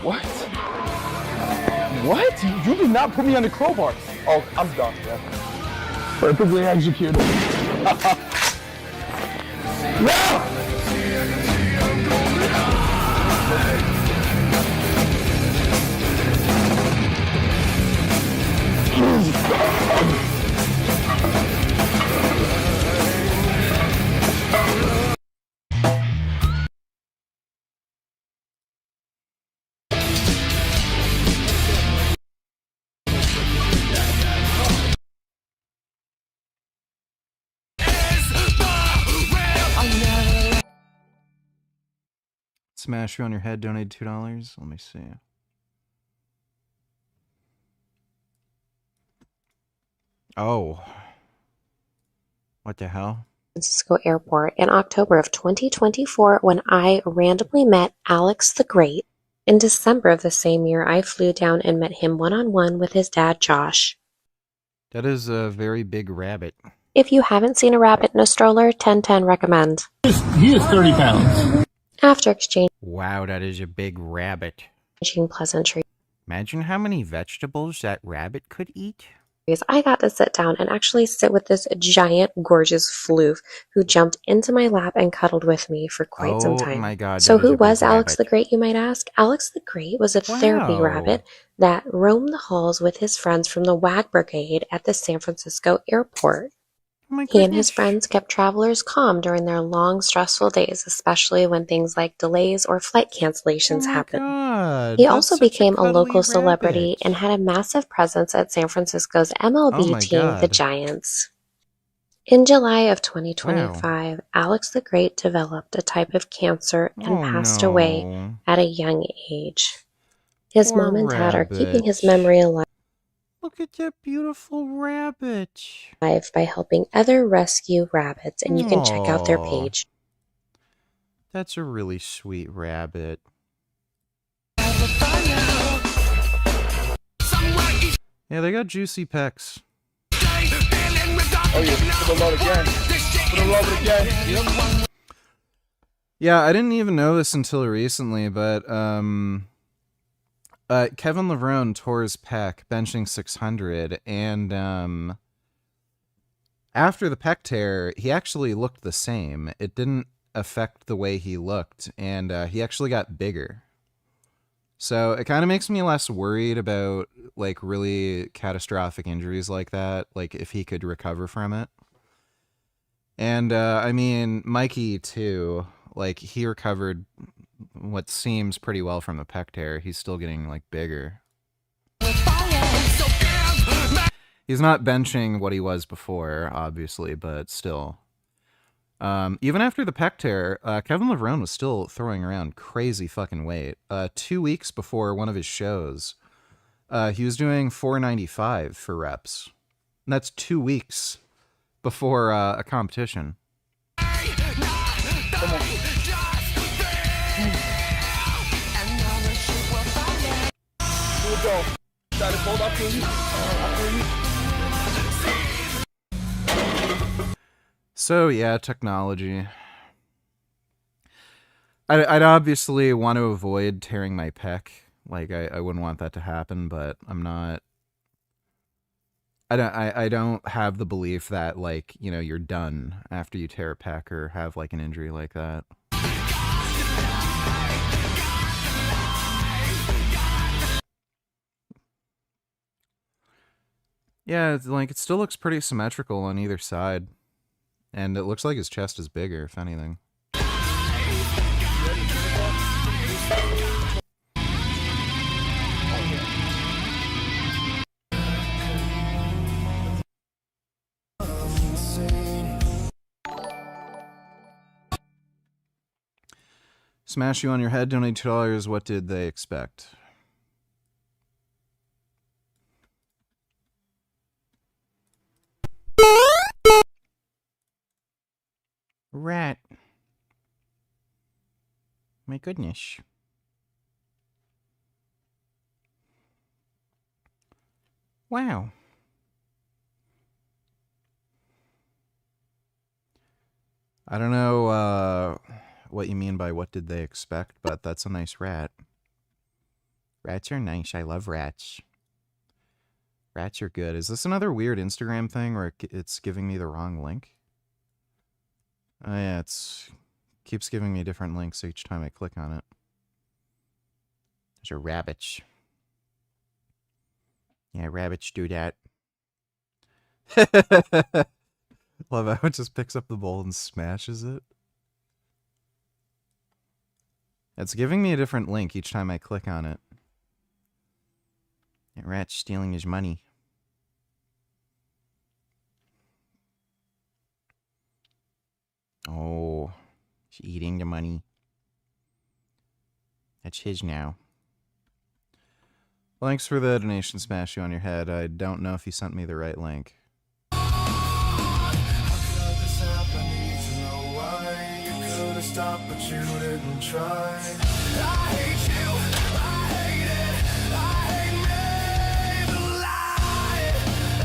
What? What? You did not put me on the crowbar. Oh, I'm done, yeah. Perfectly executed. Yeah! Smash you on your head, donate $2. Let me see. Oh. What the hell? Francisco Airport in October of 2024 when I randomly met Alex the Great. In December of the same year, I flew down and met him one-on-one with his dad, Josh. That is a very big rabbit. If you haven't seen a rabbit in a stroller, 1010 recommend. He is 30 pounds. After exchanging Wow, that is a big rabbit. pleasantries, Imagine how many vegetables that rabbit could eat. I got to sit down and actually sit with this giant, gorgeous floof who jumped into my lap and cuddled with me for quite some time. Oh my god. So that is who a big was Alex the rabbit. Great, you might ask? Alex the Great was a therapy Wow. rabbit that roamed the halls with his friends from the WAG Brigade at the San Francisco airport. my He and his goodness. friends kept travelers calm during their long, stressful days, especially when things like delays or flight cancellations happened. God, He that's also such a became a cuddly local celebrity rabbit. and had a massive presence at San Francisco's Oh MLB my team, the God. Giants. In July of Wow. 2025, Alex the Great developed a type of cancer and Oh passed away no. at a young age. His Poor mom and dad are keeping rabbit. his memory alive Look at that beautiful rabbit. by helping other rescue rabbits, and you can check out their Oh, page. that's a really sweet rabbit. Yeah, they got juicy pecs. Oh, yeah. Put the load again. Put the load again. Yep. Yeah, I didn't even know this until recently, but Kevin Levrone tore his pec benching 600, and after the pec tear, he actually looked the same. It didn't affect the way he looked, and he actually got bigger. So it kind of makes me less worried about like really catastrophic injuries like that, like if he could recover from it. And I mean, Mikey too, like he recovered what seems pretty well from the pec tear. He's still getting like bigger. He's not benching what he was before, obviously, but still. Even after the pec tear, Kevin Levrone was still throwing around crazy fucking weight. 2 weeks before one of his shows, he was doing 495 for reps. And that's 2 weeks before a competition. So yeah, technology. I'd obviously want to avoid tearing my pec. Like I wouldn't want that to happen, but I'm not. I don't have the belief that like, you know, you're done after you tear a pec or have like an injury like that. Yeah, it's like it still looks pretty symmetrical on either side. And it looks like his chest is bigger, if anything. Smash you on your head, donate $2. What did they expect? Rat. My goodness. Wow. I don't know what you mean by what did they expect, but that's a nice rat. Rats are nice. I love rats. Rats are good. Is this another weird Instagram thing where it's giving me the wrong link? Oh yeah, it's keeps giving me different links each time I click on it. There's a rabbit. Yeah, rabbits do that. Love how it just picks up the bowl and smashes it. It's giving me a different link each time I click on it. That rat's stealing his money. Oh, he's eating the money. That's his now. Well, thanks for the donation, Smash You on your head. I don't know if you sent me the right link. Stop, but you didn't try. I hate you, I hate it, I hate me, the lie.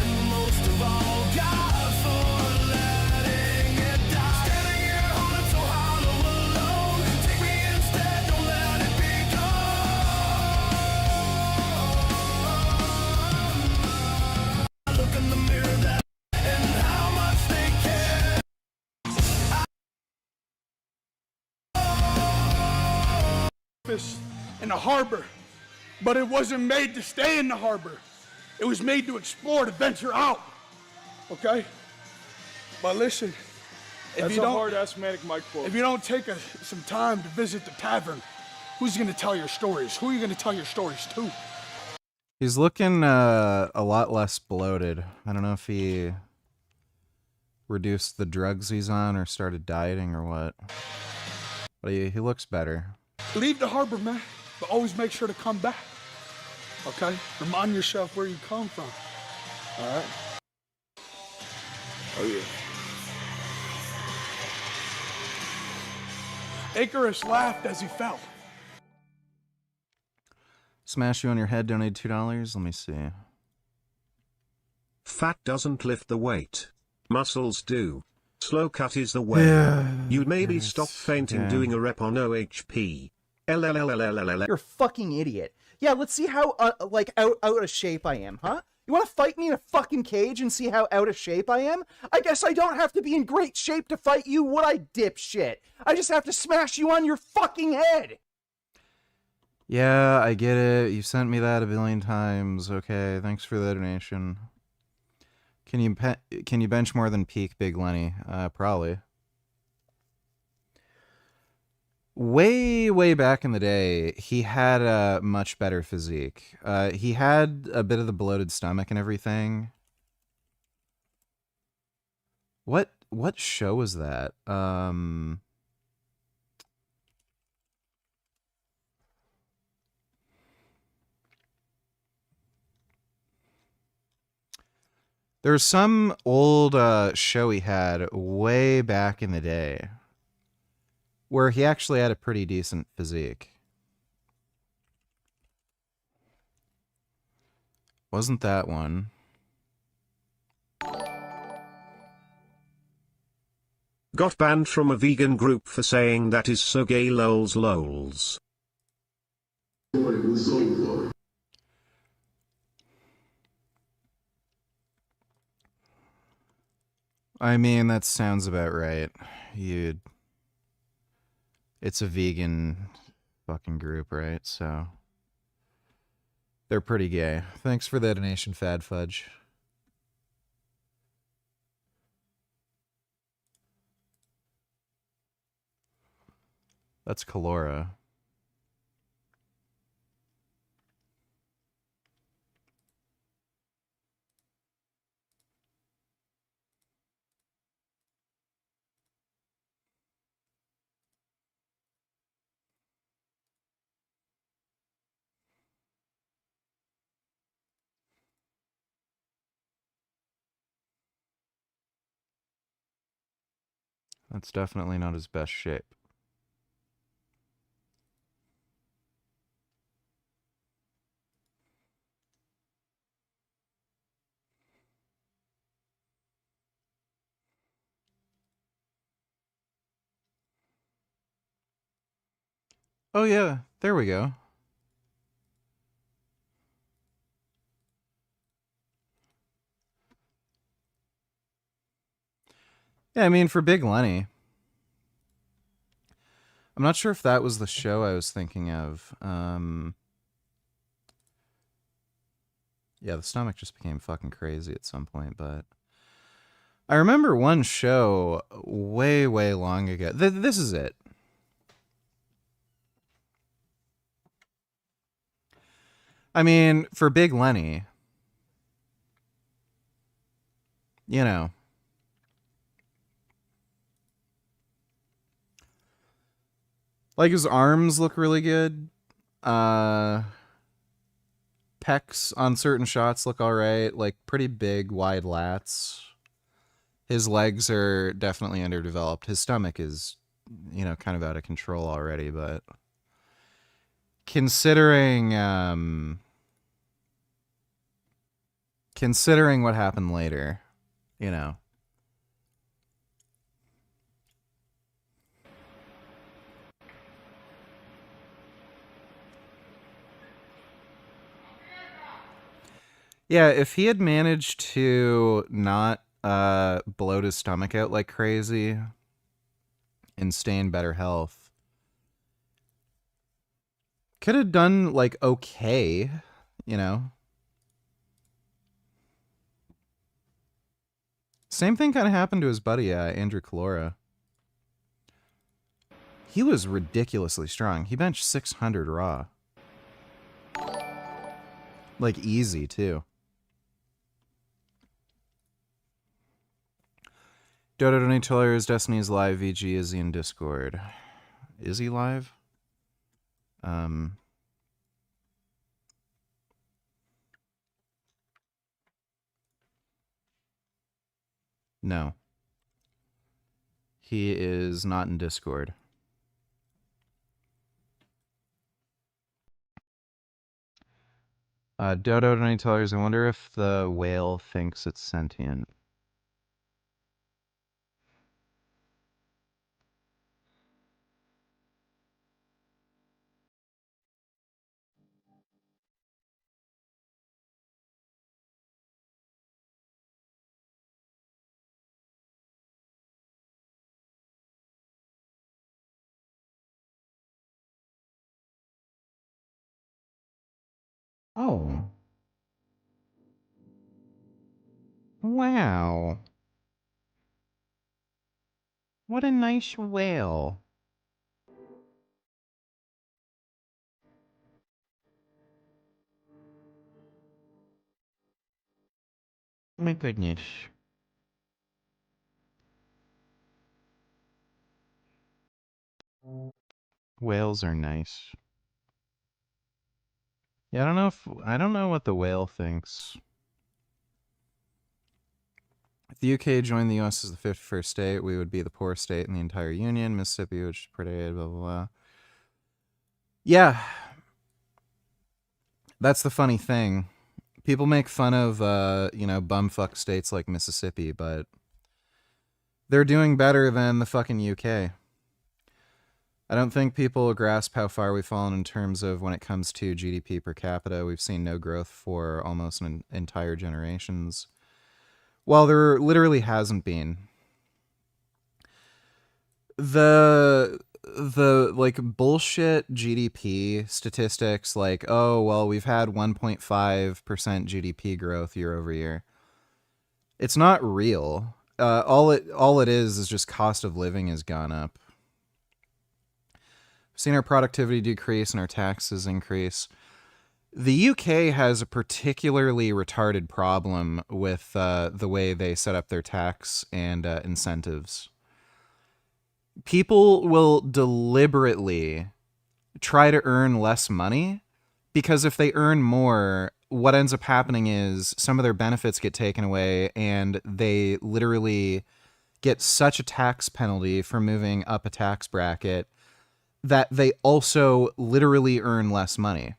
And most of all, God for letting it die. Standing here holding so hollow alone. Take me instead, don't let it be gone. I look in the mirror that and how much they care. In the harbor, but it wasn't made to stay in the harbor. It was made to explore, to venture out. Okay? But listen, That's a hard asthmatic mic quote. if you don't take some time to visit the tavern, who's gonna tell your stories? Who are you gonna tell your stories to? He's looking a lot less bloated. I don't know if he reduced the drugs he's on or started dieting or what. But he looks better. Leave the harbor, man, but always make sure to come back. Okay? Remind yourself where you come from. All right? Oh, yeah. Icarus laughed as he fell. Smash you on your head, donate $2. Let me see. Fat doesn't lift the weight. Muscles do. Slow cut is the way. You'd maybe stop fainting doing a rep on OHP. LLLLLL. You're a fucking idiot. Yeah, let's see how, out of shape I am, huh? You wanna fight me in a fucking cage and see how out of shape I am? I guess I don't have to be in great shape to fight you, would I, dipshit? I just have to smash you on your fucking head! Yeah, I get it. You sent me that a billion times. Okay, thanks for the donation. Can you bench more than peak Big Lenny? Probably. Way back in the day, he had a much better physique. He had a bit of the bloated stomach and everything. What show was that? There's some old show he had way back in the day where he actually had a pretty decent physique. Wasn't that one? Got banned from a vegan group for saying that is so gay lols lols. I mean, that sounds about right. It's a vegan fucking group, right? So they're pretty gay. Thanks for the donation, Fad Fudge. That's Kalora. That's definitely not his best shape. Oh yeah, there we go. Yeah, I mean, for Big Lenny. I'm not sure if that was the show I was thinking of. Yeah, the stomach just became fucking crazy at some point, but I remember one show way long ago. This is it. I mean, for Big Lenny, you know, like his arms look really good. Pecs on certain shots look all right, like pretty big, wide lats. His legs are definitely underdeveloped. His stomach is, you know, kind of out of control already, but considering what happened later, you know. Yeah, if he had managed to not bloat his stomach out like crazy and stay in better health, could have done like okay, you know. Same thing kind of happened to his buddy, Andrew Calora. He was ridiculously strong. He benched 600 raw. Like, easy, too. Dodo Donate Tellers, Destiny's live, VG, is he in Discord? Is he live? No. He is not in Discord. Dodo Donate Tellers, I wonder if the whale thinks it's sentient. Oh. Wow. What a nice whale. My goodness. Whales are nice. Yeah, I don't know what the whale thinks. If the UK joined the US as the 51st state, we would be the poorest state in the entire union. Mississippi, which predicted, blah, blah, blah. Yeah. That's the funny thing. People make fun of, you know, bumfuck states like Mississippi, but they're doing better than the fucking UK. I don't think people grasp how far we've fallen in terms of when it comes to GDP per capita. We've seen no growth for almost an entire generations. Well, there literally hasn't been. The like bullshit GDP statistics, like, oh, well, we've had 1.5% GDP growth year over year. It's not real. All it is just cost of living has gone up. We've seen our productivity decrease and our taxes increase. The UK has a particularly retarded problem with the way they set up their tax and incentives. People will deliberately try to earn less money because if they earn more, what ends up happening is some of their benefits get taken away and they literally get such a tax penalty for moving up a tax bracket that they also literally earn less money.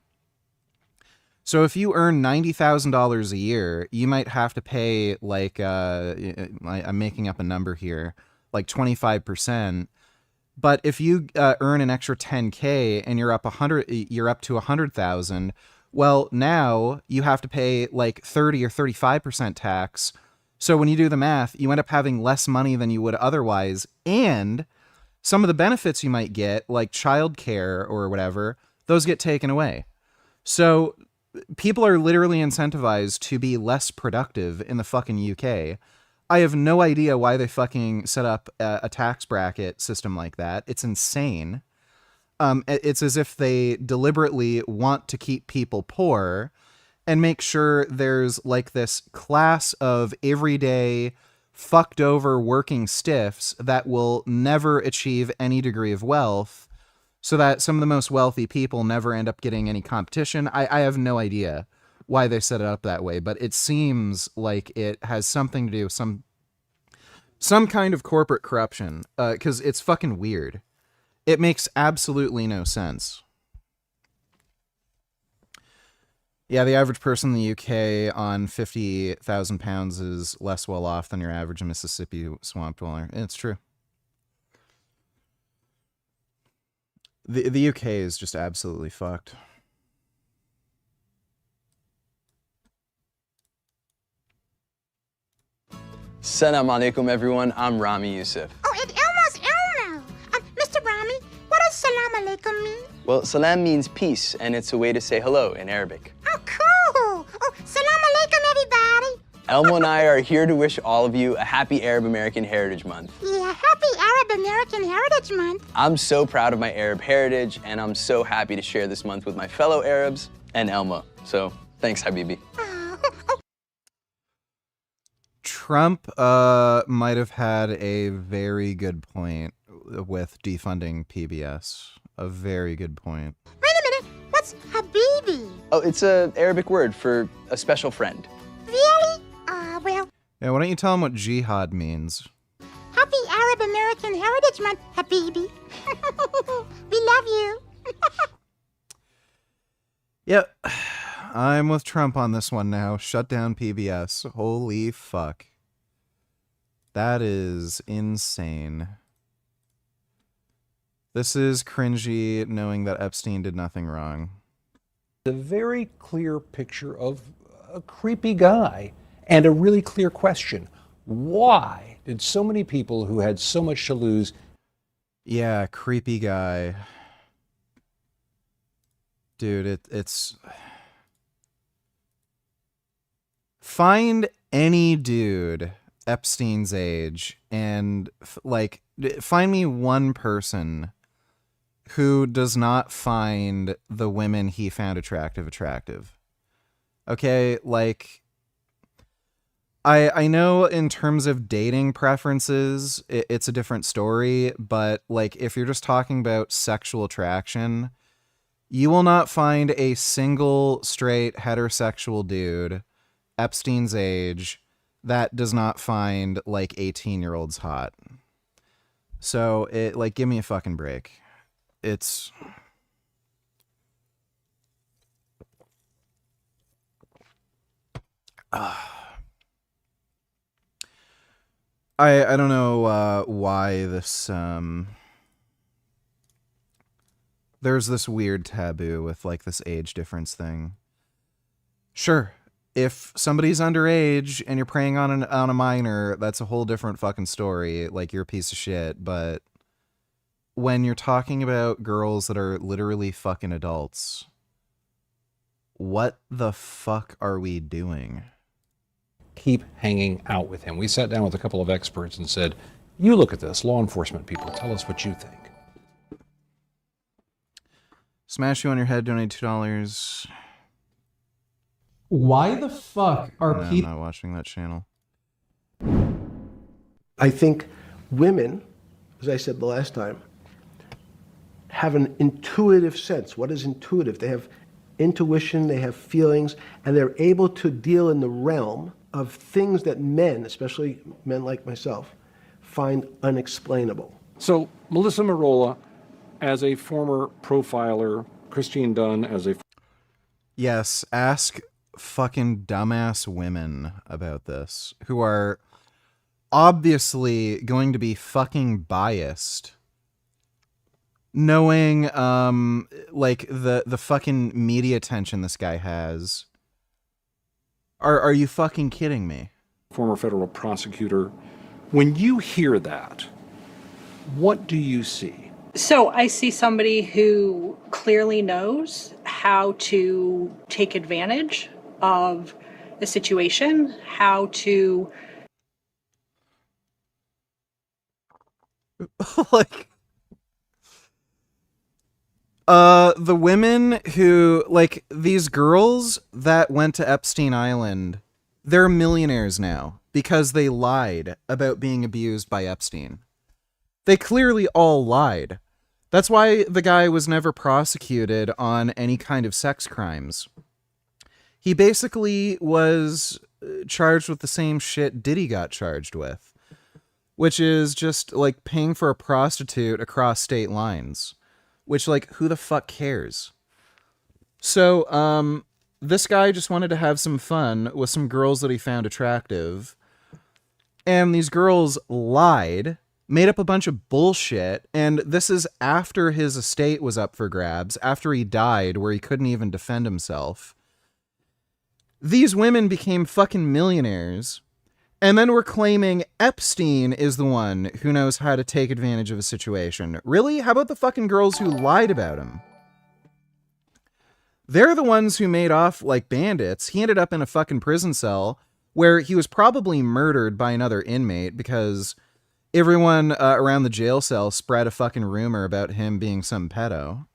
So if you earn $90,000 a year, you might have to pay like, I'm making up a number here, like 25%. But if you earn an extra 10K and you're up to 100,000, well, now you have to pay like 30 or 35% tax. So when you do the math, you end up having less money than you would otherwise. And some of the benefits you might get, like childcare or whatever, those get taken away. So people are literally incentivized to be less productive in the fucking UK. I have no idea why they fucking set up a tax bracket system like that. It's insane. It's as if they deliberately want to keep people poor and make sure there's like this class of everyday fucked over working stiffs that will never achieve any degree of wealth, so that some of the most wealthy people never end up getting any competition. I have no idea why they set it up that way, but it seems like it has something to do with some kind of corporate corruption, because it's fucking weird. It makes absolutely no sense. Yeah, the average person in the UK on 50,000 pounds is less well off than your average Mississippi swamp dweller. It's true. The UK is just absolutely fucked. Salam alaikum, everyone. I'm Rami Youssef. Oh, it almost Elmo. Mr. Rami, what does salam alaikum mean? Well, salam means peace, and it's a way to say hello in Arabic. Oh, cool. Oh, salam alaikum, everybody. Elmo and I are here to wish all of you a happy Arab American Heritage Month. Yeah, happy Arab American Heritage Month. I'm so proud of my Arab heritage, and I'm so happy to share this month with my fellow Arabs and Elmo. So, thanks, Habibi. Trump might have had a very good point with defunding PBS. A very good point. Wait a minute, what's Habibi? Oh, it's an Arabic word for a special friend. Really? Well, Yeah, why don't you tell him what jihad means? happy Arab American Heritage Month, Habibi. We love you. Yep. I'm with Trump on this one now. Shut down PBS. Holy fuck. That is insane. This is cringy knowing that Epstein did nothing wrong. A very clear picture of a creepy guy and a really clear question. Why did so many people who had so much to lose? Yeah, creepy guy. Dude, it's... Find any dude Epstein's age and, like, find me one person who does not find the women he found attractive. Okay, like... I know in terms of dating preferences, it's a different story, but like if you're just talking about sexual attraction, you will not find a single straight heterosexual dude Epstein's age that does not find like 18-year-olds hot. So it like give me a fucking break. It's I don't know why this there's this weird taboo with like this age difference thing. Sure, if somebody's underage and you're preying on a minor, that's a whole different fucking story. Like you're a piece of shit. But when you're talking about girls that are literally fucking adults, what the fuck are we doing? Keep hanging out with him. We sat down with a couple of experts and said, you look at this, law enforcement people, tell us what you think. Smash you on your head, donate $2. Why the fuck are No, I'm people... not watching that channel. I think women, as I said the last time, have an intuitive sense. What is intuitive? They have intuition, they have feelings, and they're able to deal in the realm of things that men, especially men like myself, find unexplainable. So, Melissa Marola, as a former profiler, Christine Dunn as a... Yes, ask fucking dumbass women about this, who are obviously going to be fucking biased, knowing, like, the fucking media attention this guy has. Are you fucking kidding me? Former federal prosecutor. When you hear that, what do you see? So I see somebody who clearly knows how to take advantage of a situation, how to... Like... the women who, like, these girls that went to Epstein Island, they're millionaires now because they lied about being abused by Epstein. They clearly all lied. That's why the guy was never prosecuted on any kind of sex crimes. He basically was charged with the same shit Diddy got charged with, which is just, like, paying for a prostitute across state lines. Which, like, who the fuck cares? So, this guy just wanted to have some fun with some girls that he found attractive. And these girls lied, made up a bunch of bullshit, and this is after his estate was up for grabs, after he died, where he couldn't even defend himself. These women became fucking millionaires, and then we're claiming Epstein is the one who knows how to take advantage of a situation. Really? How about the fucking girls who lied about him? They're the ones who made off like bandits. He ended up in a fucking prison cell where he was probably murdered by another inmate because everyone around the jail cell spread a fucking rumor about him being some pedo.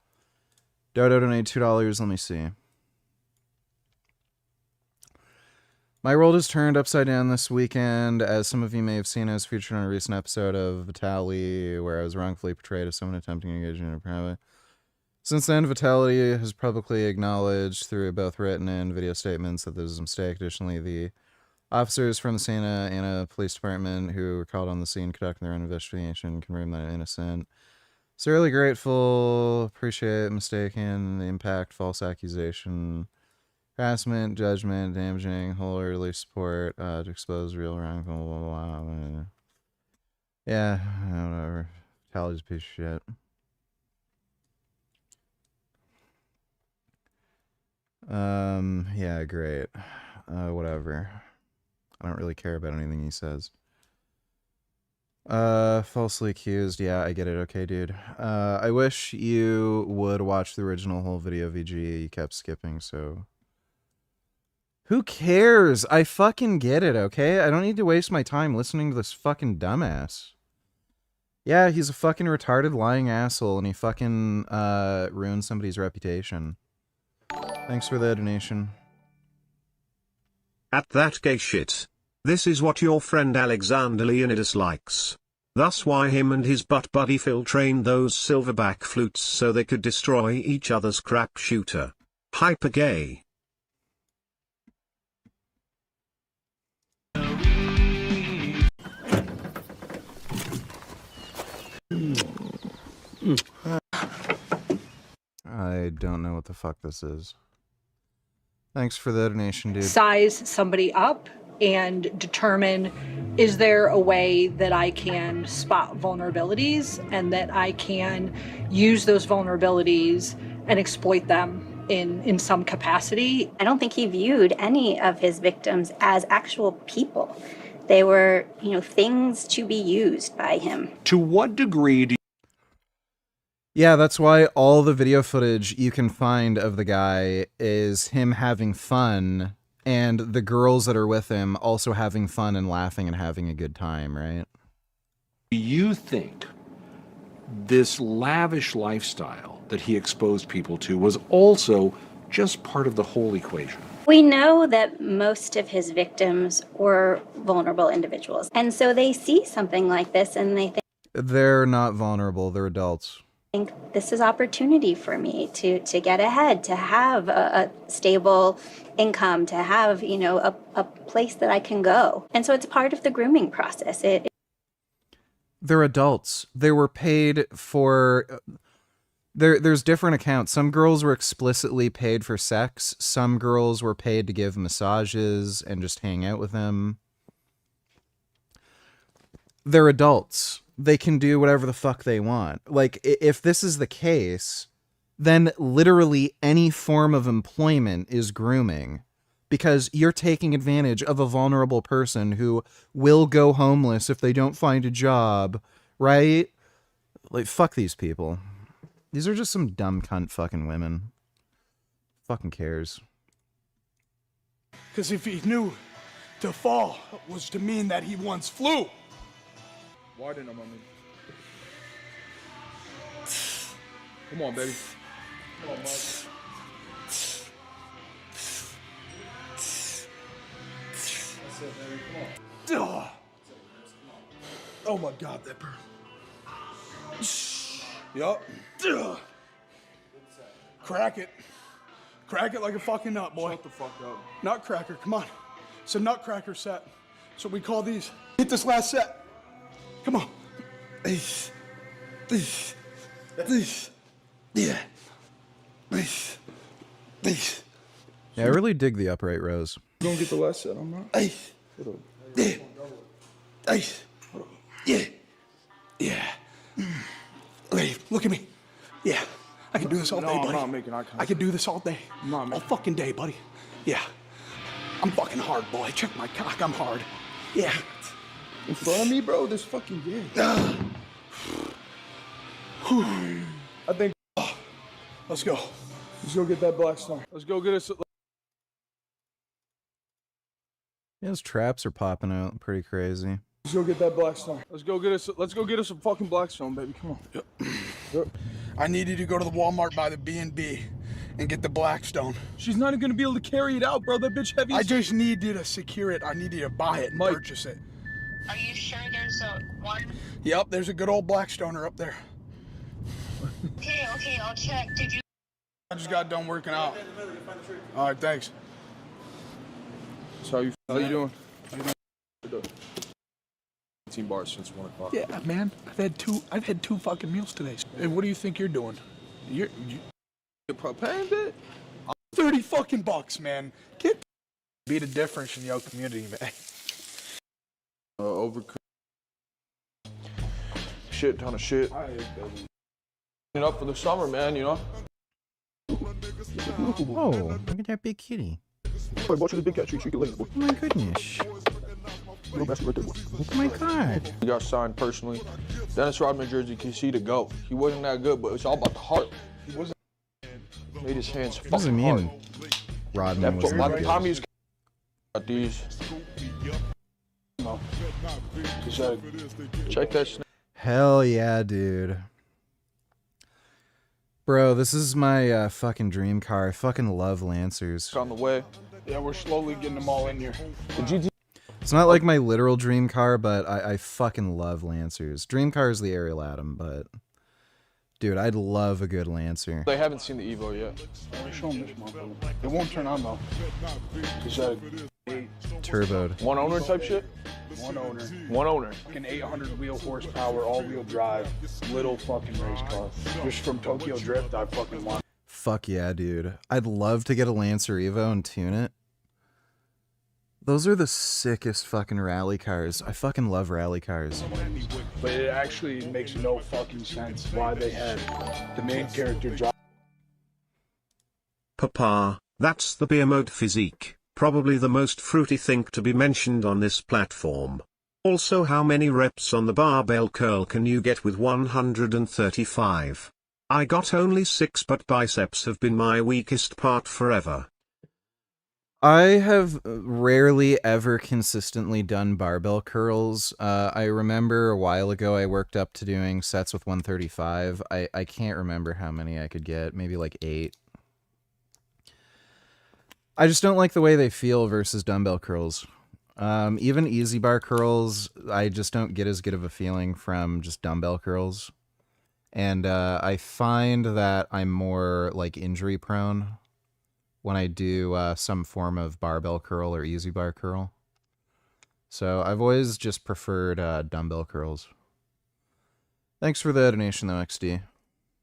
Dodo donated $2. Let me see. My world is turned upside down this weekend. As some of you may have seen, I was featured on a recent episode of Vitaly, where I was wrongfully portrayed as someone attempting to engage in a private. Since then, Vitaly has publicly acknowledged through both written and video statements that this is a mistake. Additionally, the officers from the Santa Ana Police Department who were called on the scene conducting their own investigation confirmed that I'm innocent. Sincerely grateful, appreciate mistaken, the impact, false accusation, harassment, judgment, damaging, wholeheartedly support to expose real wrong, blah, blah, blah. Yeah, whatever. Vitaly's a piece of shit. Yeah, great. Whatever. I don't really care about anything he says. Falsely accused. Yeah, I get it. Okay, dude. I wish you would watch the original whole video VG. You kept skipping, so. Who cares? I fucking get it, okay? I don't need to waste my time listening to this fucking dumbass. Yeah, he's a fucking retarded lying asshole and he fucking ruined somebody's reputation. Thanks for the donation. At that gay shit. This is what your friend Alexander Leonidas likes. Thus why him and his butt buddy Phil trained those silverback flutes so they could destroy each other's crap shooter. Hyper gay. I don't know what the fuck this is. Thanks for the donation, dude. Size somebody up and determine, is there a way that I can spot vulnerabilities and that I can use those vulnerabilities and exploit them in some capacity? I don't think he viewed any of his victims as actual people. They were, things to be used by him. To what degree do Yeah, that's why all the video footage you can find of the guy is him having fun and the girls that are with him also having fun and laughing and having a good time, right? you think this lavish lifestyle that he exposed people to was also just part of the whole equation? We know that most of his victims were vulnerable individuals. And so they see something like this and they They're not vulnerable, they're adults. think this is opportunity for me to get ahead, to have a stable income, to have, a place that I can go. And so it's part of the grooming process. They're adults. They were paid for... There's different accounts. Some girls were explicitly paid for sex. Some girls were paid to give massages and just hang out with them. They're adults. They can do whatever the fuck they want. Like, if this is the case, then literally any form of employment is grooming. Because you're taking advantage of a vulnerable person who will go homeless if they don't find a job, right? Like, fuck these people. These are just some dumb cunt fucking women. Fucking cares. Because if he knew to fall was to mean that he once flew. Why didn't I, mommy? Come on, baby. Come on, Mom. That's it, baby. Come on. Oh my God, that burn. Yup. Crack it. Crack it like a fucking nut, boy. Shut the fuck up. Nutcracker, come on. It's a nutcracker set. That's what we call these. Hit this last set. Come on. This. Yeah. This. Yeah, I really dig the upright rows. You gonna get the last set, I'm not. Yeah. Yeah. Hey, look at me. Yeah. I can do this all day, buddy. I'm not making eye contact. I can do this all day. All fucking day, buddy. Yeah. I'm fucking hard, boy. Check my cock. I'm hard. Yeah. In front of me, bro? This fucking yeah. I think. Let's go. Let's go get that black star. Let's go get us. His traps are popping out pretty crazy. Let's go get that Blackstone. Let's go get us some fucking Blackstone, baby. Come on. Yep. I need you to go to the Walmart by the B&B and get the Blackstone. She's not even gonna be able to carry it out, bro. That bitch heavy. I just need you to secure it. I need you to buy it and purchase it. Are you sure there's a one? Yep, there's a good old Blackstoner up there. Okay, I'll check. Did you? I just got done working out. All right, thanks. So how you doing? 18 bars since 1 o'clock. Yeah, man. I've had two fucking meals today. And what do you think you're doing? You propane bit? 30 fucking bucks, man. Be the difference in your community, man. Overcooked. Shit ton of shit. Up for the summer, man, you know? Oh, look at that big kitty. I bought you the big cat treat you can later, boy. Oh my goodness. Little bastard right there, boy. Oh my god. He got signed personally. Dennis Rodman jersey, can see the GOAT. He wasn't that good, but it's all about the heart. He wasn't. Made his hands fucking What does it mean? hard. Rodman was By the not time good. he's got these. Just check that snap. Hell yeah, dude. Bro, this is my fucking dream car. I fucking love Lancers. On the way. Yeah, we're slowly getting them all in here. The GT. It's not like my literal dream car, but I fucking love Lancers. Dream car is the Ariel Atom, but dude, I'd love a good Lancer. They haven't seen the Evo yet. Show them this motherfucker. It won't turn on though. Just Turboed. One owner type shit? One owner. One owner. Fucking 800 wheel horsepower, all-wheel drive, little fucking race car. Just from Tokyo Drift, I fucking want. Fuck yeah, dude. I'd love to get a Lancer Evo and tune it. Those are the sickest fucking rally cars. I fucking love rally cars. But it actually makes no fucking sense why they had the main character drive. Papa, that's the beer mode physique, probably the most fruity thing to be mentioned on this platform. Also, how many reps on the barbell curl can you get with 135? I got only 6, but biceps have been my weakest part forever. I have rarely ever consistently done barbell curls. I remember a while ago I worked up to doing sets with 135. I can't remember how many I could get, maybe like 8. I just don't like the way they feel versus dumbbell curls. Even easy bar curls, I just don't get as good of a feeling from just dumbbell curls. And I find that I'm more like injury prone when I do some form of barbell curl or easy bar curl. So I've always just preferred dumbbell curls. Thanks for the donation though, XD.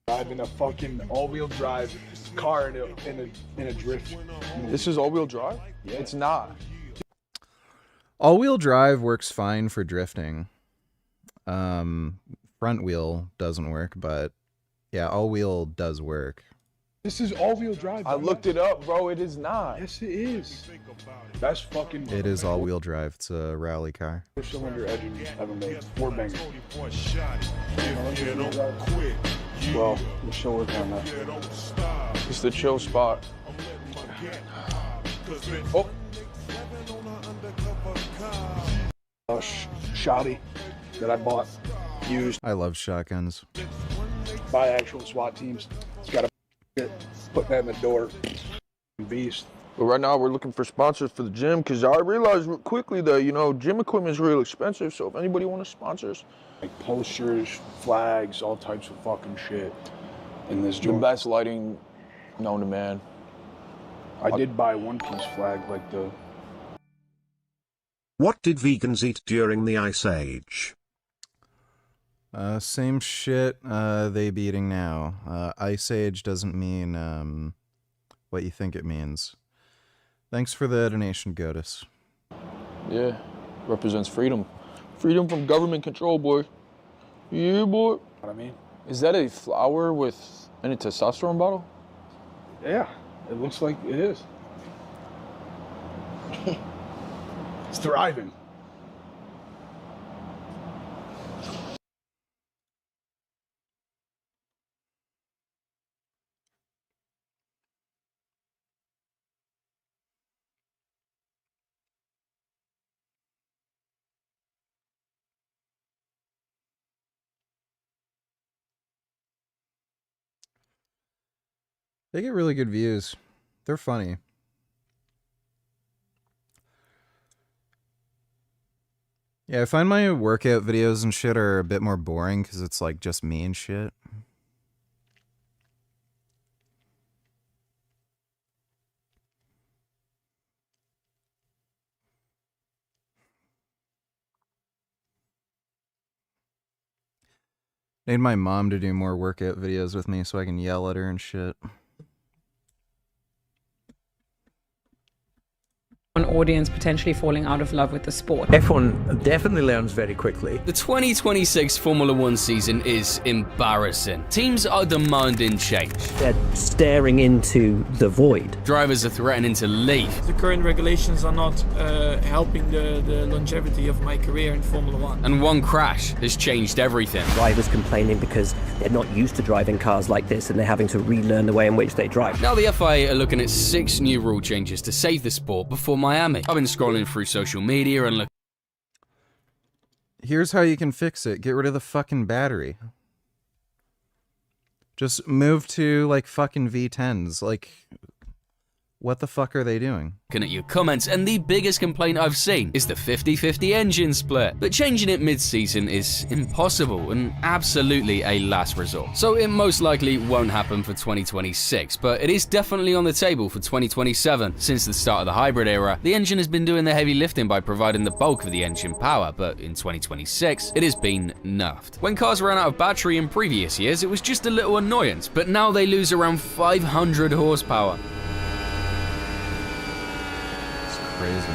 Driving a fucking all-wheel drive car in a drift. This is all-wheel drive? Yeah. It's not. All-wheel drive works fine for drifting. Front wheel doesn't work, but yeah, all-wheel does work. This is all-wheel drive. I looked it up, bro. It is not. Yes, it is. That's fucking. It is all-wheel drive. It's a rally car. Cylinder engine ever made. 4-banger. Well, we're still working on that. It's the chill spot. Oh. Shoddy that I bought used I love shotguns. by actual SWAT teams. It's got to put that in the door. Beast. But right now we're looking for sponsors for the gym because I realized quickly that, you know, gym equipment is real expensive. So if anybody wants to sponsor us. Like posters, flags, all types of fucking shit in this The joint. best lighting known to man. I did buy a one-piece flag, like the. What did vegans eat during the Ice Age? Same shit they be eating now. Ice Age doesn't mean what you think it means. Thanks for the donation, Godus. Yeah, represents freedom. Freedom from government control, boy. Yeah, boy. What I mean? Is that a flower with any testosterone bottle? Yeah, it looks like it is. It's thriving. They get really good views. They're funny. Yeah, I find my workout videos and shit are a bit more boring because it's like just me and shit. Need my mom to do more workout videos with me so I can yell at her and shit. An audience potentially falling out of love with the sport. F1 definitely learns very quickly. The 2026 Formula One season is embarrassing. Teams are demanding change. They're staring into the void. Drivers are threatening to leave. The current regulations are not helping the longevity of my career in Formula One. And one crash has changed everything. Drivers complaining because they're not used to driving cars like this and they're having to relearn the way in which they drive. Now the FIA are looking at 6 new rule changes to save the sport before Miami. I've been scrolling through social media and look. Here's how you can fix it. Get rid of the fucking battery. Just move to like fucking V10s. Like, what the fuck are they doing? Looking at your comments, and the biggest complaint I've seen is the 50-50 engine split. But changing it mid-season is impossible and absolutely a last resort. So it most likely won't happen for 2026, but it is definitely on the table for 2027. Since the start of the hybrid era, the engine has been doing the heavy lifting by providing the bulk of the engine power, but in 2026, it has been nerfed. When cars ran out of battery in previous years, it was just a little annoyance, but now they lose around 500 horsepower. Crazy.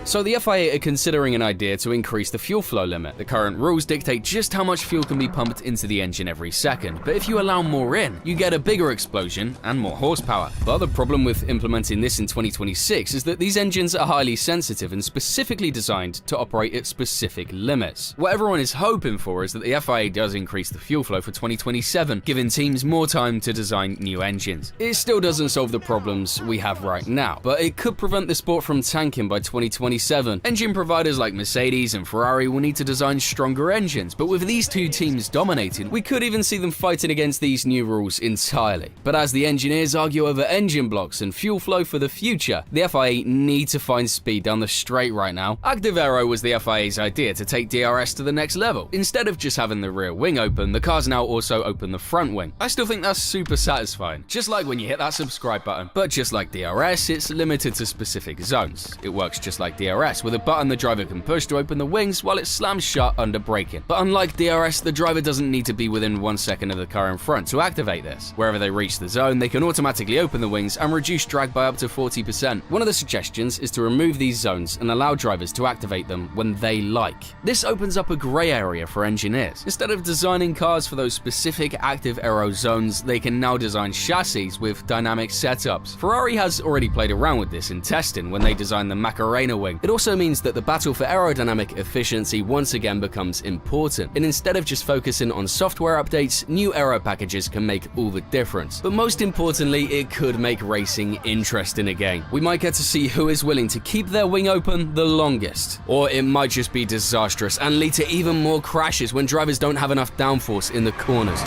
So the FIA are considering an idea to increase the fuel flow limit. The current rules dictate just how much fuel can be pumped into the engine every second, but if you allow more in, you get a bigger explosion and more horsepower. But the problem with implementing this in 2026 is that these engines are highly sensitive and specifically designed to operate at specific limits. What everyone is hoping for is that the FIA does increase the fuel flow for 2027, giving teams more time to design new engines. It still doesn't solve the problems we have right now, but it could prevent the sport from tanking by 2027. Engine providers like Mercedes and Ferrari will need to design stronger engines, but with these two teams dominating, we could even see them fighting against these new rules entirely. But as the engineers argue over engine blocks and fuel flow for the future, the FIA need to find speed down the straight right now. Active Aero was the FIA's idea to take DRS to the next level. Instead of just having the rear wing open, the cars now also open the front wing. I still think that's super satisfying, just like when you hit that subscribe button. But just like DRS, it's limited to specific zones. It works just like DRS, with a button the driver can push to open the wings while it slams shut under braking. But unlike DRS, the driver doesn't need to be within 1 second of the car in front to activate this. Wherever they reach the zone, they can automatically open the wings and reduce drag by up to 40%. One of the suggestions is to remove these zones and allow drivers to activate them when they like. This opens up a grey area for engineers. Instead of designing cars for those specific active aero zones, they can now design chassis with dynamic setups. Ferrari has already played around with this in testing when they designed the Macarena wing. It also means that the battle for aerodynamic efficiency once again becomes important, and instead of just focusing on software updates, new aero packages can make all the difference. But most importantly, it could make racing interesting again. We might get to see who is willing to keep their wing open the longest, or it might just be disastrous and lead to even more crashes when drivers don't have enough downforce in the corners.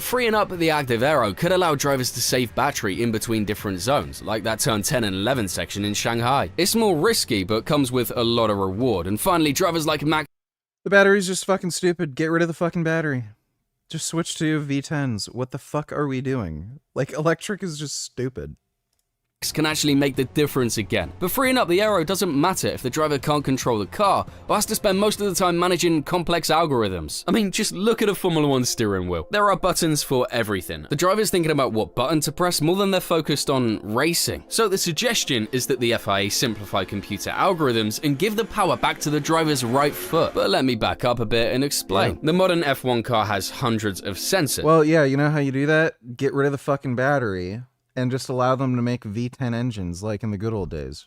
Freeing up the active aero could allow drivers to save battery in between different zones, like that turn 10 and 11 section in Shanghai. It's more risky, but comes with a lot of reward. And finally, drivers like Max... The battery's just fucking stupid. Get rid of the fucking battery. Just switch to V10s. What the fuck are we doing? Like, electric is just stupid. Can actually make the difference again. But freeing up the aero doesn't matter if the driver can't control the car, but has to spend most of the time managing complex algorithms. I mean, just look at a Formula One steering wheel. There are buttons for everything. The driver's thinking about what button to press more than they're focused on racing. So the suggestion is that the FIA simplify computer algorithms and give the power back to the driver's right foot. But let me back up a bit and explain. The modern F1 car has hundreds of sensors. Well, yeah, you know how you do that? Get rid of the fucking battery and just allow them to make V10 engines like in the good old days.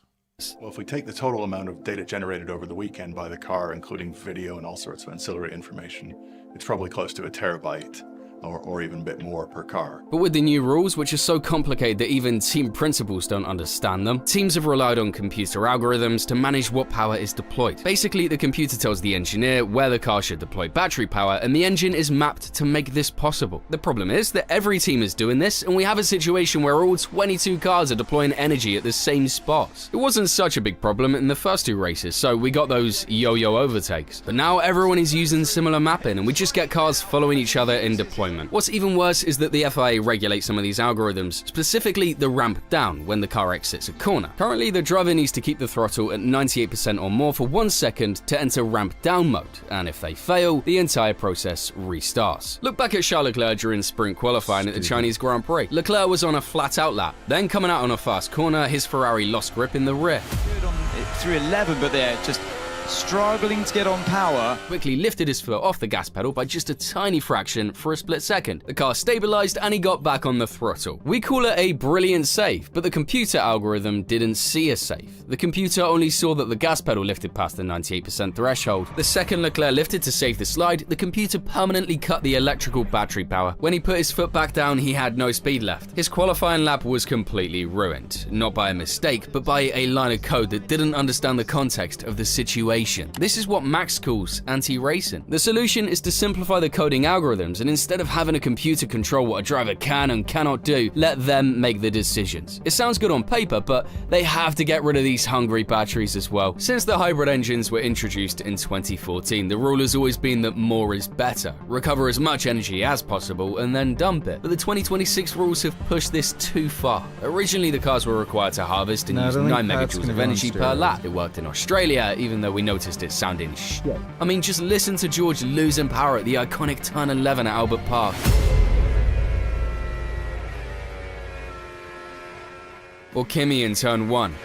Well, if we take the total amount of data generated over the weekend by the car, including video and all sorts of ancillary information, it's probably close to 1 terabyte. or even a bit more per car. But with the new rules, which are so complicated that even team principals don't understand them, teams have relied on computer algorithms to manage what power is deployed. Basically, the computer tells the engineer where the car should deploy battery power, and the engine is mapped to make this possible. The problem is that every team is doing this, and we have a situation where all 22 cars are deploying energy at the same spots. It wasn't such a big problem in the first 2 races, so we got those yo-yo overtakes. But now everyone is using similar mapping, and we just get cars following each other in deployment. What's even worse is that the FIA regulates some of these algorithms, specifically the ramp down when the car exits a corner. Currently, the driver needs to keep the throttle at 98% or more for 1 second to enter ramp down mode, and if they fail, the entire process restarts. Look back at Charles Leclerc during sprint qualifying at the Chinese Grand Prix. Leclerc was on a flat out lap, then coming out on a fast corner, his Ferrari lost grip in the rear. Good on through 11, but they're just struggling to get on power. Quickly lifted his foot off the gas pedal by just a tiny fraction for a split second. The car stabilized and he got back on the throttle. We call it a brilliant save, but the computer algorithm didn't see a save. The computer only saw that the gas pedal lifted past the 98% threshold. The second Leclerc lifted to save the slide, the computer permanently cut the electrical battery power. When he put his foot back down, he had no speed left. His qualifying lap was completely ruined, not by a mistake, but by a line of code that didn't understand the context of the situation. This is what Max calls anti-racing. The solution is to simplify the coding algorithms, and instead of having a computer control what a driver can and cannot do, let them make the decisions. It sounds good on paper, but they have to get rid of these hungry batteries as well. Since the hybrid engines were introduced in 2014, the rule has always been that more is better. Recover as much energy as possible and then dump it. But the 2026 rules have pushed this too far. Originally, the cars were required to harvest and use 9 megajoules of energy per lap. It worked in Australia, even though we noticed it sounding shit. I mean, just listen to George losing power at the iconic Turn 11 at Albert Park. Or Kimi in Turn 1.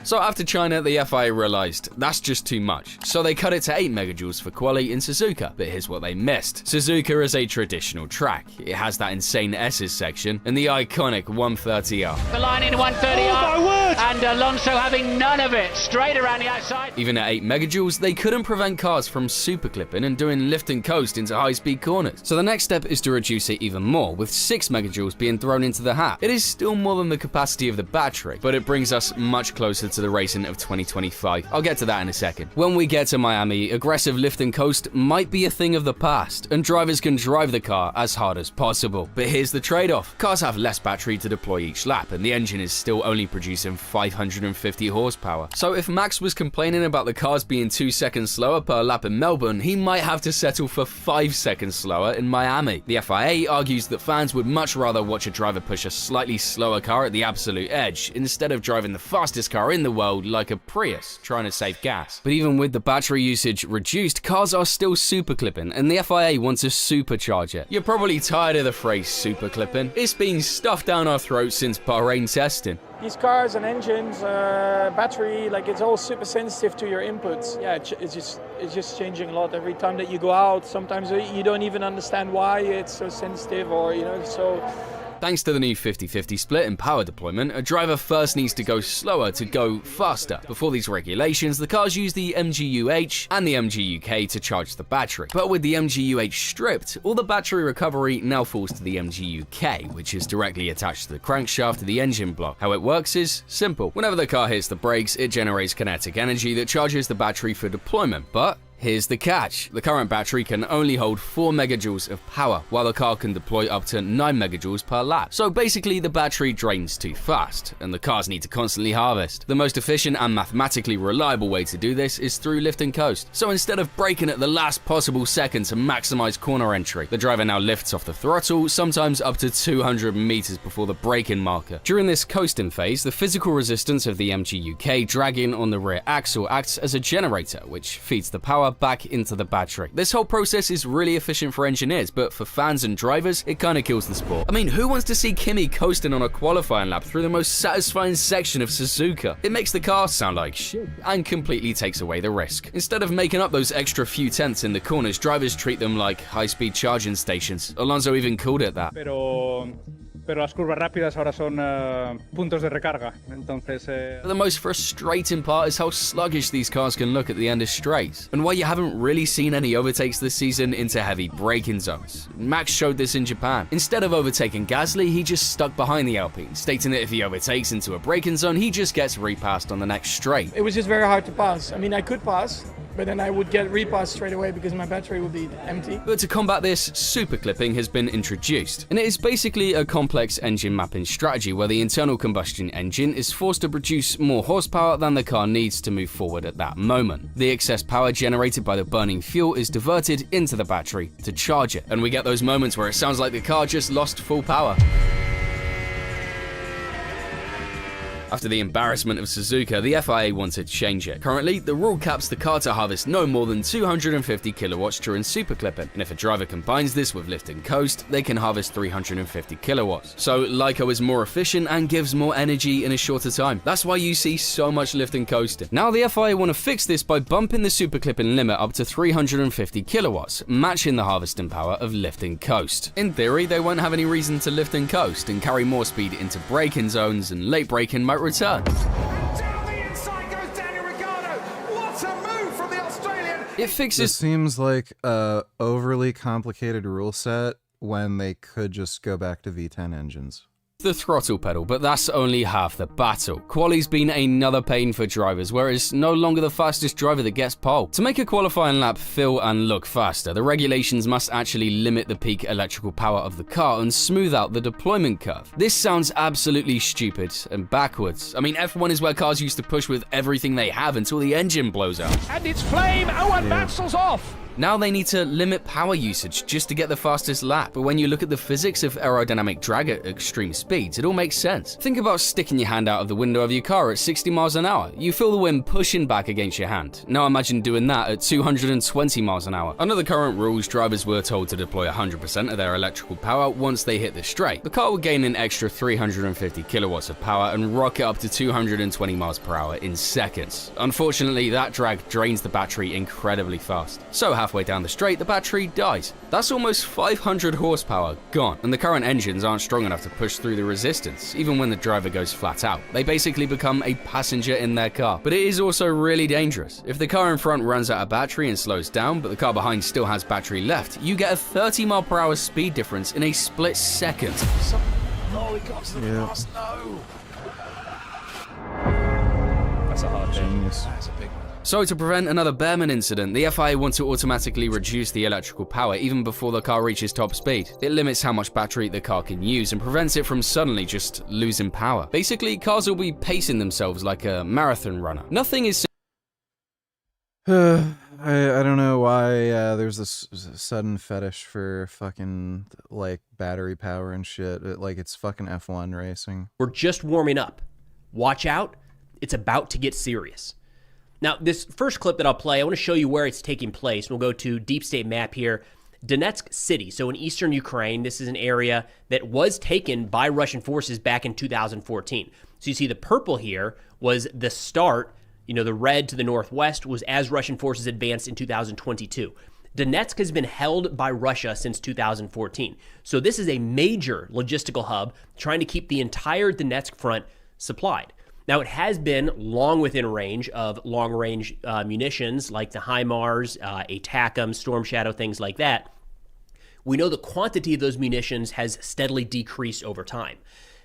So after China, the FIA realized that's just too much. So they cut it to 8 megajoules for quali in Suzuka. But here's what they missed. Suzuka is a traditional track. It has that insane S's section and the iconic 130R. The line in 130R, and Alonso having none of it, straight around the outside. Even at 8 megajoules, they couldn't prevent cars from super clipping and doing lift and coast into high-speed corners. So the next step is to reduce it even more, with 6 megajoules being thrown into the hat. It is still more than the capacity of the battery, but it brings us much closer to the racing of 2025. I'll get to that in a second. When we get to Miami, aggressive lift and coast might be a thing of the past, and drivers can drive the car as hard as possible. But here's the trade-off. Cars have less battery to deploy each lap, and the engine is still only producing 550 horsepower. So if Max was complaining about the cars being 2 seconds slower per lap in Melbourne, he might have to settle for 5 seconds slower in Miami. The FIA argues that fans would much rather watch a driver push a slightly slower car at the absolute edge, instead of driving the fastest car in the world like a Prius, trying to save gas. But even with the battery usage reduced, cars are still super clipping, and the FIA wants to supercharge it. You're probably tired of the phrase super clipping. It's been stuffed down our throats since Bahrain testing. These cars and engines, battery, like it's all super sensitive to your inputs. Yeah, it's just changing a lot every time that you go out. Sometimes you don't even understand why it's so sensitive, or so. Thanks to the new 50-50 split in power deployment, a driver first needs to go slower to go faster. Before these regulations, the cars use the MGU-H and the MGU-K to charge the battery. But with the MGU-H stripped, all the battery recovery now falls to the MGU-K, which is directly attached to the crankshaft of the engine block. How it works is simple. Whenever the car hits the brakes, it generates kinetic energy that charges the battery for deployment. But here's the catch. The current battery can only hold 4 megajoules of power, while the car can deploy up to 9 megajoules per lap. So basically, the battery drains too fast, and the cars need to constantly harvest. The most efficient and mathematically reliable way to do this is through lift and coast. So instead of braking at the last possible second to maximize corner entry, the driver now lifts off the throttle, sometimes up to 200 meters before the braking marker. During this coasting phase, the physical resistance of the MGU-K dragging on the rear axle acts as a generator, which feeds the power back into the battery. This whole process is really efficient for engineers, but for fans and drivers, it kind of kills the sport. I mean, who wants to see Kimi coasting on a qualifying lap through the most satisfying section of Suzuka? It makes the car sound like shit and completely takes away the risk. Instead of making up those extra few tenths in the corners, drivers treat them like high-speed charging stations. Alonso even called it that. Pero pero las curvas rápidas ahora son puntos de recarga. Entonces, But the most frustrating part is how sluggish these cars can look at the end of straights, and why you haven't really seen any overtakes this season into heavy braking zones. Max showed this in Japan. Instead of overtaking Gasly, he just stuck behind the Alpine, stating that if he overtakes into a braking zone, he just gets repassed on the next straight. It was just very hard to pass. I mean, I could pass, but then I would get repassed straight away because my battery would be empty. But to combat this, super clipping has been introduced, and it is basically a complex engine mapping strategy where the internal combustion engine is forced to produce more horsepower than the car needs to move forward at that moment. The excess power generated by the burning fuel is diverted into the battery to charge it, and we get those moments where it sounds like the car just lost full power. After the embarrassment of Suzuka, the FIA wanted to change it. Currently, the rule caps the car to harvest no more than 250 kilowatts during super clipping, and if a driver combines this with lift and coast, they can harvest 350 kilowatts. So Lyco is more efficient and gives more energy in a shorter time. That's why you see so much lift and coasting. Now the FIA want to fix this by bumping the super clipping limit up to 350 kilowatts, matching the harvesting power of lift and coast. In theory, they won't have any reason to lift and coast and carry more speed into braking zones, and late braking might return. It fixes. This seems like a overly complicated rule set when they could just go back to V10 engines. The throttle pedal, but that's only half the battle. Quali's been another pain for drivers, where it's no longer the fastest driver that gets pole. To make a qualifying lap feel and look faster, the regulations must actually limit the peak electrical power of the car and smooth out the deployment curve. This sounds absolutely stupid and backwards. I mean, F1 is where cars used to push with everything they have until the engine blows out. And it's flame. Oh, and Maxwell's off. Now they need to limit power usage just to get the fastest lap, but when you look at the physics of aerodynamic drag at extreme speeds, it all makes sense. Think about sticking your hand out of the window of your car at 60 miles an hour. You feel the wind pushing back against your hand. Now imagine doing that at 220 miles an hour. Under the current rules, drivers were told to deploy 100% of their electrical power once they hit the straight. The car would gain an extra 350 kilowatts of power and rocket up to 220 miles per hour in seconds. Unfortunately, that drag drains the battery incredibly fast. So halfway down the straight, the battery dies. That's almost 500 horsepower gone, and the current engines aren't strong enough to push through the resistance, even when the driver goes flat out. They basically become a passenger in their car. But it is also really dangerous. If the car in front runs out of battery and slows down, but the car behind still has battery left, you get a 30 mile per hour speed difference in a split second. Oh, he got to the cross. No. that's a hard Genius. That's a big one. So to prevent another Behrman incident, the FIA want to automatically reduce the electrical power even before the car reaches top speed. It limits how much battery the car can use and prevents it from suddenly just losing power. Basically, cars will be pacing themselves like a marathon runner. Nothing is I don't know why there's this sudden fetish for fucking like battery power and shit. Like it's fucking F1 racing. We're just warming up. Watch out, it's about to get serious. Now, this first clip that I'll play, I want to show you where it's taking place. We'll go to Deep State Map here. Donetsk City, so in eastern Ukraine. This is an area that was taken by Russian forces back in 2014. So you see the purple here was the start. You know, the red to the northwest was as Russian forces advanced in 2022. Donetsk has been held by Russia since 2014. So this is a major logistical hub trying to keep the entire Donetsk front supplied. Now, it has been long within range of long-range munitions like the HIMARS, ATACMS, Storm Shadow, things like that. We know the quantity of those munitions has steadily decreased over time.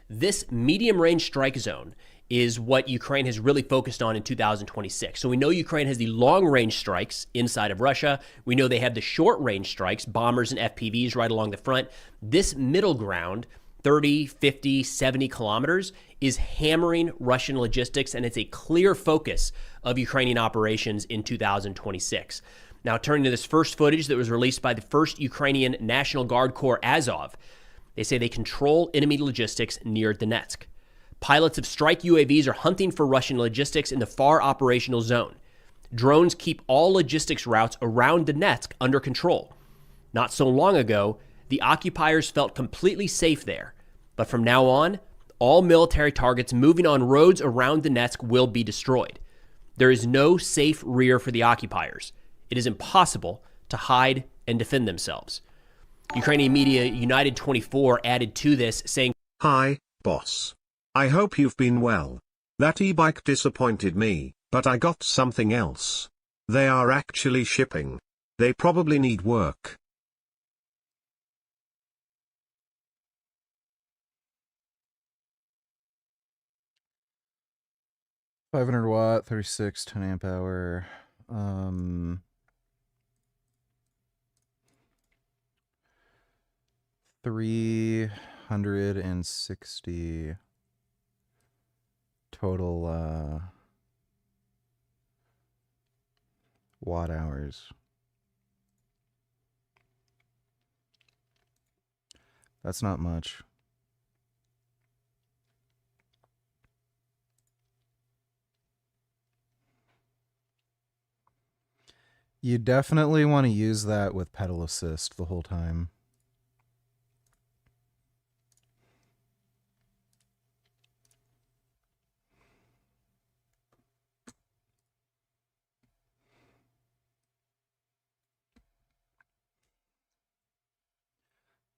This medium-range strike zone is what Ukraine has really focused on in 2026. So we know Ukraine has the long-range strikes inside of Russia. We know they have the short-range strikes, bombers and FPVs right along the front. This middle ground, 30, 50, 70 kilometers, is hammering Russian logistics, and it's a clear focus of Ukrainian operations in 2026. Now, turning to this first footage that was released by the 1st Ukrainian National Guard Corps, Azov, they say they control enemy logistics near Donetsk. Pilots of strike UAVs are hunting for Russian logistics in the far operational zone. Drones keep all logistics routes around Donetsk under control. Not so long ago, the occupiers felt completely safe there. But from now on, all military targets moving on roads around Donetsk will be destroyed. There is no safe rear for the occupiers. It is impossible to hide and defend themselves. Ukrainian media United 24 added to this, saying, Hi, boss. I hope you've been well. That e-bike disappointed me, but I got something else. They are actually shipping. They probably need work. $500 watt, 36, 10 amp hour. 360 total watt hours. That's not much. You definitely want to use that with pedal assist the whole time.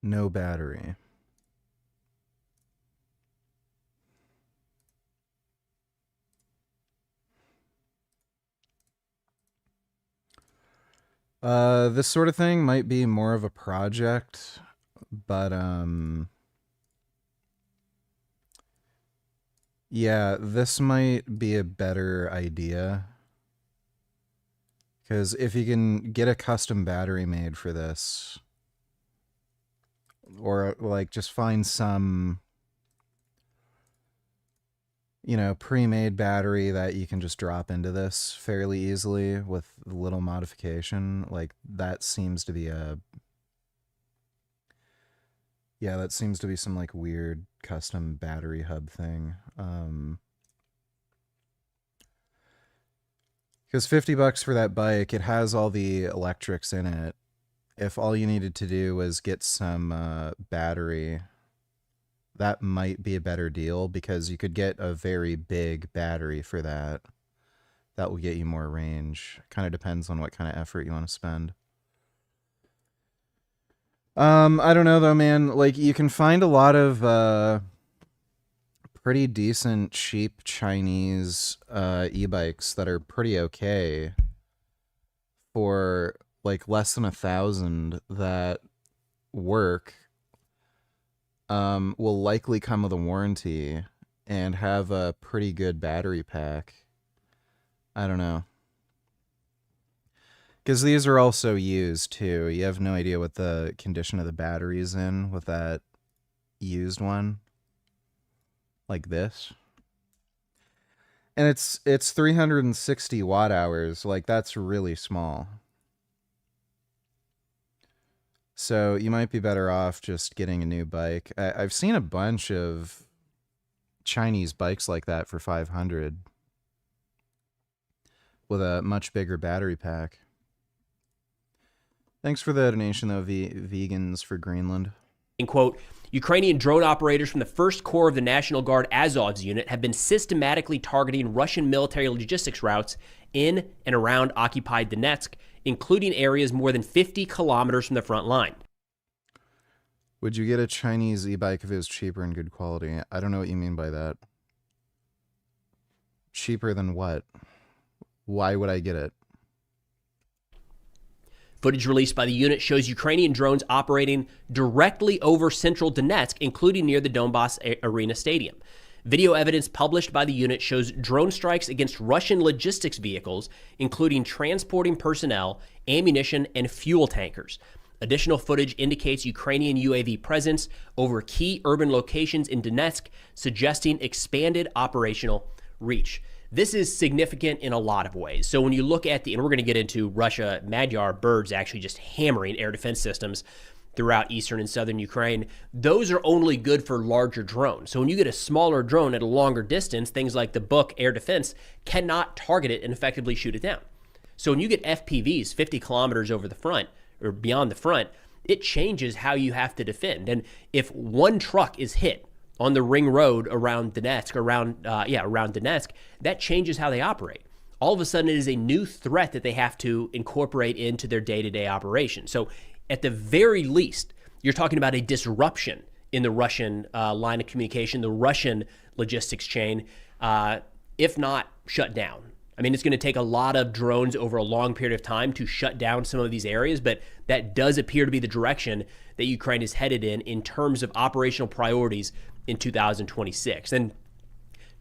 No battery. This sort of thing might be more of a project, but yeah, this might be a better idea. Because if you can get a custom battery made for this, or like just find some, you know, pre-made battery that you can just drop into this fairly easily with little modification, like that seems to be a, yeah, that seems to be some like weird custom battery hub thing. Because $50 for that bike, it has all the electrics in it. If all you needed to do was get some battery, that might be a better deal because you could get a very big battery for that. That will get you more range. Kind of depends on what kind of effort you want to spend. I don't know though, man. Like, you can find a lot of pretty decent, cheap Chinese e-bikes that are pretty okay for like less than 1,000 that work. Will likely come with a warranty and have a pretty good battery pack. I don't know. Because these are also used too. You have no idea what the condition of the battery is in with that used one. Like this. And it's 360 watt hours. Like, that's really small. So you might be better off just getting a new bike. I've seen a bunch of Chinese bikes like that for 500 with a much bigger battery pack. Thanks for the donation, though, Vegans for Greenland. In quote, Ukrainian drone operators from the 1st Corps of the National Guard Azov's unit have been systematically targeting Russian military logistics routes in and around occupied Donetsk, including areas more than 50 kilometers from the front line. Would you get a Chinese e-bike if it was cheaper and good quality? I don't know what you mean by that. Cheaper than what? Why would I get it? Footage released by the unit shows Ukrainian drones operating directly over central Donetsk, including near the Donbass Arena Stadium. Video evidence published by the unit shows drone strikes against Russian logistics vehicles, including transporting personnel, ammunition, and fuel tankers. Additional footage indicates Ukrainian UAV presence over key urban locations in Donetsk, suggesting expanded operational reach. This is significant in a lot of ways. So when you look at and we're going to get into Russia, Magyar birds actually just hammering air defense systems throughout eastern and southern Ukraine, those are only good for larger drones. So when you get a smaller drone at a longer distance, things like the Buk air defense cannot target it and effectively shoot it down. So when you get FPVs 50 kilometers over the front or beyond the front, it changes how you have to defend. And if one truck is hit on the ring road around Donetsk, around Donetsk, that changes how they operate. All of a sudden, it is a new threat that they have to incorporate into their day-to-day operation. So at the very least, you're talking about a disruption in the Russian line of communication, the Russian logistics chain, if not shut down. I mean, it's going to take a lot of drones over a long period of time to shut down some of these areas, but that does appear to be the direction that Ukraine is headed in terms of operational priorities in 2026. And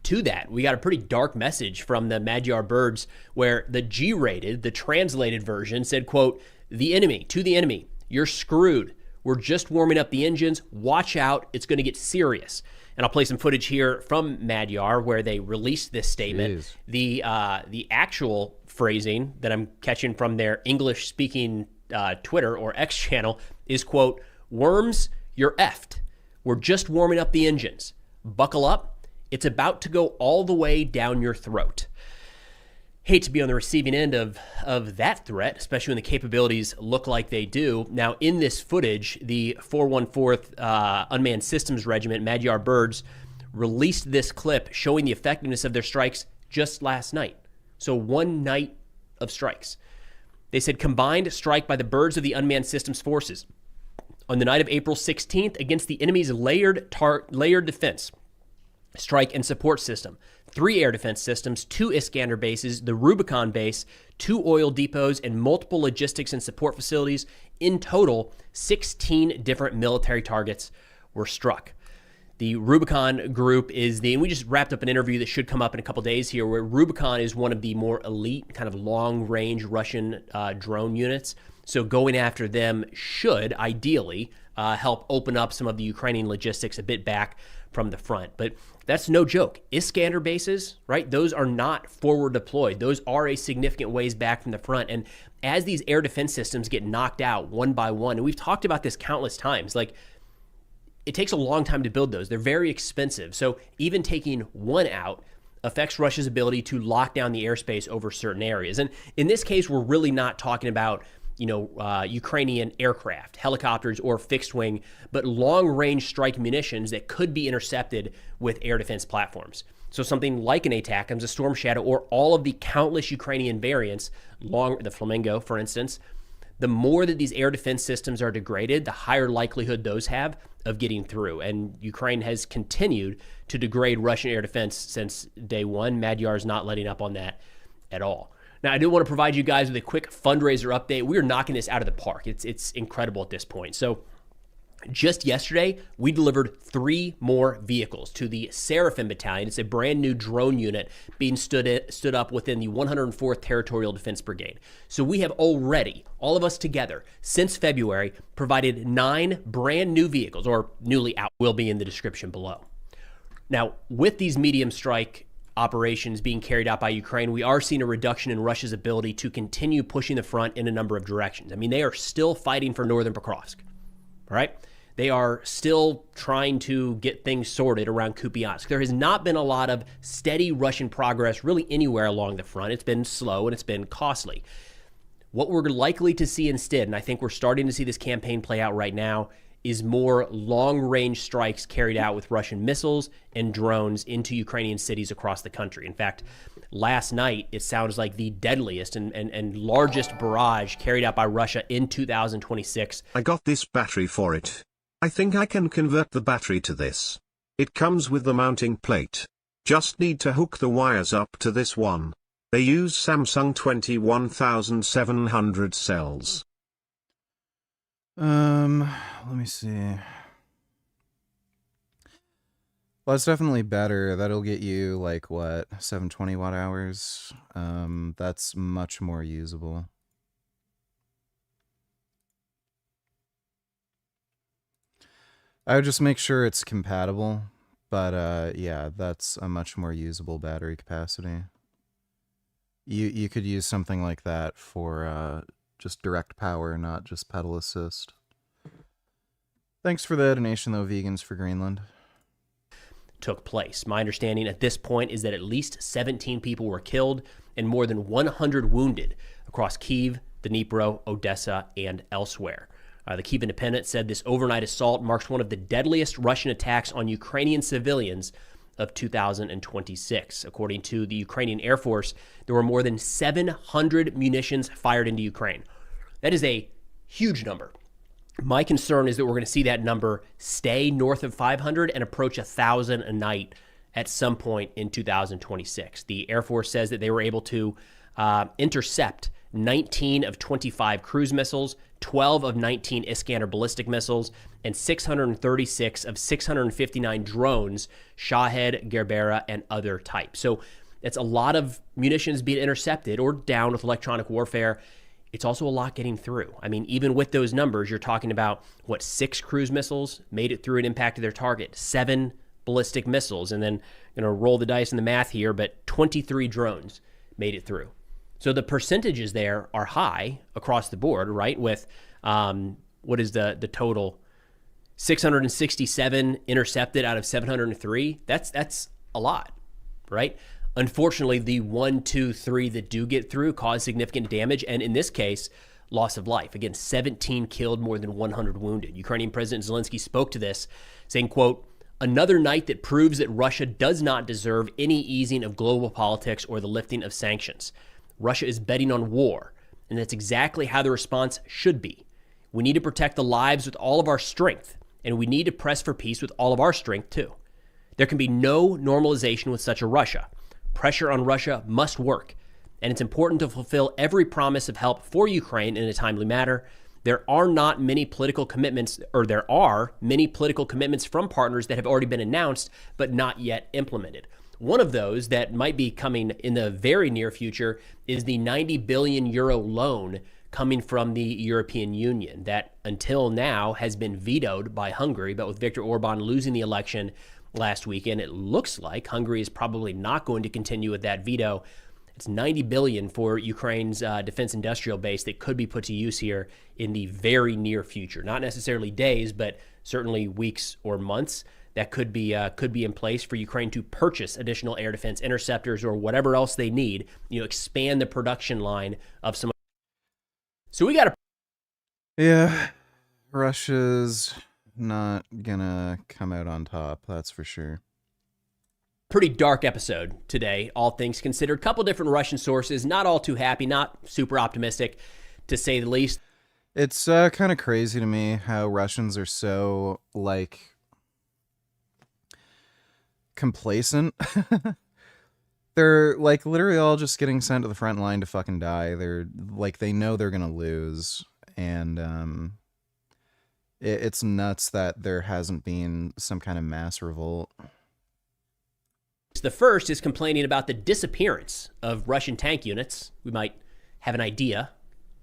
to that, we got a pretty dark message from the Magyar birds where the G-rated, the translated version said, quote, the enemy, you're screwed. We're just warming up the engines. Watch out. It's going to get serious. And I'll play some footage here from Magyar where they released this statement. Jeez. The actual phrasing that I'm catching from their English-speaking Twitter or X channel is, quote, worms, you're effed. We're just warming up the engines. Buckle up. It's about to go all the way down your throat. Hate to be on the receiving end of that threat, especially when the capabilities look like they do. Now, in this footage, the 414th Unmanned Systems Regiment, Magyar Birds, released this clip showing the effectiveness of their strikes just last night. So one night of strikes. They said combined strike by the birds of the Unmanned Systems Forces on the night of April 16th against the enemy's layered defense, strike and support system, 3 air defense systems, 2 Iskander bases, the Rubicon base, 2 oil depots, and multiple logistics and support facilities. In total, 16 different military targets were struck. The Rubicon group is and we just wrapped up an interview that should come up in a couple days here, where Rubicon is one of the more elite, kind of long-range Russian drone units. So going after them should, ideally, help open up some of the Ukrainian logistics a bit back from the front. But that's no joke. Iskander bases, right? Those are not forward deployed. Those are a significant ways back from the front. And as these air defense systems get knocked out one by one, and we've talked about this countless times, like it takes a long time to build those. They're very expensive. So even taking one out affects Russia's ability to lock down the airspace over certain areas. And in this case, we're really not talking about Ukrainian aircraft, helicopters, or fixed wing, but long-range strike munitions that could be intercepted with air defense platforms. So something like an ATACMS, a Storm Shadow, or all of the countless Ukrainian variants, the Flamingo, for instance, the more that these air defense systems are degraded, the higher likelihood those have of getting through. And Ukraine has continued to degrade Russian air defense since day one. Magyar is not letting up on that at all. Now, I do want to provide you guys with a quick fundraiser update. We're knocking this out of the park. It's incredible at this point. So just yesterday, we delivered 3 more vehicles to the Seraphim Battalion. It's a brand new drone unit being stood up within the 104th Territorial Defense Brigade. So we have already, all of us together, since February, provided 9 brand new vehicles, or newly out, will be in the description below. Now, with these medium strike operations being carried out by Ukraine, we are seeing a reduction in Russia's ability to continue pushing the front in a number of directions. I mean, they are still fighting for northern Pokrovsk, all right? They are still trying to get things sorted around Kupiansk. There has not been a lot of steady Russian progress really anywhere along the front. It's been slow and it's been costly. What we're likely to see instead, and I think we're starting to see this campaign play out right now, is more long-range strikes carried out with Russian missiles and drones into Ukrainian cities across the country. In fact, last night, it sounds like the deadliest and largest barrage carried out by Russia in 2026. I got this battery for it. I think I can convert the battery to this. It comes with the mounting plate. Just need to hook the wires up to this one. They use Samsung 21700 cells. Let me see. Well, it's definitely better. That'll get you like what, 720 watt hours. That's much more usable. I would just make sure it's compatible, but yeah, that's a much more usable battery capacity. You could use something like that for just direct power, not just pedal assist. Thanks for the donation, though, Vegans for Greenland. Took place. My understanding at this point is that at least 17 people were killed and more than 100 wounded across Kyiv, Dnipro, Odessa, and elsewhere. The Kyiv Independent said this overnight assault marks one of the deadliest Russian attacks on Ukrainian civilians of 2026. According to the Ukrainian Air Force, there were more than 700 munitions fired into Ukraine. That is a huge number. My concern is that we're going to see that number stay north of 500 and approach 1,000 a night at some point in 2026. The Air Force says that they were able to intercept 19 of 25 cruise missiles, 12 of 19 Iskander ballistic missiles, and 636 of 659 drones, Shahed, Gerbera, and other types. So that's a lot of munitions being intercepted or down with electronic warfare. It's also a lot getting through. I mean, even with those numbers, you're talking about, 6 cruise missiles made it through and impacted their target, 7 ballistic missiles, and then I'm going to roll the dice in the math here, but 23 drones made it through. So the percentages there are high across the board, right? With, what is the total? 667 intercepted out of 703. That's a lot, right? Unfortunately, the 1, 2, 3 that do get through cause significant damage, and in this case, loss of life. Again, 17 killed, more than 100 wounded. Ukrainian President Zelensky spoke to this, saying, quote, "Another night that proves that Russia does not deserve any easing of global politics or the lifting of sanctions. Russia is betting on war, and that's exactly how the response should be. We need to protect the lives with all of our strength, and we need to press for peace with all of our strength, too. There can be no normalization with such a Russia. Pressure on Russia must work, and it's important to fulfill every promise of help for Ukraine in a timely manner. There are many political commitments from partners that have already been announced, but not yet implemented. One of those that might be coming in the very near future is the 90 billion euro loan coming from the European Union that until now has been vetoed by Hungary, but with Viktor Orban losing the election last weekend, it looks like Hungary is probably not going to continue with that veto. It's 90 billion for Ukraine's defense industrial base that could be put to use here in the very near future. Not necessarily days, but certainly weeks or months. That could be in place for Ukraine to purchase additional air defense interceptors or whatever else they need. Expand the production line of some. So we got to. Yeah, Russia's not gonna come out on top. That's for sure. Pretty dark episode today, all things considered. Couple different Russian sources, not all too happy, not super optimistic, to say the least. It's kind of crazy to me how Russians are so, complacent. They're, literally all just getting sent to the front line to fucking die. They're, they know they're gonna lose, and, it's nuts that there hasn't been some kind of mass revolt. The first is complaining about the disappearance of Russian tank units. We might have an idea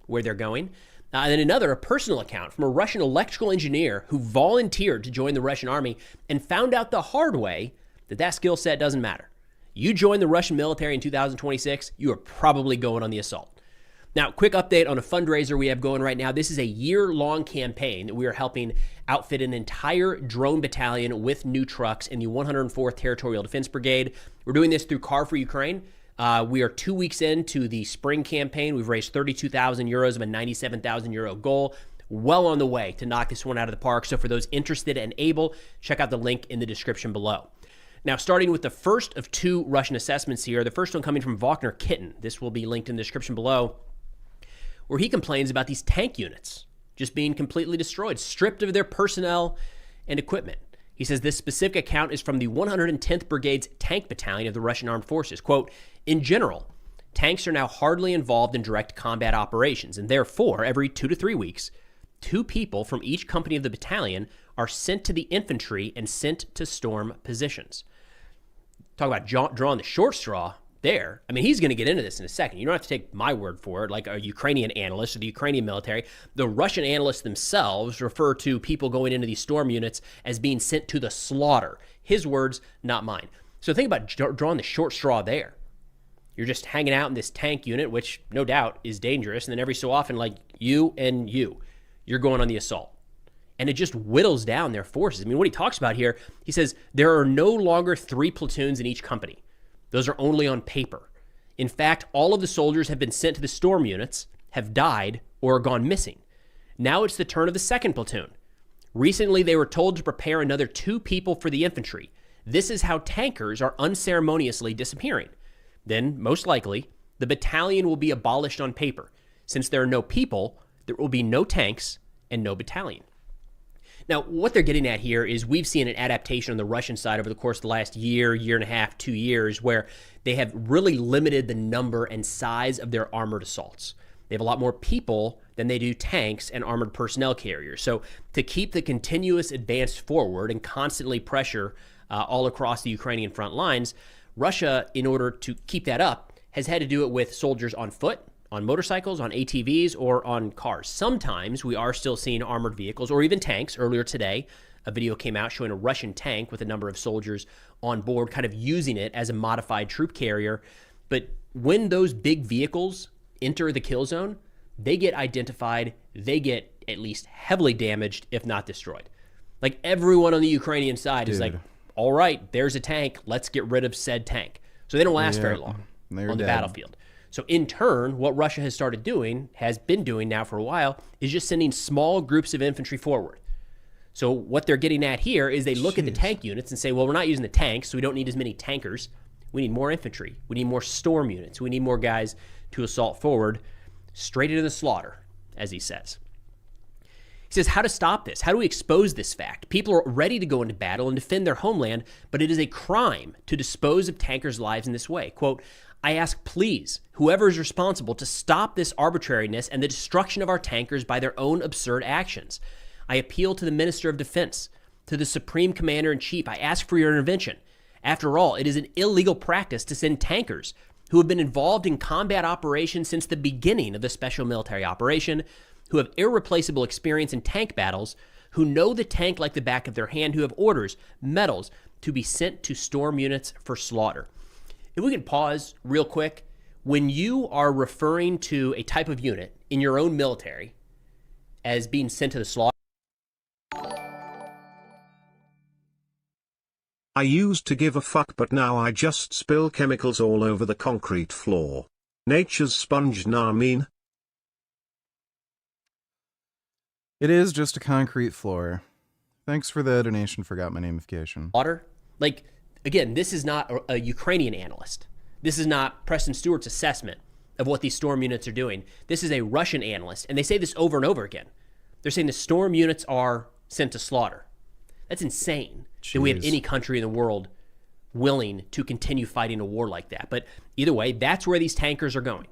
where they're going. And then another, a personal account from a Russian electrical engineer who volunteered to join the Russian army and found out the hard way that skill set doesn't matter. You join the Russian military in 2026, you are probably going on the assault. Now, quick update on a fundraiser we have going right now. This is a year-long campaign that we are helping outfit an entire drone battalion with new trucks in the 104th Territorial Defense Brigade. We're doing this through Car for Ukraine. We are 2 weeks into the spring campaign. We've raised 32,000 euros of a 97,000 euro goal. Well on the way to knock this one out of the park. So for those interested and able, check out the link in the description below. Now, starting with the first of 2 Russian assessments here, the first one coming from Wagner Kitten. This will be linked in the description below, where he complains about these tank units just being completely destroyed, stripped of their personnel and equipment. He says this specific account is from the 110th Brigade's Tank Battalion of the Russian Armed Forces. Quote, "In general, tanks are now hardly involved in direct combat operations, and therefore, every 2 to 3 weeks, 2 people from each company of the battalion are sent to the infantry and sent to storm positions." Talk about drawing the short straw there. I mean, he's going to get into this in a second. You don't have to take my word for it, like a Ukrainian analyst or the Ukrainian military. The Russian analysts themselves refer to people going into these storm units as being sent to the slaughter. His words, not mine. So think about drawing the short straw there. You're just hanging out in this tank unit, which no doubt is dangerous. And then every so often, you're going on the assault. And it just whittles down their forces. I mean, what he talks about here, he says there are no longer 3 platoons in each company. Those are only on paper. In fact, all of the soldiers have been sent to the storm units, have died, or are gone missing. Now it's the turn of the 2nd platoon. Recently, they were told to prepare another 2 people for the infantry. This is how tankers are unceremoniously disappearing. Then, most likely, the battalion will be abolished on paper. Since there are no people, there will be no tanks and no battalion. Now, what they're getting at here is we've seen an adaptation on the Russian side over the course of the last year, year and a half, 2 years, where they have really limited the number and size of their armored assaults. They have a lot more people than they do tanks and armored personnel carriers. So to keep the continuous advance forward and constantly pressure all across the Ukrainian front lines, Russia, in order to keep that up, has had to do it with soldiers on foot, on motorcycles, on ATVs, or on cars. Sometimes we are still seeing armored vehicles or even tanks. Earlier today, a video came out showing a Russian tank with a number of soldiers on board, kind of using it as a modified troop carrier. But when those big vehicles enter the kill zone, they get identified, they get at least heavily damaged, if not destroyed. Like everyone on the Ukrainian side is like, all right, there's a tank, let's get rid of said tank. So they don't last very long on the battlefield. So in turn, what Russia has started doing, has been doing now for a while, is just sending small groups of infantry forward. So what they're getting at here is they look at the tank units and say, well, we're not using the tanks, so we don't need as many tankers. We need more infantry. We need more storm units. We need more guys to assault forward, straight into the slaughter, as he says. He says, how to stop this? How do we expose this fact? People are ready to go into battle and defend their homeland, but it is a crime to dispose of tankers' lives in this way. Quote, I ask, please, whoever is responsible to stop this arbitrariness and the destruction of our tankers by their own absurd actions. I appeal to the Minister of Defense, to the Supreme Commander-in-Chief. I ask for your intervention. After all, it is an illegal practice to send tankers who have been involved in combat operations since the beginning of the special military operation, who have irreplaceable experience in tank battles, who know the tank like the back of their hand, who have orders, medals, to be sent to storm units for slaughter. If we can pause real quick, when you are referring to a type of unit in your own military as being sent to the slaughter, I used to give a fuck, but now I just spill chemicals all over the concrete floor. Nature's sponge, nah mean. It is just a concrete floor. Thanks for the donation, forgot my namification. Slaughter? Like, again, this is not a Ukrainian analyst. This is not Preston Stewart's assessment of what these storm units are doing. This is a Russian analyst, and they say this over and over again. They're saying the storm units are sent to slaughter. That's insane that we have any country in the world willing to continue fighting a war like that. But either way, that's where these tankers are going.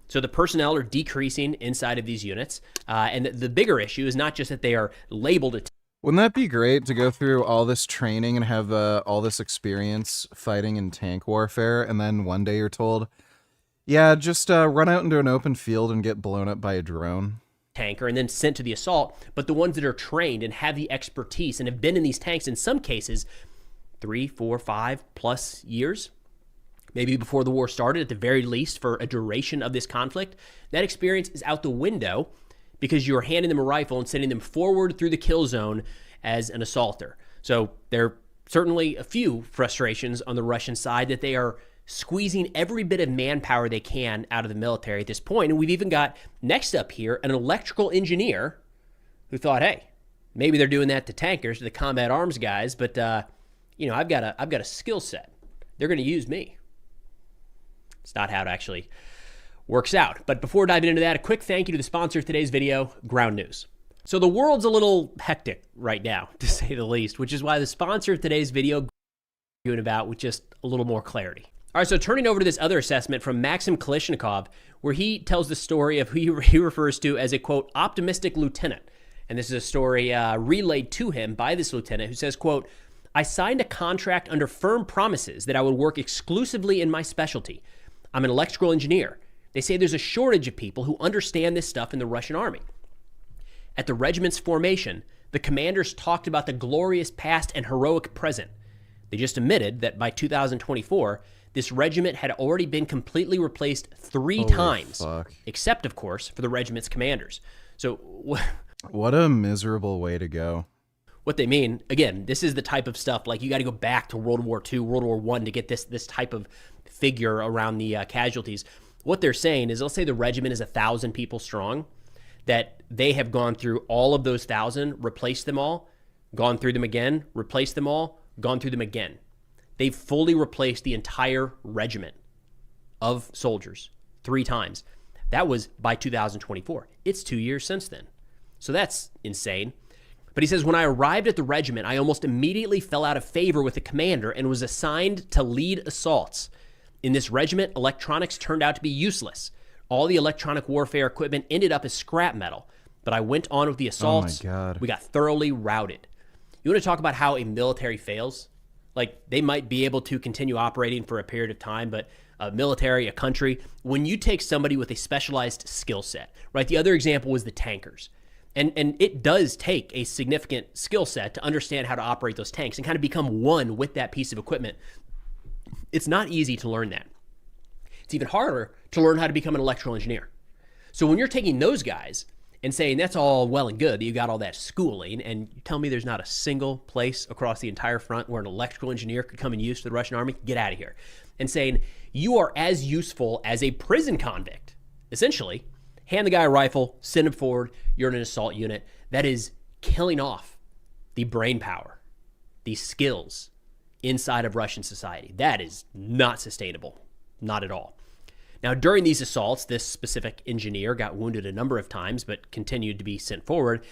So the personnel are decreasing inside of these units. And the bigger issue is not just that they are labeled. Wouldn't that be great to go through all this training and have all this experience fighting in tank warfare, and then one day you're told, yeah, just run out into an open field and get blown up by a drone? Tanker and then sent to the assault, but the ones that are trained and have the expertise and have been in these tanks in some cases 3, 4, 5+ years, maybe before the war started, at the very least for a duration of this conflict, that experience is out the window because you're handing them a rifle and sending them forward through the kill zone as an assaulter. So there are certainly a few frustrations on the Russian side that they are squeezing every bit of manpower they can out of the military at this point. And we've even got, next up here, an electrical engineer who thought, hey, maybe they're doing that to tankers, to the combat arms guys, but you know, I've got a skill set. They're going to use me. It's not how it actually works out. But before diving into that, a quick thank you to the sponsor of today's video, Ground News. So the world's a little hectic right now, to say the least, which is why the sponsor of today's video is about with just a little more clarity. All right, so turning over to this other assessment from Maxim Kalishnikov, where he tells the story of who he refers to as a, quote, optimistic lieutenant. And this is a story relayed to him by this lieutenant who says, quote, I signed a contract under firm promises that I would work exclusively in my specialty. I'm an electrical engineer. They say there's a shortage of people who understand this stuff in the Russian army. At the regiment's formation, the commanders talked about the glorious past and heroic present. They just admitted that by 2024, this regiment had already been completely replaced 3 times, except, of course, for the regiment's commanders. So what a miserable way to go. What they mean, again, this is the type of stuff, like you got to go back to World War II, World War I to get this type of figure around the casualties. What they're saying is, let's say the regiment is 1,000 people strong, that they have gone through all of those 1,000, replaced them all, gone through them again, replaced them all, gone through them again. They've fully replaced the entire regiment of soldiers 3 times. That was by 2024. It's 2 years since then. So that's insane. But he says, when I arrived at the regiment, I almost immediately fell out of favor with the commander and was assigned to lead assaults. In this regiment, electronics turned out to be useless. All the electronic warfare equipment ended up as scrap metal. But I went on with the assaults. Oh my God. We got thoroughly routed. You want to talk about how a military fails? Like, they might be able to continue operating for a period of time, but a military, a country, when you take somebody with a specialized skill set, right? The other example was the tankers. And it does take a significant skill set to understand how to operate those tanks and kind of become one with that piece of equipment. It's not easy to learn that. It's even harder to learn how to become an electrical engineer. So when you're taking those guys and saying that's all well and good that you got all that schooling, and you tell me there's not a single place across the entire front where an electrical engineer could come and use for the Russian army, get out of here. And saying you are as useful as a prison convict, essentially. Hand the guy a rifle, send him forward, you're in an assault unit. That is killing off the brain power, the skills inside of Russian society. That is not sustainable, not at all. Now, during these assaults, this specific engineer got wounded a number of times, but continued to be sent forward.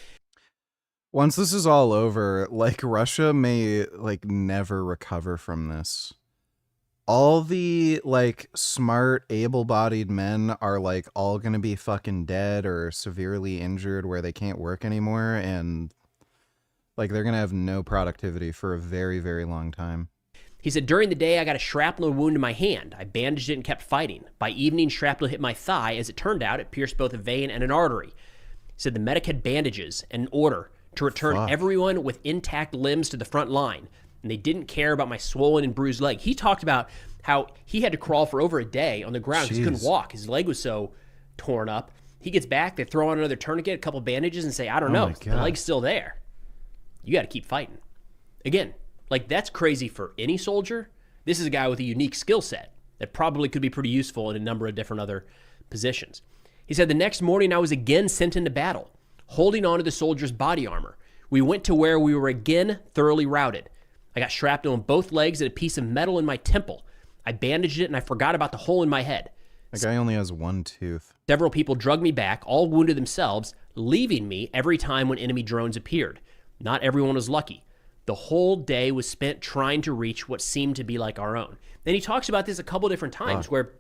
Once this is all over, like, Russia may, like, never recover from this. All the, like, smart, able-bodied men are, like, all gonna be fucking dead or severely injured where they can't work anymore, and, like, they're gonna have no productivity for a very, very long time. He said, during the day, I got a shrapnel wound in my hand. I bandaged it and kept fighting. By evening, shrapnel hit my thigh. As it turned out, it pierced both a vein and an artery. He said the medic had bandages and an order to return everyone with intact limbs to the front line, and they didn't care about my swollen and bruised leg. He talked about how he had to crawl for over a day on the ground because he couldn't walk. His leg was so torn up. He gets back, they throw on another tourniquet, a couple bandages, and say, I don't know, the leg's still there. You got to keep fighting. Again, like, that's crazy for any soldier. This is a guy with a unique skill set that probably could be pretty useful in a number of different other positions. He said, the next morning I was again sent into battle, holding on to the soldier's body armor. We went to where we were again thoroughly routed. I got shrapnel in both legs and a piece of metal in my temple. I bandaged it and I forgot about the hole in my head. That guy only has one tooth. Several people drug me back, all wounded themselves, leaving me every time when enemy drones appeared. Not everyone was lucky. The whole day was spent trying to reach what seemed to be like our own. And he talks about this a couple different times where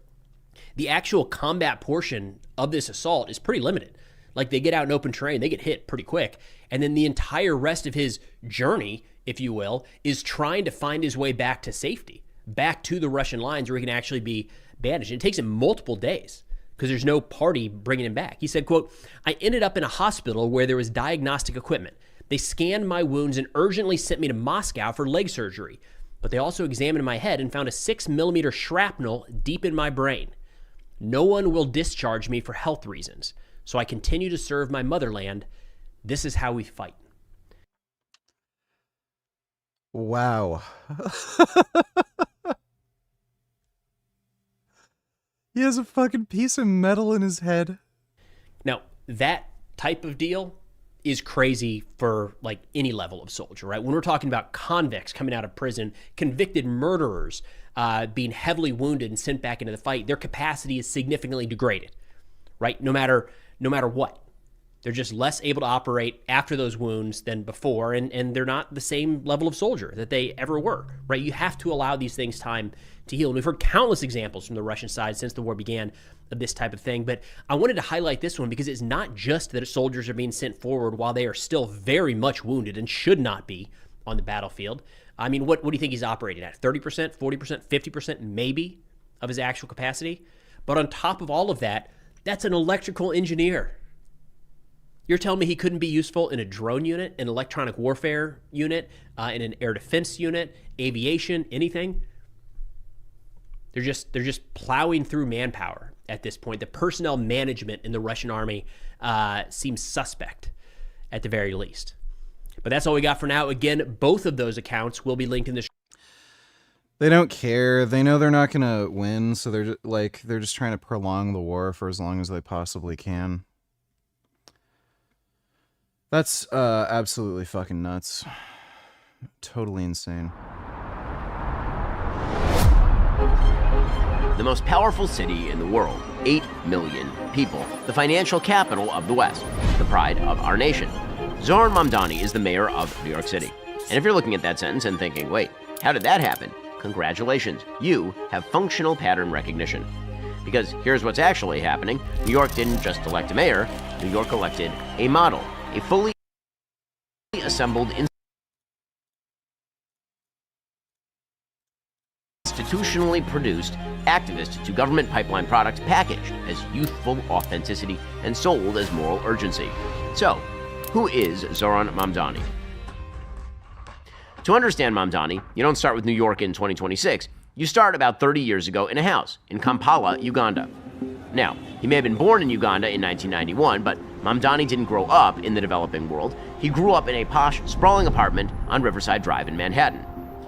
the actual combat portion of this assault is pretty limited. Like, they get out in open terrain, they get hit pretty quick. And then the entire rest of his journey, if you will, is trying to find his way back to safety, back to the Russian lines where he can actually be bandaged. And it takes him multiple days because there's no party bringing him back. He said, quote, I ended up in a hospital where there was diagnostic equipment. They scanned my wounds and urgently sent me to Moscow for leg surgery. But they also examined my head and found a 6mm shrapnel deep in my brain. No one will discharge me for health reasons, so I continue to serve my motherland. This is how we fight. Wow. He has a fucking piece of metal in his head. Now, that type of deal is crazy for, like, any level of soldier, right? When we're talking about convicts coming out of prison, convicted murderers being heavily wounded and sent back into the fight, their capacity is significantly degraded, right? No matter what. They're just less able to operate after those wounds than before, and they're not the same level of soldier that they ever were, right? You have to allow these things time to heal. And we've heard countless examples from the Russian side since the war began of this type of thing. But I wanted to highlight this one because it's not just that soldiers are being sent forward while they are still very much wounded and should not be on the battlefield. I mean, what do you think he's operating at? 30%, 40%, 50% maybe of his actual capacity? But on top of all of that, that's an electrical engineer. You're telling me he couldn't be useful in a drone unit, an electronic warfare unit, in an air defense unit, aviation, anything? They're just plowing through manpower at this point. The personnel management in the Russian army seems suspect at the very least. But that's all we got for now. Again, both of those accounts will be linked in the show. They don't care. They know they're not gonna win, so they're just trying to prolong the war for as long as they possibly can. That's absolutely fucking nuts. Totally insane. the most powerful city in the world, 8 million people, the financial capital of the West, the pride of our nation. Zohran Mamdani is the mayor of New York City. And if you're looking at that sentence and thinking, wait, how did that happen? Congratulations, you have functional pattern recognition. Because here's what's actually happening. New York didn't just elect a mayor, New York elected a model, a fully assembled institutionally produced activist to government pipeline product packaged as youthful authenticity and sold as moral urgency. So, who is Zohran Mamdani? To understand Mamdani, you don't start with New York in 2026. You start about 30 years ago in a house in Kampala, Uganda. Now, he may have been born in Uganda in 1991, but Mamdani didn't grow up in the developing world. He grew up in a posh, sprawling apartment on Riverside Drive in Manhattan.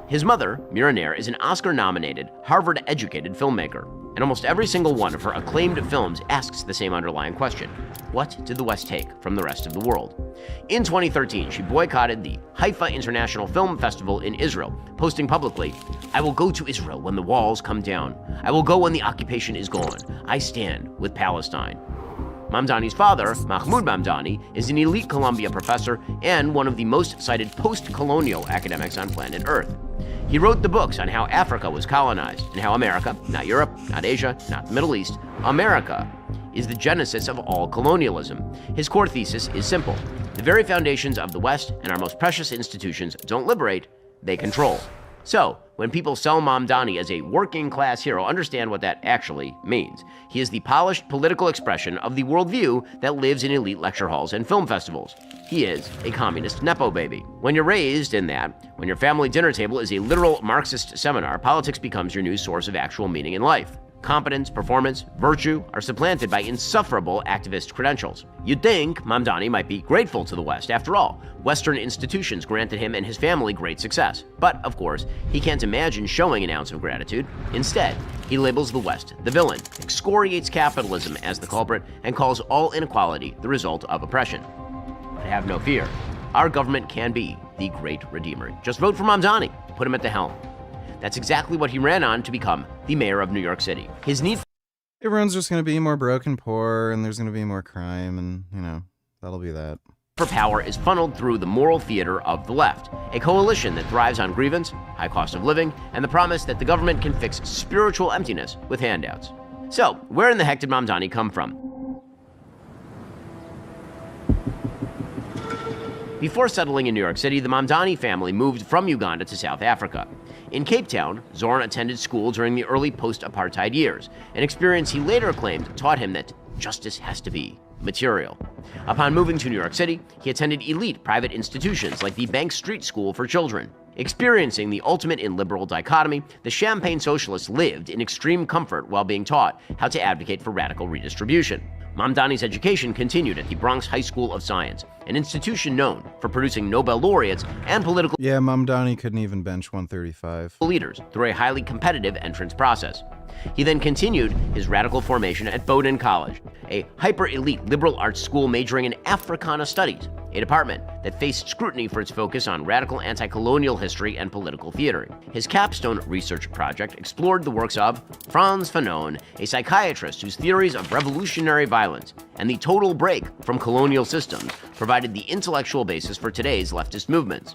His mother, Mira Nair, is an Oscar-nominated, Harvard-educated filmmaker, and almost every single one of her acclaimed films asks the same underlying question: what did the West take from the rest of the world? In 2013, she boycotted the Haifa International Film Festival in Israel, posting publicly, "I will go to Israel when the walls come down. I will go when the occupation is gone. I stand with Palestine." Mamdani's father, Mahmoud Mamdani, is an elite Columbia professor and one of the most cited post-colonial academics on planet Earth. He wrote the books on how Africa was colonized and how America, not Europe, not Asia, not the Middle East, America is the genesis of all colonialism. His core thesis is simple: the very foundations of the West and our most precious institutions don't liberate, they control. So, when people sell Mamdani as a working-class hero, understand what that actually means. He is the polished political expression of the worldview that lives in elite lecture halls and film festivals. He is a communist Nepo baby. When you're raised in that, when your family dinner table is a literal Marxist seminar, politics becomes your new source of actual meaning in life. Competence, performance, virtue are supplanted by insufferable activist credentials. You'd think Mamdani might be grateful to the West. After all, Western institutions granted him and his family great success. But, of course, he can't imagine showing an ounce of gratitude. Instead, he labels the West the villain, excoriates capitalism as the culprit, and calls all inequality the result of oppression. But have no fear. Our government can be the great redeemer. Just vote for Mamdani. Put him at the helm. That's exactly what he ran on to become the mayor of New York City. His need Everyone's just going to be more broke and poor, and there's going to be more crime, and, that'll be that. for power is funneled through the moral theater of the left, a coalition that thrives on grievance, high cost of living, and the promise that the government can fix spiritual emptiness with handouts. So, where in the heck did Mamdani come from? Before settling in New York City, the Mamdani family moved from Uganda to South Africa. In Cape Town, Zohran attended school during the early post-apartheid years, an experience he later claimed taught him that justice has to be material. Upon moving to New York City, he attended elite private institutions like the Bank Street School for Children. Experiencing the ultimate in liberal dichotomy, the Champagne socialists lived in extreme comfort while being taught how to advocate for radical redistribution. Mamdani's education continued at the Bronx High School of Science, an institution known for producing Nobel laureates and political Mamdani couldn't even bench 135 leaders through a highly competitive entrance process. He then continued his radical formation at Bowdoin College, a hyper-elite liberal arts school majoring in Africana studies, a department that faced scrutiny for its focus on radical anti-colonial history and political theory. His capstone research project explored the works of Frantz Fanon, a psychiatrist whose theories of revolutionary violence and the total break from colonial systems provided the intellectual basis for today's leftist movements.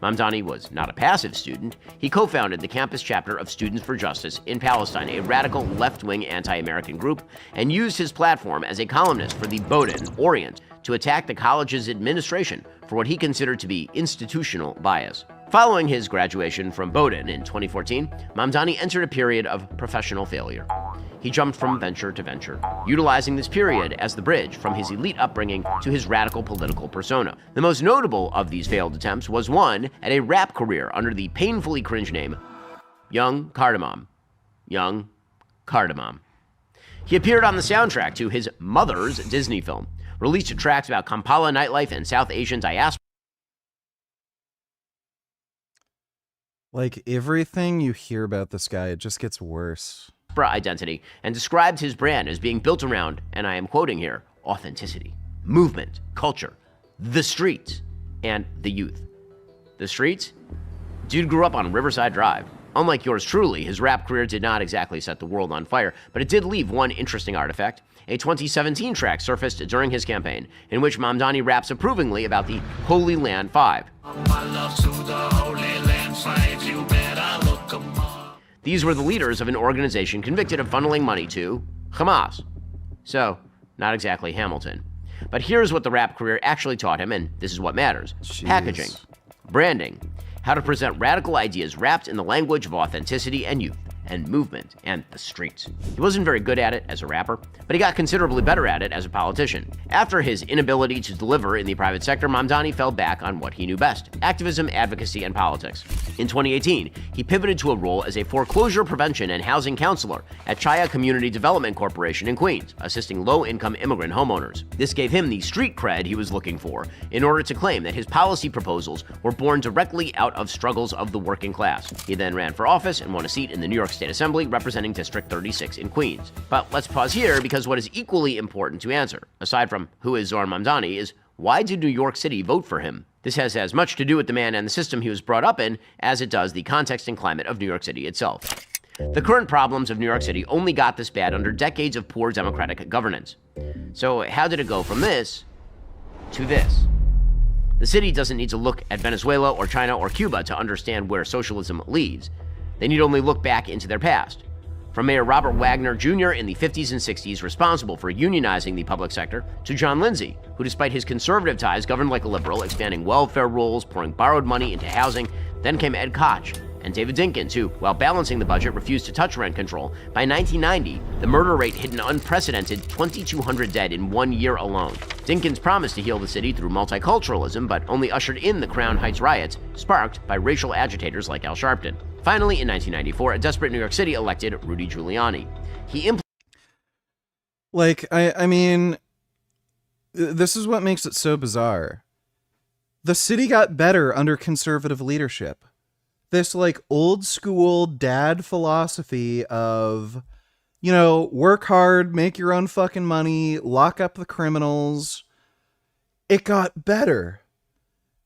Mamdani was not a passive student. He co-founded the campus chapter of Students for Justice in Palestine, a radical left-wing anti-American group, and used his platform as a columnist for the Bowdoin Orient to attack the college's administration for what he considered to be institutional bias. Following his graduation from Bowdoin in 2014, Mamdani entered a period of professional failure. He jumped from venture to venture, utilizing this period as the bridge from his elite upbringing to his radical political persona. The most notable of these failed attempts was one at a rap career under the painfully cringe name Young Cardamom. Young Cardamom. He appeared on the soundtrack to his mother's Disney film, released tracks about Kampala nightlife and South Asian diaspora. Like, everything you hear about this guy, it just gets worse. Identity, and described his brand as being built around, and I am quoting here, authenticity, movement, culture, the streets, and the youth. The streets? Dude grew up on Riverside Drive. Unlike yours truly, his rap career did not exactly set the world on fire, but it did leave one interesting artifact. A 2017 track surfaced during his campaign, in which Mamdani raps approvingly about the Holy Land Five. These were the leaders of an organization convicted of funneling money to Hamas. So, not exactly Hamilton. But here's what the rap career actually taught him, and this is what matters. Jeez. Packaging, branding, how to present radical ideas wrapped in the language of authenticity and youth, and movement, and the streets. He wasn't very good at it as a rapper, but he got considerably better at it as a politician. After his inability to deliver in the private sector, Mamdani fell back on what he knew best: activism, advocacy, and politics. In 2018, he pivoted to a role as a foreclosure prevention and housing counselor at Chaya Community Development Corporation in Queens, assisting low-income immigrant homeowners. This gave him the street cred he was looking for in order to claim that his policy proposals were born directly out of struggles of the working class. He then ran for office and won a seat in the New York State Assembly representing District 36 in Queens. But let's pause here, because what is equally important to answer, aside from who is Zohran Mamdani, is why did New York City vote for him? This has as much to do with the man and the system he was brought up in as it does the context and climate of New York City itself. The current problems of New York City only got this bad under decades of poor democratic governance. So how did it go from this to this? The city doesn't need to look at Venezuela or China or Cuba to understand where socialism leads. They need only look back into their past. From Mayor Robert Wagner Jr. in the 50s and 60s, responsible for unionizing the public sector, to John Lindsay, who despite his conservative ties governed like a liberal, expanding welfare rules, pouring borrowed money into housing. Then came Ed Koch and David Dinkins, who, while balancing the budget, refused to touch rent control. By 1990, the murder rate hit an unprecedented 2,200 dead in 1 year alone. Dinkins promised to heal the city through multiculturalism, but only ushered in the Crown Heights riots, sparked by racial agitators like Al Sharpton. Finally, in 1994, a desperate New York City elected Rudy Giuliani. I mean, this is what makes it so bizarre. The city got better under conservative leadership. This old school dad philosophy of, work hard, make your own fucking money, lock up the criminals. It got better.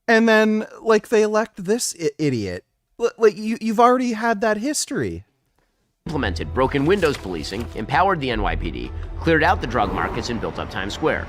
And then they elect this idiot. You've already had that history. Implemented broken windows policing, empowered the NYPD, cleared out the drug markets, and built up Times Square.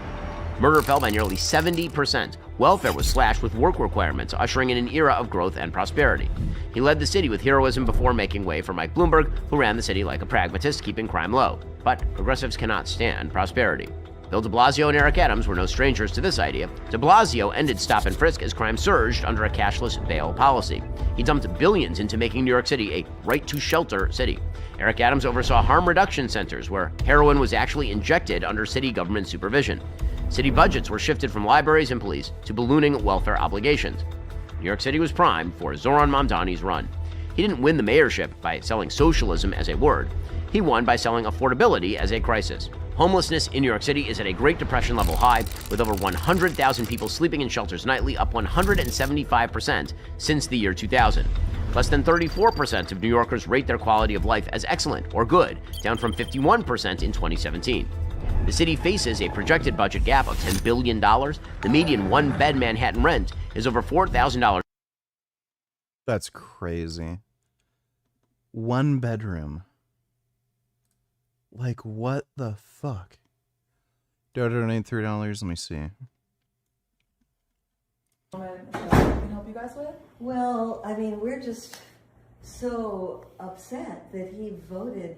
Murder fell by nearly 70%. Welfare was slashed with work requirements, ushering in an era of growth and prosperity. He led the city with heroism before making way for Mike Bloomberg, who ran the city like a pragmatist, keeping crime low. But progressives cannot stand prosperity. Bill de Blasio and Eric Adams were no strangers to this idea. De Blasio ended stop and frisk as crime surged under a cashless bail policy. He dumped billions into making New York City a right-to-shelter city. Eric Adams oversaw harm reduction centers where heroin was actually injected under city government supervision. City budgets were shifted from libraries and police to ballooning welfare obligations. New York City was primed for Zohran Mamdani's run. He didn't win the mayorship by selling socialism as a word. He won by selling affordability as a crisis. Homelessness in New York City is at a Great Depression level high, with over 100,000 people sleeping in shelters nightly, up 175% since the year 2000. Less than 34% of New Yorkers rate their quality of life as excellent or good, down from 51% in 2017. The city faces a projected budget gap of $10 billion. The median one-bed Manhattan rent is over $4,000. That's crazy. One bedroom. What the fuck? Donate $3. Let me see. Can I help you guys with? Well, I mean, we're just so upset that he voted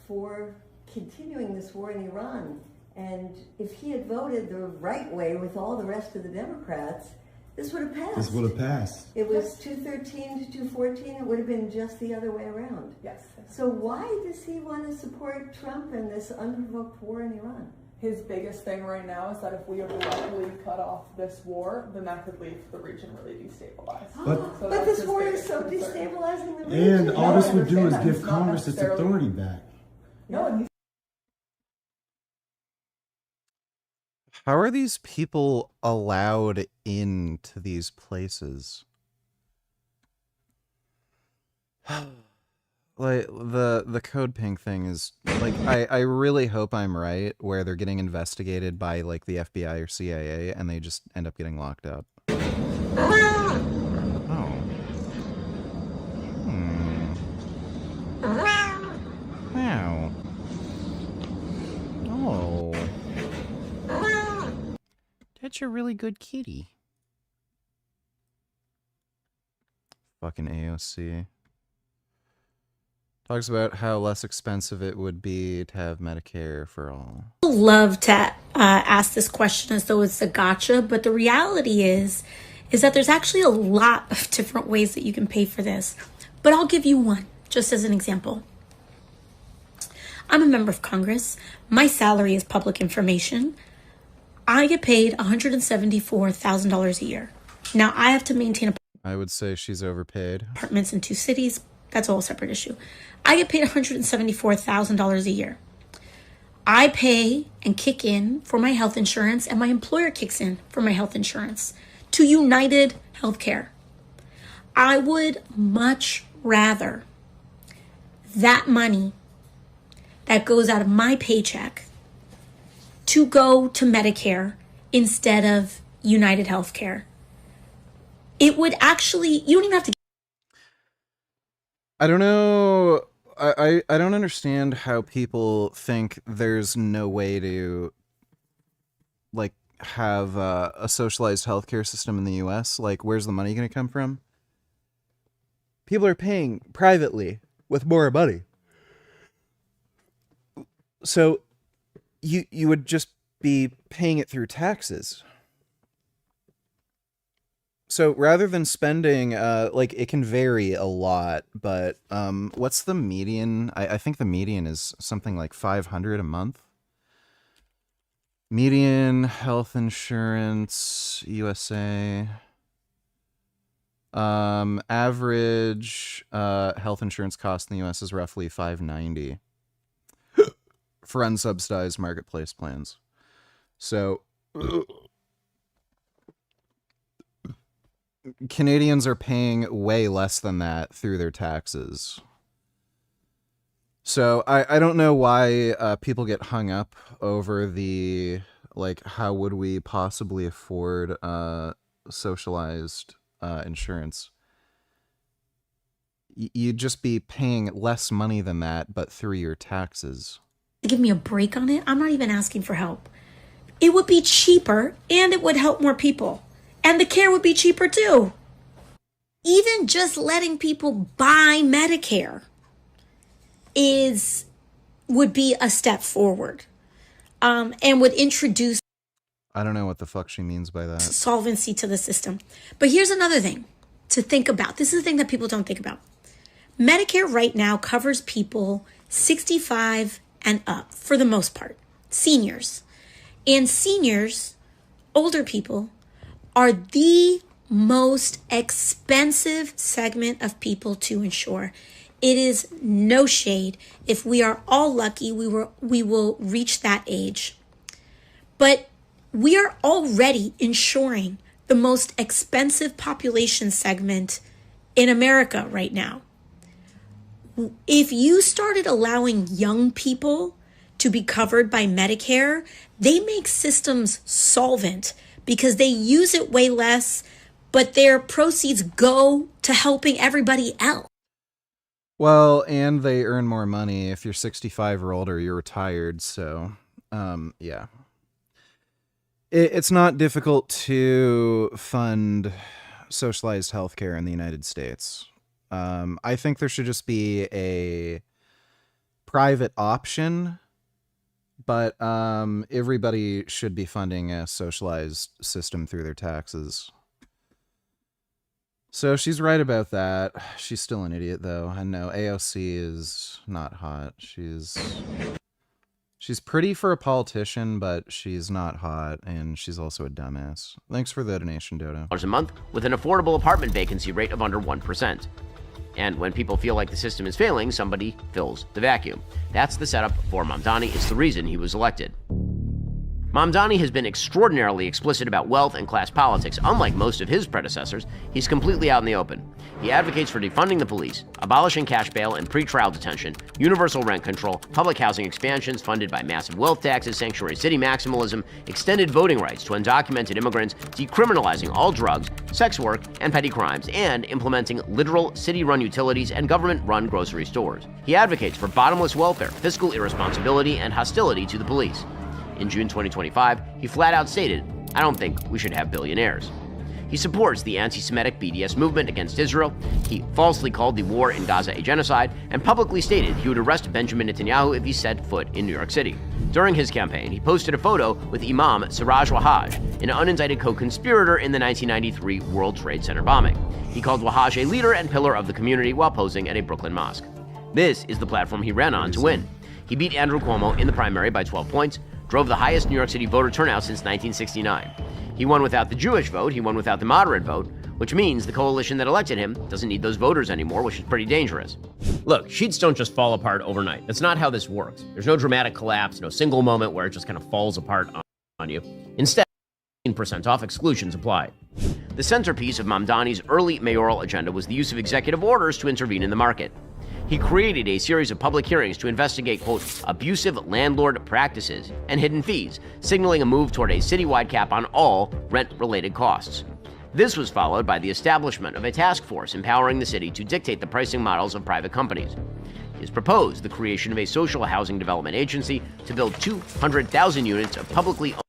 for continuing this war in Iran. And if he had voted the right way with all the rest of the Democrats, this would have passed. This would have passed. It was 213 to 214. It would have been just the other way around. Yes. So why does he want to support Trump and this unprovoked war in Iran? His biggest thing right now is that if we abruptly cut off this war, then that could leave the region really destabilized. But this war is so destabilizing the region. And all this would do is give Congress its authority back. No, How are these people allowed into these places? The Code Pink thing is I really hope I'm right, where they're getting investigated by the FBI or CIA and they just end up getting locked up. Oh. such a really good kitty. Fucking AOC. Talks about how less expensive it would be to have Medicare for all. People love to ask this question as though it's a gotcha, but the reality is that there's actually a lot of different ways that you can pay for this. But I'll give you one, just as an example. I'm a member of Congress. My salary is public information. I get paid $174,000 a year. Now, I have to maintain I would say she's overpaid. apartments in 2 cities. That's a whole separate issue. I get paid $174,000 a year. I pay and kick in for my health insurance, and my employer kicks in for my health insurance to United Healthcare. I would much rather that money that goes out of my paycheck to go to Medicare instead of United Healthcare. It would actually, you don't even have to. I don't know. I don't understand how people think there's no way to, like, have a socialized healthcare system in the U.S. Like, where's the money going to come from? People are paying privately with more money. So you would just be paying it through taxes. So rather than spending, like, it can vary a lot, but what's the median? I think the median is something like $500 a month. Median health insurance, USA. Average health insurance cost in the US is roughly $590 for unsubsidized marketplace plans. So Canadians are paying way less than that through their taxes. So I don't know why people get hung up over the, like, how would we possibly afford socialized insurance. You'd just be paying less money than that, but through your taxes. Give me a break on it. I'm not even asking for help. It would be cheaper and it would help more people. And the care would be cheaper too. Even just letting people buy Medicare would be a step forward, and would introduce I don't know what the fuck she means by that. solvency to the system. But here's another thing to think about. This is the thing that people don't think about. Medicare right now covers people 65 and up for the most part, seniors. And seniors, older people, are the most expensive segment of people to insure. It is no shade. If we are all lucky, we will reach that age. But we are already insuring the most expensive population segment in America right now. If you started allowing young people to be covered by Medicare, they make systems solvent because they use it way less, but their proceeds go to helping everybody else. Well, and they earn more money. If you're 65 or older, you're retired, so, yeah. It's not difficult to fund socialized healthcare in the United States. I think there should just be a private option, but everybody should be funding a socialized system through their taxes. So she's right about that. She's still an idiot, though. I know AOC is not hot. She's pretty for a politician, but she's not hot, and she's also a dumbass. Thanks for the donation, Dodo. A month with an affordable apartment vacancy rate of under 1%. And when people feel like the system is failing, somebody fills the vacuum. That's the setup for Mamdani. It's the reason he was elected. Mamdani has been extraordinarily explicit about wealth and class politics. Unlike most of his predecessors, he's completely out in the open. He advocates for defunding the police, abolishing cash bail and pretrial detention, universal rent control, public housing expansions funded by massive wealth taxes, sanctuary city maximalism, extended voting rights to undocumented immigrants, decriminalizing all drugs, sex work, and petty crimes, and implementing literal city-run utilities and government-run grocery stores. He advocates for bottomless welfare, fiscal irresponsibility, and hostility to the police. In June 2025, he flat out stated, I don't think we should have billionaires. He supports the anti-Semitic BDS movement against Israel. He falsely called the war in Gaza a genocide and publicly stated he would arrest Benjamin Netanyahu if he set foot in New York City. During his campaign, he posted a photo with Imam Siraj Wahhaj, an unindicted co-conspirator in the 1993 World Trade Center bombing. He called Wahhaj a leader and pillar of the community while posing at a Brooklyn mosque. This is the platform he ran on to win. He beat Andrew Cuomo in the primary by 12 points, drove the highest New York City voter turnout since 1969. He won without the Jewish vote, he won without the moderate vote, which means the coalition that elected him doesn't need those voters anymore, which is pretty dangerous. Look, sheets don't just fall apart overnight. That's not how this works. There's no dramatic collapse, no single moment where it just kind of falls apart on you. Instead, 15% off exclusions apply. The centerpiece of Mamdani's early mayoral agenda was the use of executive orders to intervene in the market. He created a series of public hearings to investigate, quote, abusive landlord practices and hidden fees, signaling a move toward a citywide cap on all rent-related costs. This was followed by the establishment of a task force empowering the city to dictate the pricing models of private companies. He has proposed the creation of a social housing development agency to build 200,000 units of publicly owned.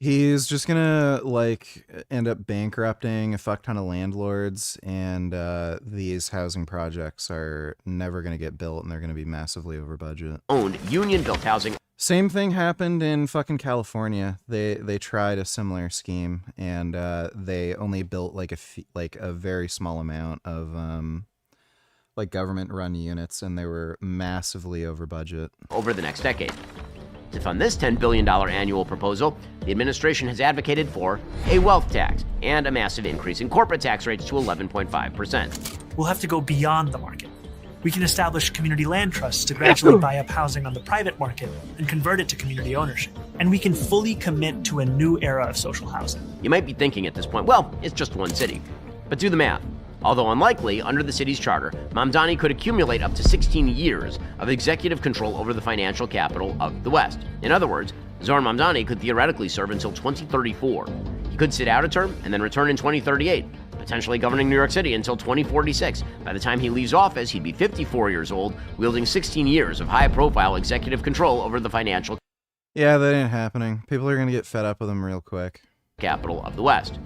He's just gonna like end up bankrupting a fuck ton of landlords, and these housing projects are never gonna get built, and they're gonna be massively over budget. Owned union-built housing. Same thing happened in fucking California. They tried a similar scheme, and they only built like a very small amount of like government-run units, and they were massively over budget Over the next decade. To fund this $10 billion annual proposal, the administration has advocated for a wealth tax and a massive increase in corporate tax rates to 11.5%. We'll have to go beyond the market. We can establish community land trusts to gradually buy up housing on the private market and convert it to community ownership. And we can fully commit to a new era of social housing. You might be thinking at this point, well, it's just one city. But do the math. Although unlikely, under the city's charter, Mamdani could accumulate up to 16 years of executive control over the financial capital of the West. In other words, Zohran Mamdani could theoretically serve until 2034. He could sit out a term and then return in 2038, potentially governing New York City until 2046. By the time he leaves office, he'd be 54 years old, wielding 16 years of high-profile executive control over the financial Yeah, that ain't happening. People are gonna get fed up with him real quick. Capital of the West.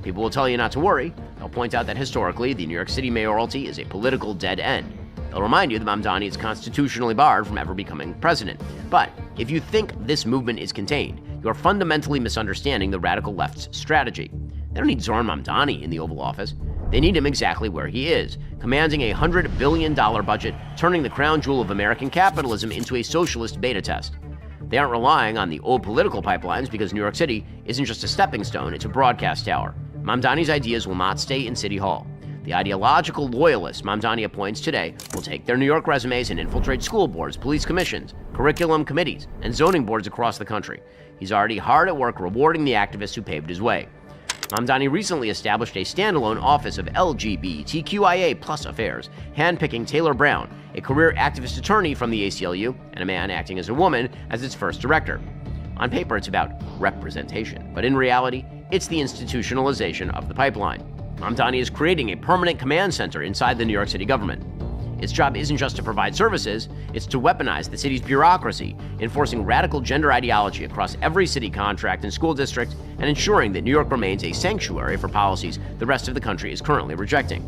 People will tell you not to worry. They'll point out that historically, the New York City mayoralty is a political dead end. They'll remind you that Mamdani is constitutionally barred from ever becoming president. But if you think this movement is contained, you're fundamentally misunderstanding the radical left's strategy. They don't need Zohran Mamdani in the Oval Office. They need him exactly where he is, commanding a $100 billion budget, turning the crown jewel of American capitalism into a socialist beta test. They aren't relying on the old political pipelines because New York City isn't just a stepping stone, it's a broadcast tower. Mamdani's ideas will not stay in City Hall. The ideological loyalists Mamdani appoints today will take their New York resumes and infiltrate school boards, police commissions, curriculum committees, and zoning boards across the country. He's already hard at work rewarding the activists who paved his way. Mamdani recently established a standalone office of LGBTQIA+ affairs, handpicking Taylor Brown, a career activist attorney from the ACLU, and a man acting as a woman, as its first director. On paper, it's about representation, but in reality, it's the institutionalization of the pipeline. Mamdani is creating a permanent command center inside the New York City government. Its job isn't just to provide services, it's to weaponize the city's bureaucracy, enforcing radical gender ideology across every city contract and school district, and ensuring that New York remains a sanctuary for policies the rest of the country is currently rejecting.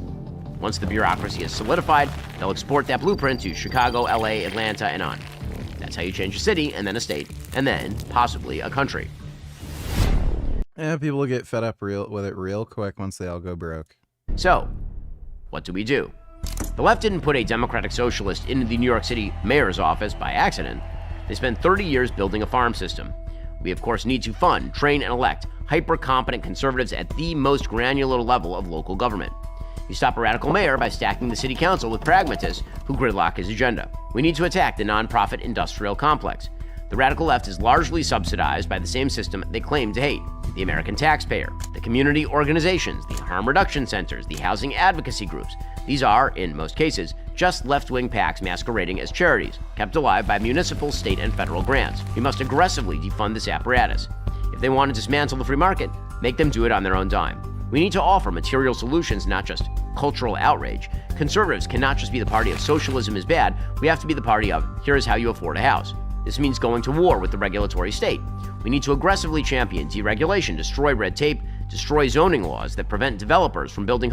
Once the bureaucracy is solidified, they'll export that blueprint to Chicago, LA, Atlanta, and on. That's how you change a city, and then a state, and then, possibly, a country. Yeah, people will get fed up with it real quick once they all go broke. So, what do we do? The left didn't put a Democratic Socialist into the New York City mayor's office by accident. They spent 30 years building a farm system. We, of course, need to fund, train, and elect hyper-competent conservatives at the most granular level of local government. You stop a radical mayor by stacking the city council with pragmatists who gridlock his agenda. We need to attack the nonprofit industrial complex. The radical left is largely subsidized by the same system they claim to hate: the American taxpayer, the community organizations, the harm reduction centers, the housing advocacy groups. These are, in most cases, just left-wing PACs masquerading as charities, kept alive by municipal, state, and federal grants. We must aggressively defund this apparatus. If they want to dismantle the free market, make them do it on their own dime. We need to offer material solutions, not just cultural outrage. Conservatives cannot just be the party of socialism is bad. We have to be the party of here is how you afford a house. This means going to war with the regulatory state. We need to aggressively champion deregulation, destroy red tape, destroy zoning laws that prevent developers from building.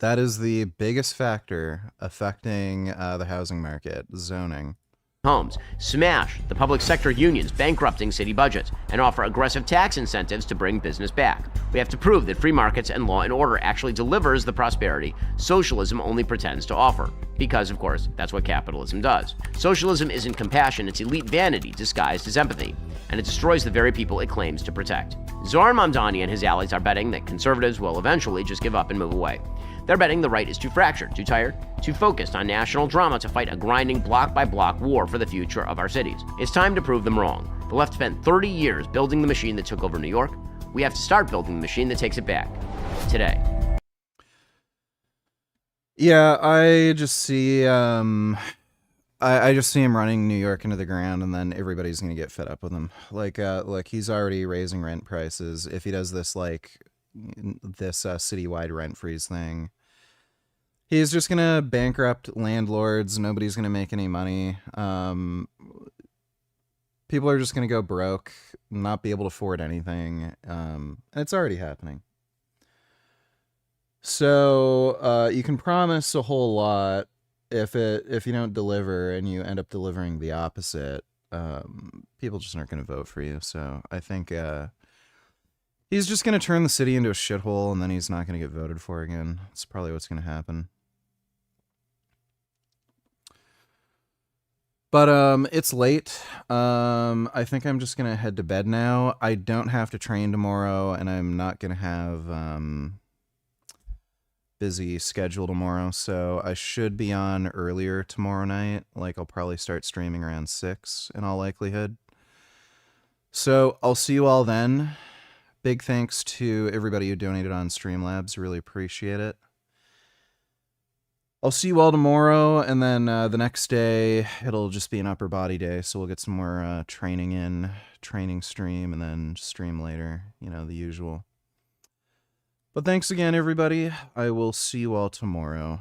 That is the biggest factor affecting the housing market, zoning. Homes, smash the public sector unions bankrupting city budgets, and offer aggressive tax incentives to bring business back. We have to prove that free markets and law and order actually delivers the prosperity socialism only pretends to offer. Because, of course, that's what capitalism does. Socialism isn't compassion, it's elite vanity disguised as empathy, and it destroys the very people it claims to protect. Zohar Mamdani and his allies are betting that conservatives will eventually just give up and move away. They're betting the right is too fractured, too tired, too focused on national drama to fight a grinding block-by-block war for the future of our cities. It's time to prove them wrong. The left spent 30 years building the machine that took over New York. We have to start building the machine that takes it back. Today. Yeah, I just see I just see him running New York into the ground, and then everybody's gonna get fed up with him. Like he's already raising rent prices. If he does this this citywide rent freeze thing, he's just gonna bankrupt landlords. Nobody's gonna make any money. People are just gonna go broke, not be able to afford anything. And it's already happening. So you can promise a whole lot if you don't deliver and you end up delivering the opposite. People just aren't gonna vote for you. So I think he's just gonna turn the city into a shithole, and then he's not gonna get voted for again. That's probably what's gonna happen. But it's late. I think I'm just gonna head to bed now. I don't have to train tomorrow, and I'm not gonna have busy schedule tomorrow, so I should be on earlier tomorrow night. Like, I'll probably start streaming around 6 in all likelihood. So I'll see you all then. Big thanks to everybody who donated on Streamlabs. Really appreciate it. I'll see you all tomorrow, and then the next day, it'll just be an upper body day, so we'll get some more training stream, and then stream later, the usual. But thanks again, everybody. I will see you all tomorrow.